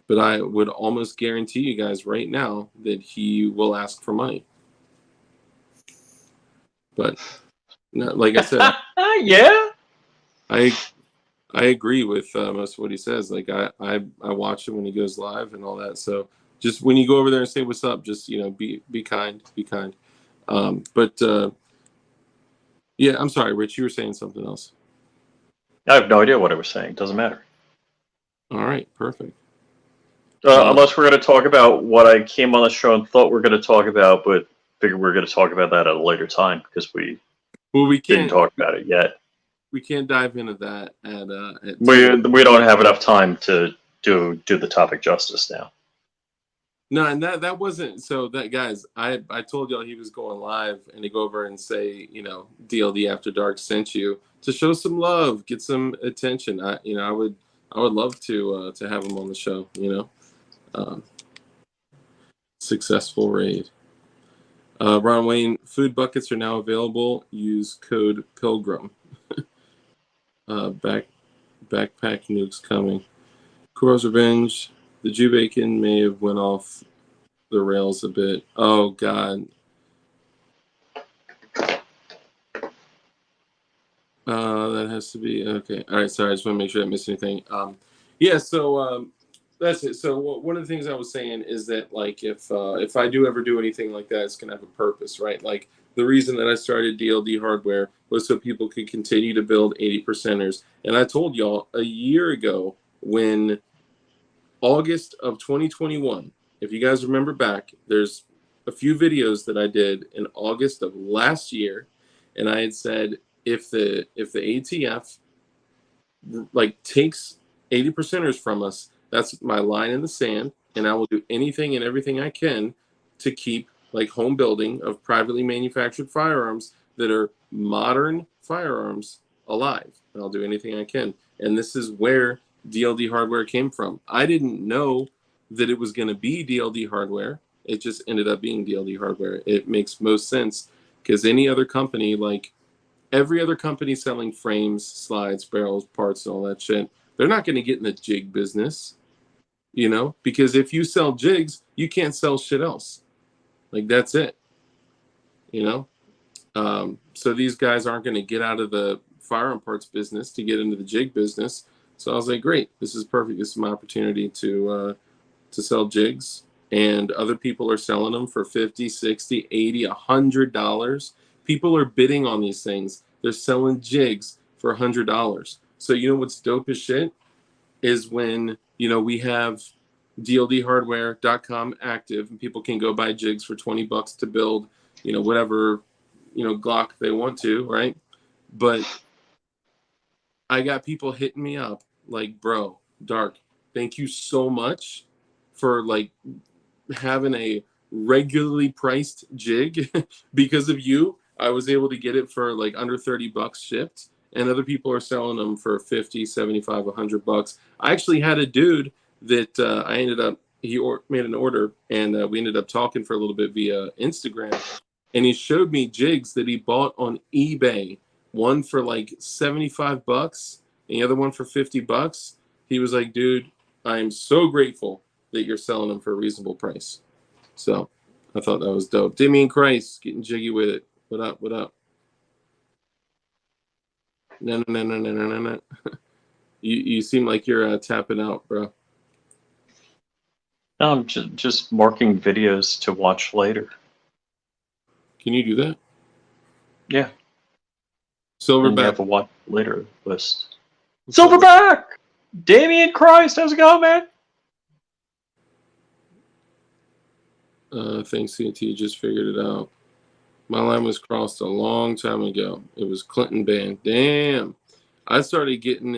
but I would almost guarantee you guys right now that he will ask for money. But no, like I said, yeah, I agree with most of what he says. Like I watch him when he goes live and all that. So just when you go over there and say what's up, just be kind, be kind. But yeah, I'm sorry, Rich. You were saying something else. I have no idea what I was saying. Doesn't matter. All right, perfect. Unless we're going to talk about what I came on the show and thought we are going to talk about, but figured we are going to talk about that at a later time because we we didn't can't talk about it yet. We can't dive into that at we don't have enough time to do the topic justice now. No, and that wasn't so. That guys, I told y'all he was going live and to go over and say DLD After Dark sent you to show some love, get some attention. I would love to have him on the show. Successful raid. Ron Wayne, food buckets are now available. Use code Pilgrim. Backpack nukes coming. Kuro's Revenge. The Jew Bacon may have went off the rails a bit. Oh God. That has to be okay. All right, sorry. I just want to make sure I didn't miss anything. Yeah. So that's it. So one of the things I was saying is that like if I do ever do anything like that, it's gonna have a purpose, right? Like the reason that I started DLD Hardware was so people could continue to build 80%ers. And I told y'all a year ago when August of 2021, if you guys remember back, there's a few videos that I did in August of last year, and I had said if the ATF like takes 80%ers from us, that's my line in the sand, and I will do anything and everything I can to keep like home building of privately manufactured firearms that are modern firearms alive. And I'll do anything I can. And this is where DLD Hardware came from. I didn't know that it was going to be DLD Hardware. It just ended up being DLD Hardware. It makes most sense because any other company, like every other company selling frames, slides, barrels, parts, and all that shit, they're not going to get in the jig business, because if you sell jigs, you can't sell shit else. Like that's it, So these guys aren't going to get out of the firearm parts business to get into the jig business. So I was like, great, this is perfect. This is my opportunity to sell jigs, and other people are selling them for $50, $60, $80, $100. People are bidding on these things. They're selling jigs for $100. So you know what's dope as shit is when we have DLDhardware.com active and people can go buy jigs for $20 to build whatever Glock they want to, right? But I got people hitting me up like, bro, Dark, thank you so much for like having a regularly priced jig. Because of you, I was able to get it for like under $30 shipped, and other people are selling them for 50, 75, $100. I actually had a dude that I ended up made an order, and we ended up talking for a little bit via Instagram, and he showed me jigs that he bought on eBay, one for like $75 and the other one for $50. He was like, dude, I am so grateful that you're selling them for a reasonable price. So I thought that was dope. Damian Christ getting jiggy with it. What up? What up? No. You seem like you're tapping out, bro. No, I'm just marking videos to watch later. Can you do that? Yeah. And you Silverback. have a watch later list. Silverback! Damian Christ, how's it going, man? I think CT just figured it out. My line was crossed a long time ago. It was Clinton banned. Damn. I started getting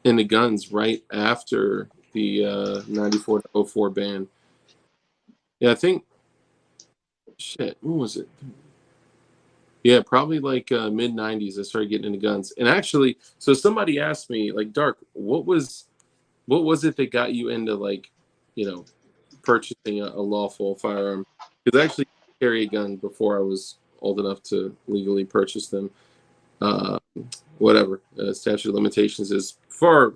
into guns right after the 94 to 04 ban. Yeah, I think. Shit, when was it? Yeah, probably like mid 90s. I started getting into guns. And actually, so somebody asked me, like, Dark, what was it that got you into, like, you know, purchasing a lawful firearm? Because I actually carry a gun before I was old enough to legally purchase them. Whatever. Statute of limitations is far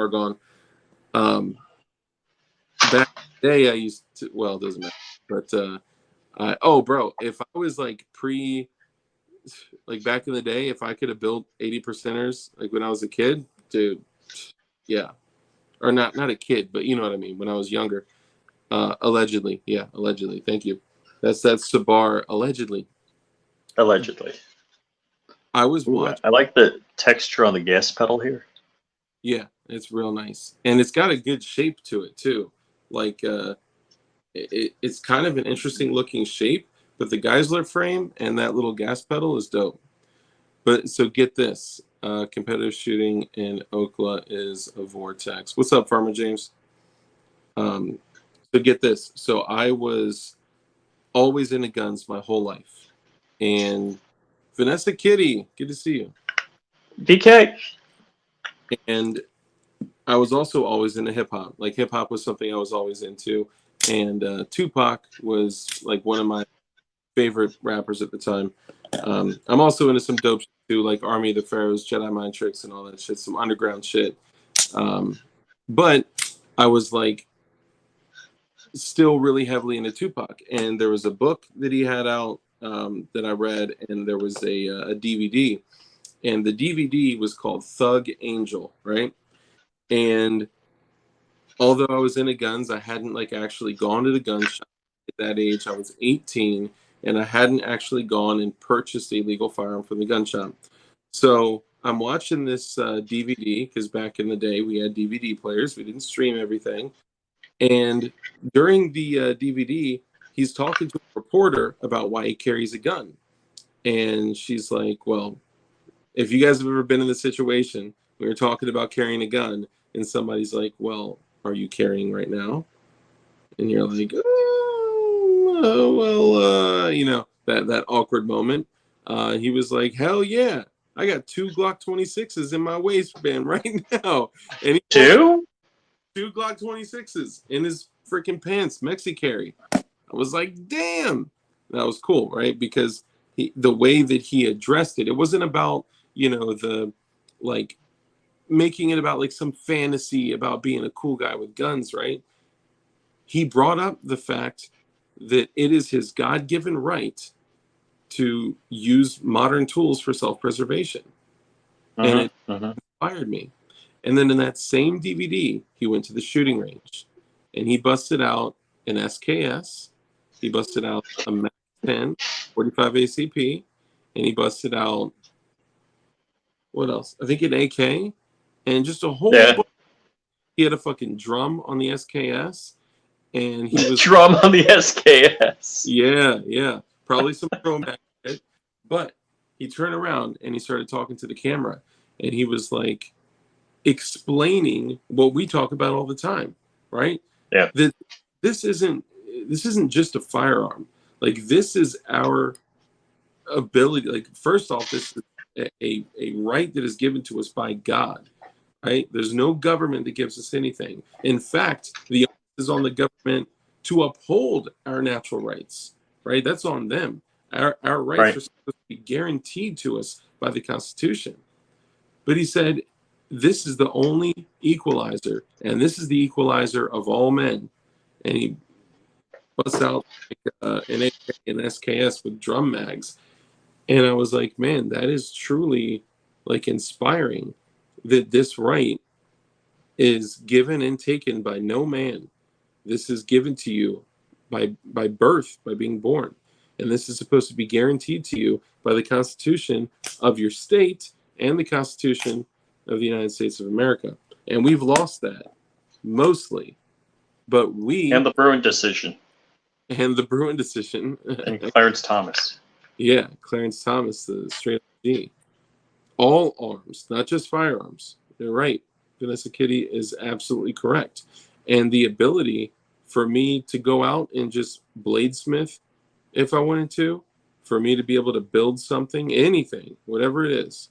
gone. Back in the day, I used to, well, it doesn't matter. But, oh, bro, if I was like like back in the day, if I could have built 80%ers, like when I was a kid, dude, yeah. Or not a kid, but you know what I mean, when I was younger. Allegedly. Yeah, allegedly. Thank you. That's Sabar, allegedly. Allegedly. I was Ooh, watching. I like the texture on the gas pedal here. Yeah, it's real nice. And it's got a good shape to it, too. Like, it's kind of an interesting looking shape, but the Geisler frame and that little gas pedal is dope. But so get this, competitive shooting in Oklahoma is a vortex. What's up, Farmer James? So get this. So I was always into guns my whole life. And Vanessa Kitty, good to see you. VK. And I was also always into hip hop. Like hip hop was something I was always into. And Tupac was like one of my favorite rappers at the time. I'm also into some dope shit too, like Army of the Pharaohs, Jedi Mind Tricks, and all that shit, some underground shit. But I was like still really heavily into Tupac, and there was a book that he had out that I read, and there was a DVD, and the DVD was called Thug Angel, right? And although I was into guns, I hadn't like actually gone to the gun shop at that age. I was 18, and I hadn't actually gone and purchased a legal firearm from the gun shop. So I'm watching this DVD because back in the day we had DVD players. We didn't stream everything. And during the DVD, he's talking to a reporter about why he carries a gun. And she's like, well, if you guys have ever been in this situation, we were talking about carrying a gun, and somebody's like, well, are you carrying right now? And you're like, you know, that awkward moment. He was like, hell yeah, I got 2 Glock 26s in my waistband right now. And he Two? 2 Glock 26s in his freaking pants, Mexi carry. I was like, damn. That was cool, right? Because the way that he addressed it, it wasn't about, you know, the like making it about like some fantasy about being a cool guy with guns, right? He brought up the fact that it is his God-given right to use modern tools for self-preservation. And it inspired me. And then in that same DVD, he went to the shooting range and he busted out an SKS. He busted out a Max 10, 45 ACP, and he busted out, what else? I think an AK and just a whole bunch. He had a fucking drum on the SKS. And he was drum on the SKS. Yeah. Probably some chrome back shit. But he turned around and he started talking to the camera. And he was like explaining what we talk about all the time, right? Yeah. That this isn't just a firearm. Like this is our ability. Like first off, this is a right that is given to us by God. Right? There's no government that gives us anything. In fact, the onus is on the government to uphold our natural rights. Right? That's on them. Our rights are supposed to be guaranteed to us by the Constitution. But he said, this is the only equalizer, and this is the equalizer of all men. and he busts out like, an AK and SKS with drum mags. And I was like, man, that is truly like inspiring that this right is given and taken by no man. This is given to you by birth, by being born. And this is supposed to be guaranteed to you by the Constitution of your state and the Constitution of the United States of America. And we've lost that mostly. But we And the Bruin decision. and the Bruin decision And Clarence Thomas. Yeah, Clarence Thomas, the straight up G. All arms, not just firearms. They're right. Vanessa Kitty is absolutely correct. And the ability for me to go out and just bladesmith if I wanted to, for me to be able to build something, anything, whatever it is.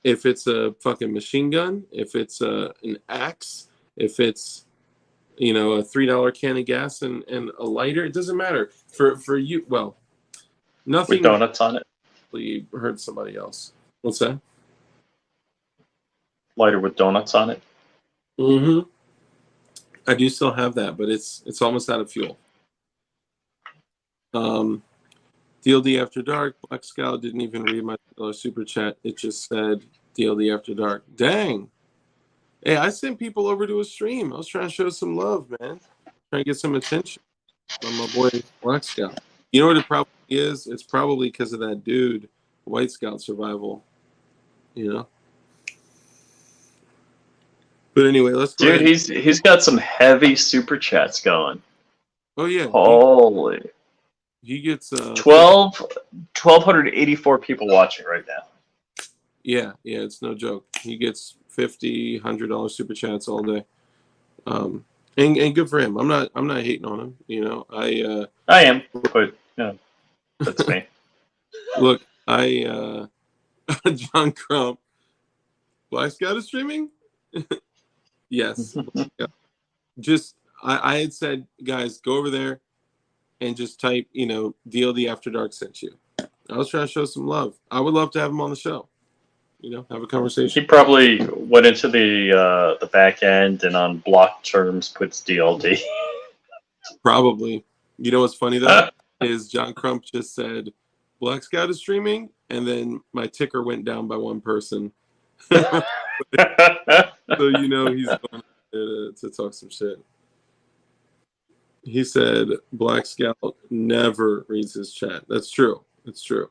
If it's a fucking machine gun, if it's an axe, if it's, you know, a $3 can of gas and a lighter, it doesn't matter. For you, well, nothing. With donuts on it. Hurt somebody else. What's that? Lighter with donuts on it. Mm-hmm. I do still have that, but it's almost out of fuel. DLD After Dark. Black Scout didn't even read my super chat. It just said DLD After Dark. Dang. Hey, I sent people over to a stream. I was trying to show some love, man. Trying to get some attention from my boy Black Scout. You know what it probably is? It's probably because of that dude, White Scout Survival. You know? But anyway, let's go Dude, ahead. he's got some heavy super chats going. Oh, yeah. Holy. He gets 1,284 people watching right now. Yeah, it's no joke. He gets $50, $100 super chats all day. And good for him. I'm not hating on him, you know. I am, but yeah, that's me. Look, John Crump. Black Scout is streaming? Yes. Just I had said, guys, go over there and just type, you know, DLD After Dark sent you. I was trying to show some love. I would love to have him on the show. You know, have a conversation. He probably went into the back end and on block terms puts DLD. Probably. You know what's funny though? Is John Crump just said Black Scout is streaming, and then my ticker went down by one person. So you know he's going there to talk some shit. He said Black Scout never reads his chat. That's true. It's true.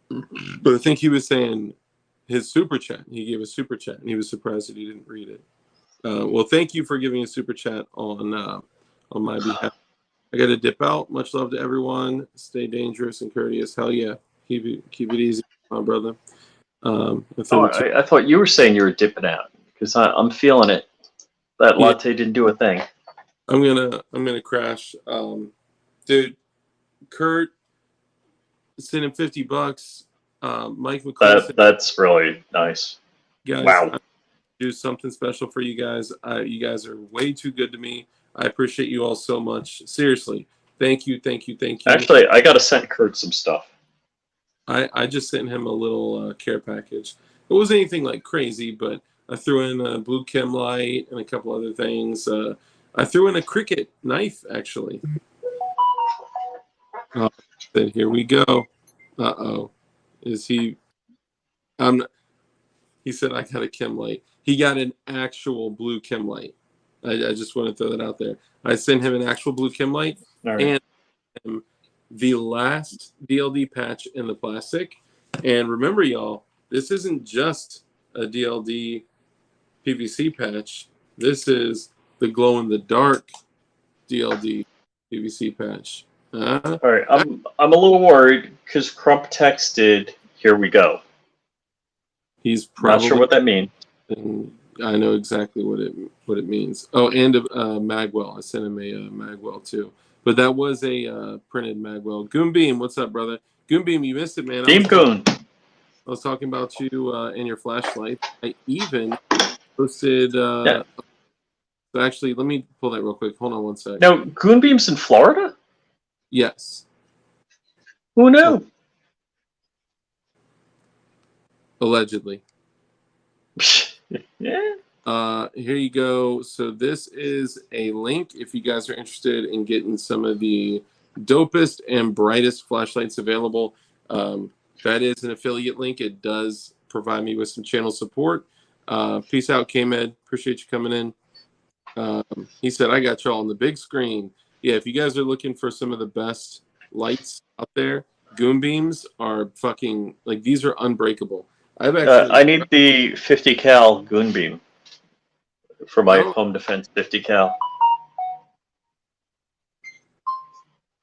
But I think he was saying his super chat. He gave a super chat, and he was surprised that he didn't read it. Well, thank you for giving a super chat on my behalf. I got to dip out. Much love to everyone. Stay dangerous and courteous. Hell yeah. Keep it easy, my brother. I thought you were saying you were dipping out because I'm feeling it. That latte didn't do a thing. I'm gonna crash. Dude, Kurt sent him $50. Mike McClure. That's really nice. Guys, wow. Do something special for you guys. You guys are way too good to me. I appreciate you all so much. Seriously. Thank you. Actually, I got to send Kurt some stuff. I just sent him a little care package. It wasn't anything like crazy, but I threw in a blue chem light and a couple other things. I threw in a cricket knife, actually. Oh, here we go. Uh-oh. Is he... He said I got a chem light. He got an actual blue chem light. I just want to throw that out there. I sent him an actual blue chem light and the last DLD patch in the plastic. And remember, y'all, this isn't just a DLD PVC patch. This is the glow-in-the-dark DLD PVC patch. All right, I'm a little worried because Crump texted, "Here we go." He's probably not sure what that means. I know exactly what it means. Oh, and Magwell. I sent him a Magwell too. But that was a printed Magwell. Goonbeam, what's up, brother? Goonbeam, you missed it, man. Team Goon. I was talking about you and your flashlight. I even posted. Yeah. So actually, let me pull that real quick. Hold on one sec. Now, Goonbeam's in Florida? Yes. Who knew? Allegedly. Yeah. Here you go. So this is a link if you guys are interested in getting some of the dopest and brightest flashlights available. That is an affiliate link. It does provide me with some channel support. Peace out, K-Med. Appreciate you coming in. He said, I got y'all on the big screen. Yeah, if you guys are looking for some of the best lights out there, Goon Beams are fucking, like, these are unbreakable. I've actually... I need the 50 cal Goon Beam for my home defense 50 cal.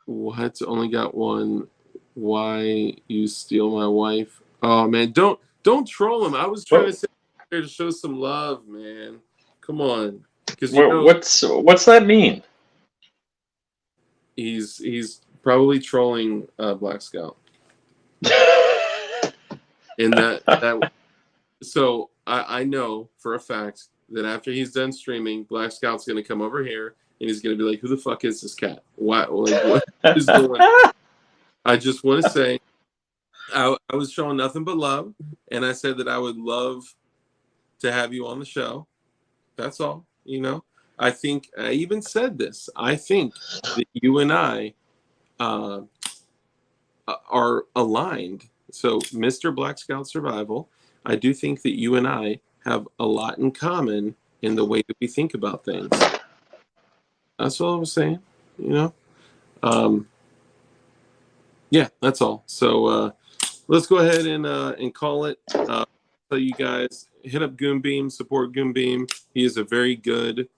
What? Only got one. Why you steal my wife? Oh man, don't troll him. I was trying to say here to show some love, man. Come on, because you know what's that mean? He's probably trolling Black Scout. And that so I know for a fact that after he's done streaming, Black Scout's gonna come over here and he's gonna be like, "Who the fuck is this cat? Why? Like, what is going on?" I just want to say, I was showing nothing but love, and I said that I would love to have you on the show. That's all. You know, I think I even said this. I think that you and I are aligned. So, Mr. Black Scout Survival, I do think that you and I have a lot in common in the way that we think about things. That's all I was saying. You know. Yeah, that's all. So let's go ahead and call it. So you guys hit up Goonbeam, support Goonbeam. He is a very good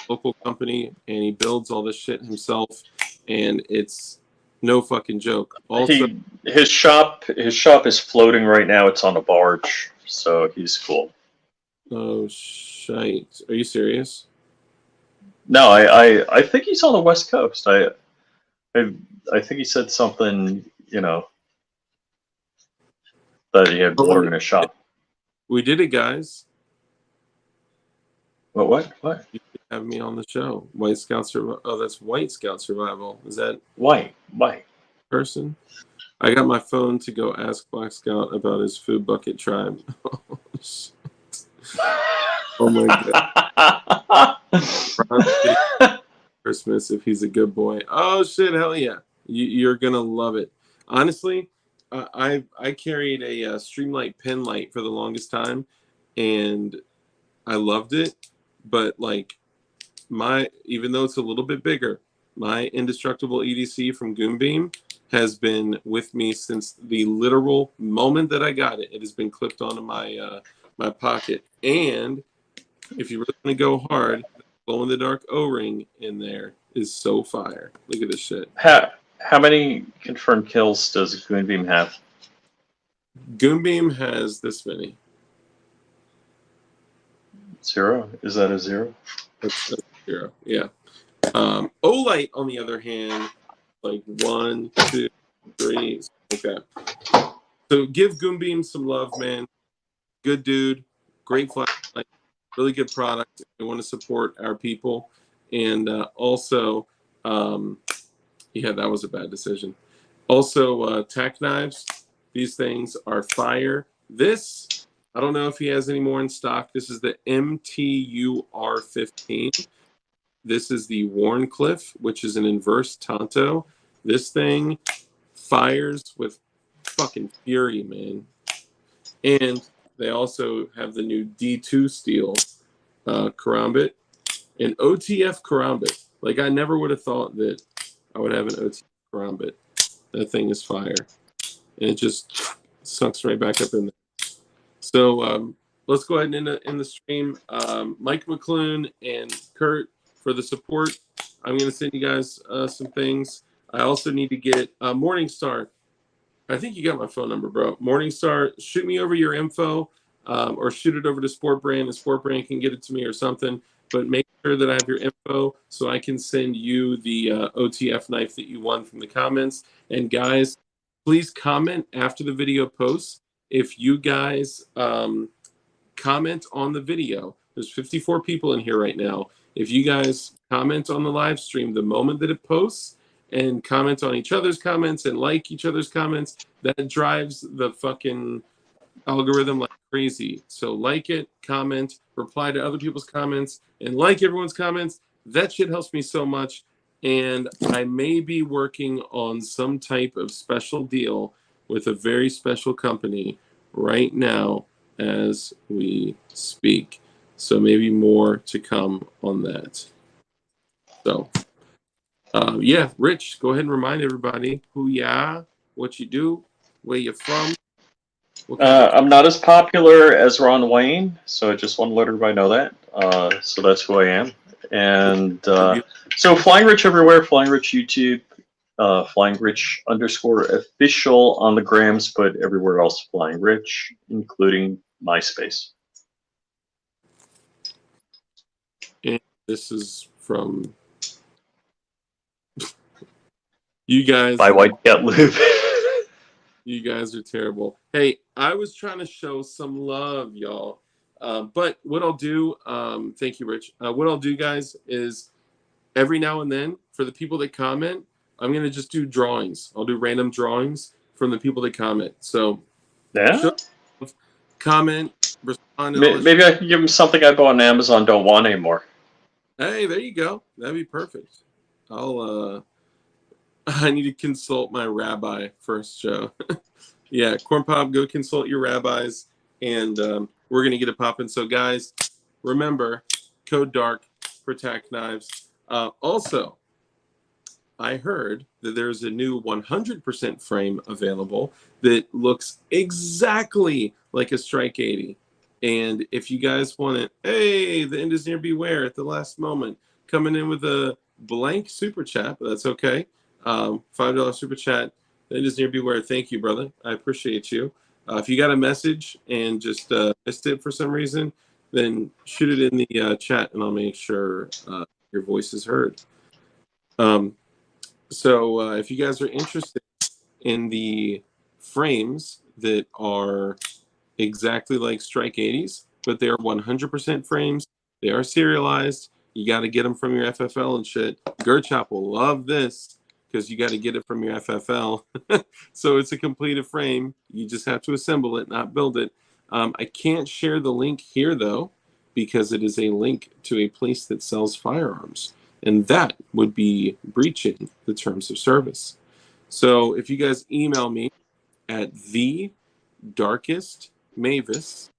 local company, and he builds all this shit himself, and it's no fucking joke. Also, his shop is floating right now. It's on a barge, so he's cool. Oh shite! Are you serious? No, I think he's on the West Coast. I think he said something, you know, that he had water in his shop. We did it, guys. What? You have me on the show. White Scout Survival. Oh, that's White Scout Survival. Is that white person? I got my phone to go ask Black Scout about his food bucket tribe. Oh my god. Christmas if he's a good boy. Oh shit, hell yeah. You're gonna love it. Honestly, I carried a Streamlight pen light for the longest time, and I loved it. But like even though it's a little bit bigger, my indestructible EDC from Goonbeam has been with me since the literal moment that I got it. It has been clipped onto my my pocket, and if you really want to go hard, glow in the dark O-ring in there is so fire. Look at this shit. How many confirmed kills does Goonbeam have? Goonbeam has this many. 0? Is that a 0? That's 0. Yeah. Olight, on the other hand, like 1, 2, 3. Okay. So give Goonbeam some love, man. Good dude. Great flashlight. Really good product. We want to support our people. And also, yeah, that was a bad decision. Also, tack knives. These things are fire. This, I don't know if he has any more in stock. This is the MTUR15. This is the Warncliffe, which is an inverse Tonto. This thing fires with fucking fury, man. And they also have the new D2 steel karambit and OTF karambit. Like, I never would have thought that I would have an OTF karambit. That thing is fire. And it just sucks right back up in there. So let's go ahead and end the stream. Mike McClune and Kurt for the support. I'm going to send you guys some things. I also need to get Morningstar. I think you got my phone number, bro. Morningstar, shoot me over your info or shoot it over to Sport Brand, and Sport Brand can get it to me or something. But make sure that I have your info so I can send you the OTF knife that you won from the comments. And guys, please comment after the video posts. If you guys comment on the video, there's 54 people in here right now. If you guys comment on the live stream the moment that it posts and comment on each other's comments and like each other's comments, that drives the fucking algorithm like crazy. So like it, comment, reply to other people's comments, and like everyone's comments. That shit helps me so much. And I may be working on some type of special deal with a very special company right now as we speak. So maybe more to come on that. So, yeah, Rich, go ahead and remind everybody who you are, what you do, where you're from, what kind of. I'm not as popular as Ron Wayne, so I just want to let everybody know that. So that's who I am. And so Flying Rich everywhere, Flying Rich YouTube, Flying Rich _ official on the grams, but everywhere else Flying Rich, including MySpace. And this is from you guys. By White Cat Lube. You guys are terrible. Hey, I was trying to show some love, y'all. But what I'll do, thank you, Rich. What I'll do, guys, is every now and then for the people that comment, I'm going to just do drawings. I'll do random drawings from the people that comment. So, Yeah. comment, respond. Maybe I can give them something I bought on Amazon, don't want anymore. Hey, there you go. That'd be perfect. I need to consult my rabbi first, Joe. Yeah, Corn Pop, go consult your rabbis, and we're going to get it popping. So, guys, remember, code DARK, protect knives. Also, I heard that there's a new 100% frame available that looks exactly like a Strike 80. And if you guys want it, hey, the end is near, beware at the last moment. Coming in with a blank super chat, but that's okay. $5 super chat. The end is near, beware. Thank you, brother. I appreciate you. If you got a message and just missed it for some reason, then shoot it in the chat, and I'll make sure your voice is heard. So if you guys are interested in the frames that are exactly like Strike 80s, but they are 100% frames, they are serialized. You got to get them from your FFL and shit. Gerchop will love this because you got to get it from your FFL. So it's a completed frame. You just have to assemble it, not build it. I can't share the link here, though, because it is a link to a place that sells firearms. And that would be breaching the terms of service. So if you guys email me at thedarkestmavis,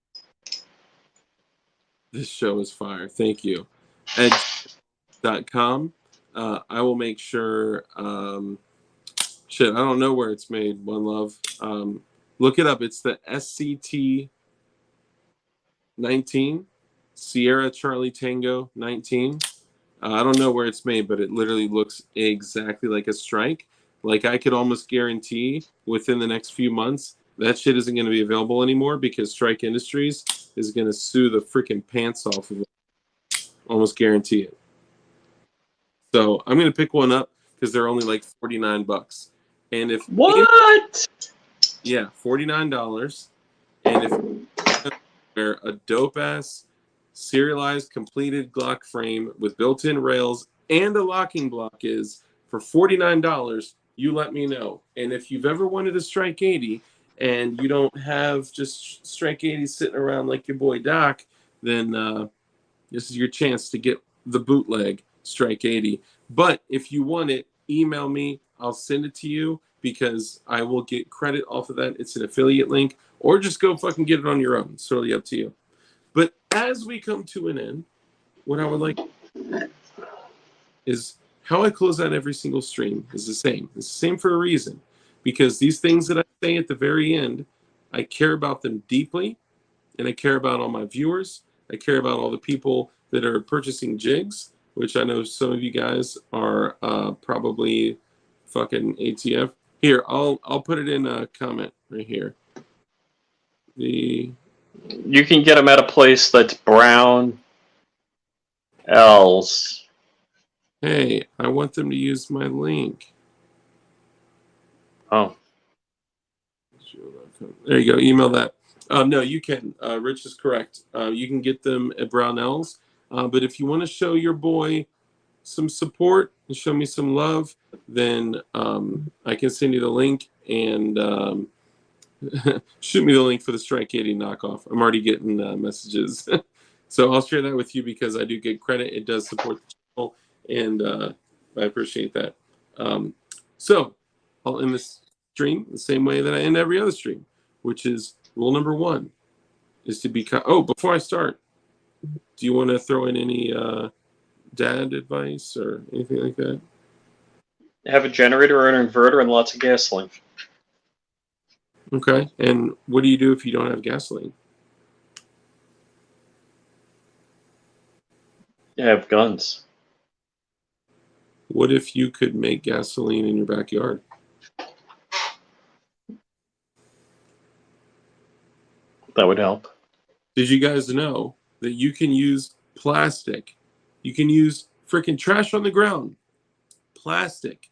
this show is fire. Thank you. Edge.com. I will make sure. Shit, I don't know where it's made. One Love. Look it up. It's the SCT 19, Sierra Charlie Tango 19. I don't know where it's made, but it literally looks exactly like a Strike. Like, I could almost guarantee within the next few months that shit isn't going to be available anymore because Strike Industries is going to sue the freaking pants off of it. Almost guarantee it. So I'm going to pick one up because they're only like $49. And if what? Yeah, $49. And if wear a dope ass serialized completed Glock frame with built-in rails and a locking block is for $49, you let me know. And if you've ever wanted a Strike 80 and you don't have just Strike 80 sitting around like your boy Doc, then this is your chance to get the bootleg Strike 80. But if you want it, email me. I'll send it to you because I will get credit off of that. It's an affiliate link. Or just go fucking get it on your own. It's totally up to you. But as we come to an end, what I would like is how I close out every single stream is the same. It's the same for a reason. Because these things that I say at the very end, I care about them deeply. And I care about all my viewers. I care about all the people that are purchasing jigs, which I know some of you guys are probably fucking ATF. Here, I'll put it in a comment right here. You can get them at a place that's brown else. Hey, I want them to use my link. Oh. There you go. Email that. No, you can. Rich is correct. You can get them at Brownells. But if you want to show your boy some support and show me some love, then I can send you the link. And shoot me the link for the Strike 80 knockoff. I'm already getting messages. So I'll share that with you because I do get credit. It does support the channel, and I appreciate that. So I'll end this stream the same way that I end every other stream, which is rule number 1 is to be kind. Oh, before I start, do you want to throw in any dad advice or anything like that? Have a generator or an inverter and lots of gasoline. Okay. And what do you do if you don't have gasoline? Have guns. What if you could make gasoline in your backyard? That would help. Did you guys know that you can use plastic? You can use freaking trash on the ground, plastic,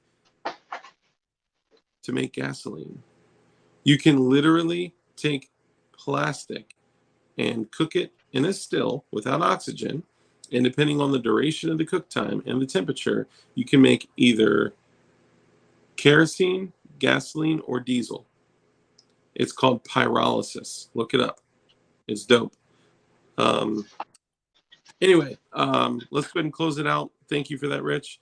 to make gasoline. You can literally take plastic and cook it in a still without oxygen, and depending on the duration of the cook time and the temperature, you can make either kerosene, gasoline, or diesel. It's called pyrolysis. Look it up. It's dope. Anyway, let's go ahead and close it out. Thank you for that, Rich.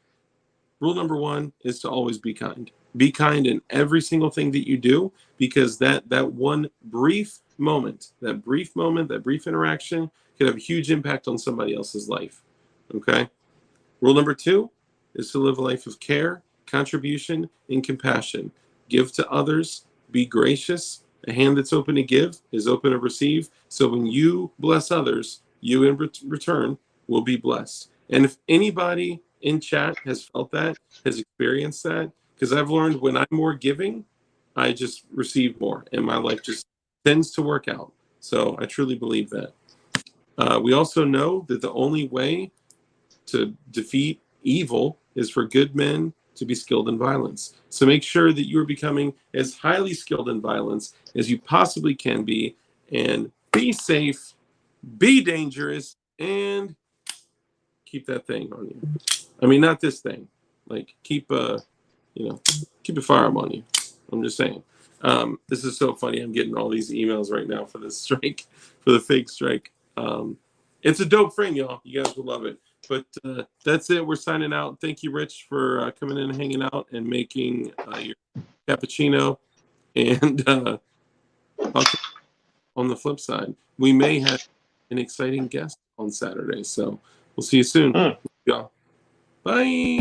Rule number 1 is to always be kind. Be kind in every single thing that you do, because that one brief moment, that brief interaction could have a huge impact on somebody else's life. Okay? Rule number 2 is to live a life of care, contribution, and compassion. Give to others. Be gracious. A hand that's open to give is open to receive. So when you bless others, you in return will be blessed. And if anybody in chat has felt that, has experienced that, because I've learned when I'm more giving, I just receive more, and my life just tends to work out. So I truly believe that. We also know that the only way to defeat evil is for good men to be skilled in violence. So make sure that you are becoming as highly skilled in violence as you possibly can be, and be safe, be dangerous, and keep that thing on you. I mean, not this thing. Like, keep a firearm on you. I'm just saying. This is so funny. I'm getting all these emails right now for this strike, for the fake strike. It's a dope frame, y'all. You guys will love it. But that's it. We're signing out. Thank you, Rich, for coming in and hanging out and making your cappuccino. And on the flip side, we may have an exciting guest on Saturday. So we'll see you soon. Y'all. Bye.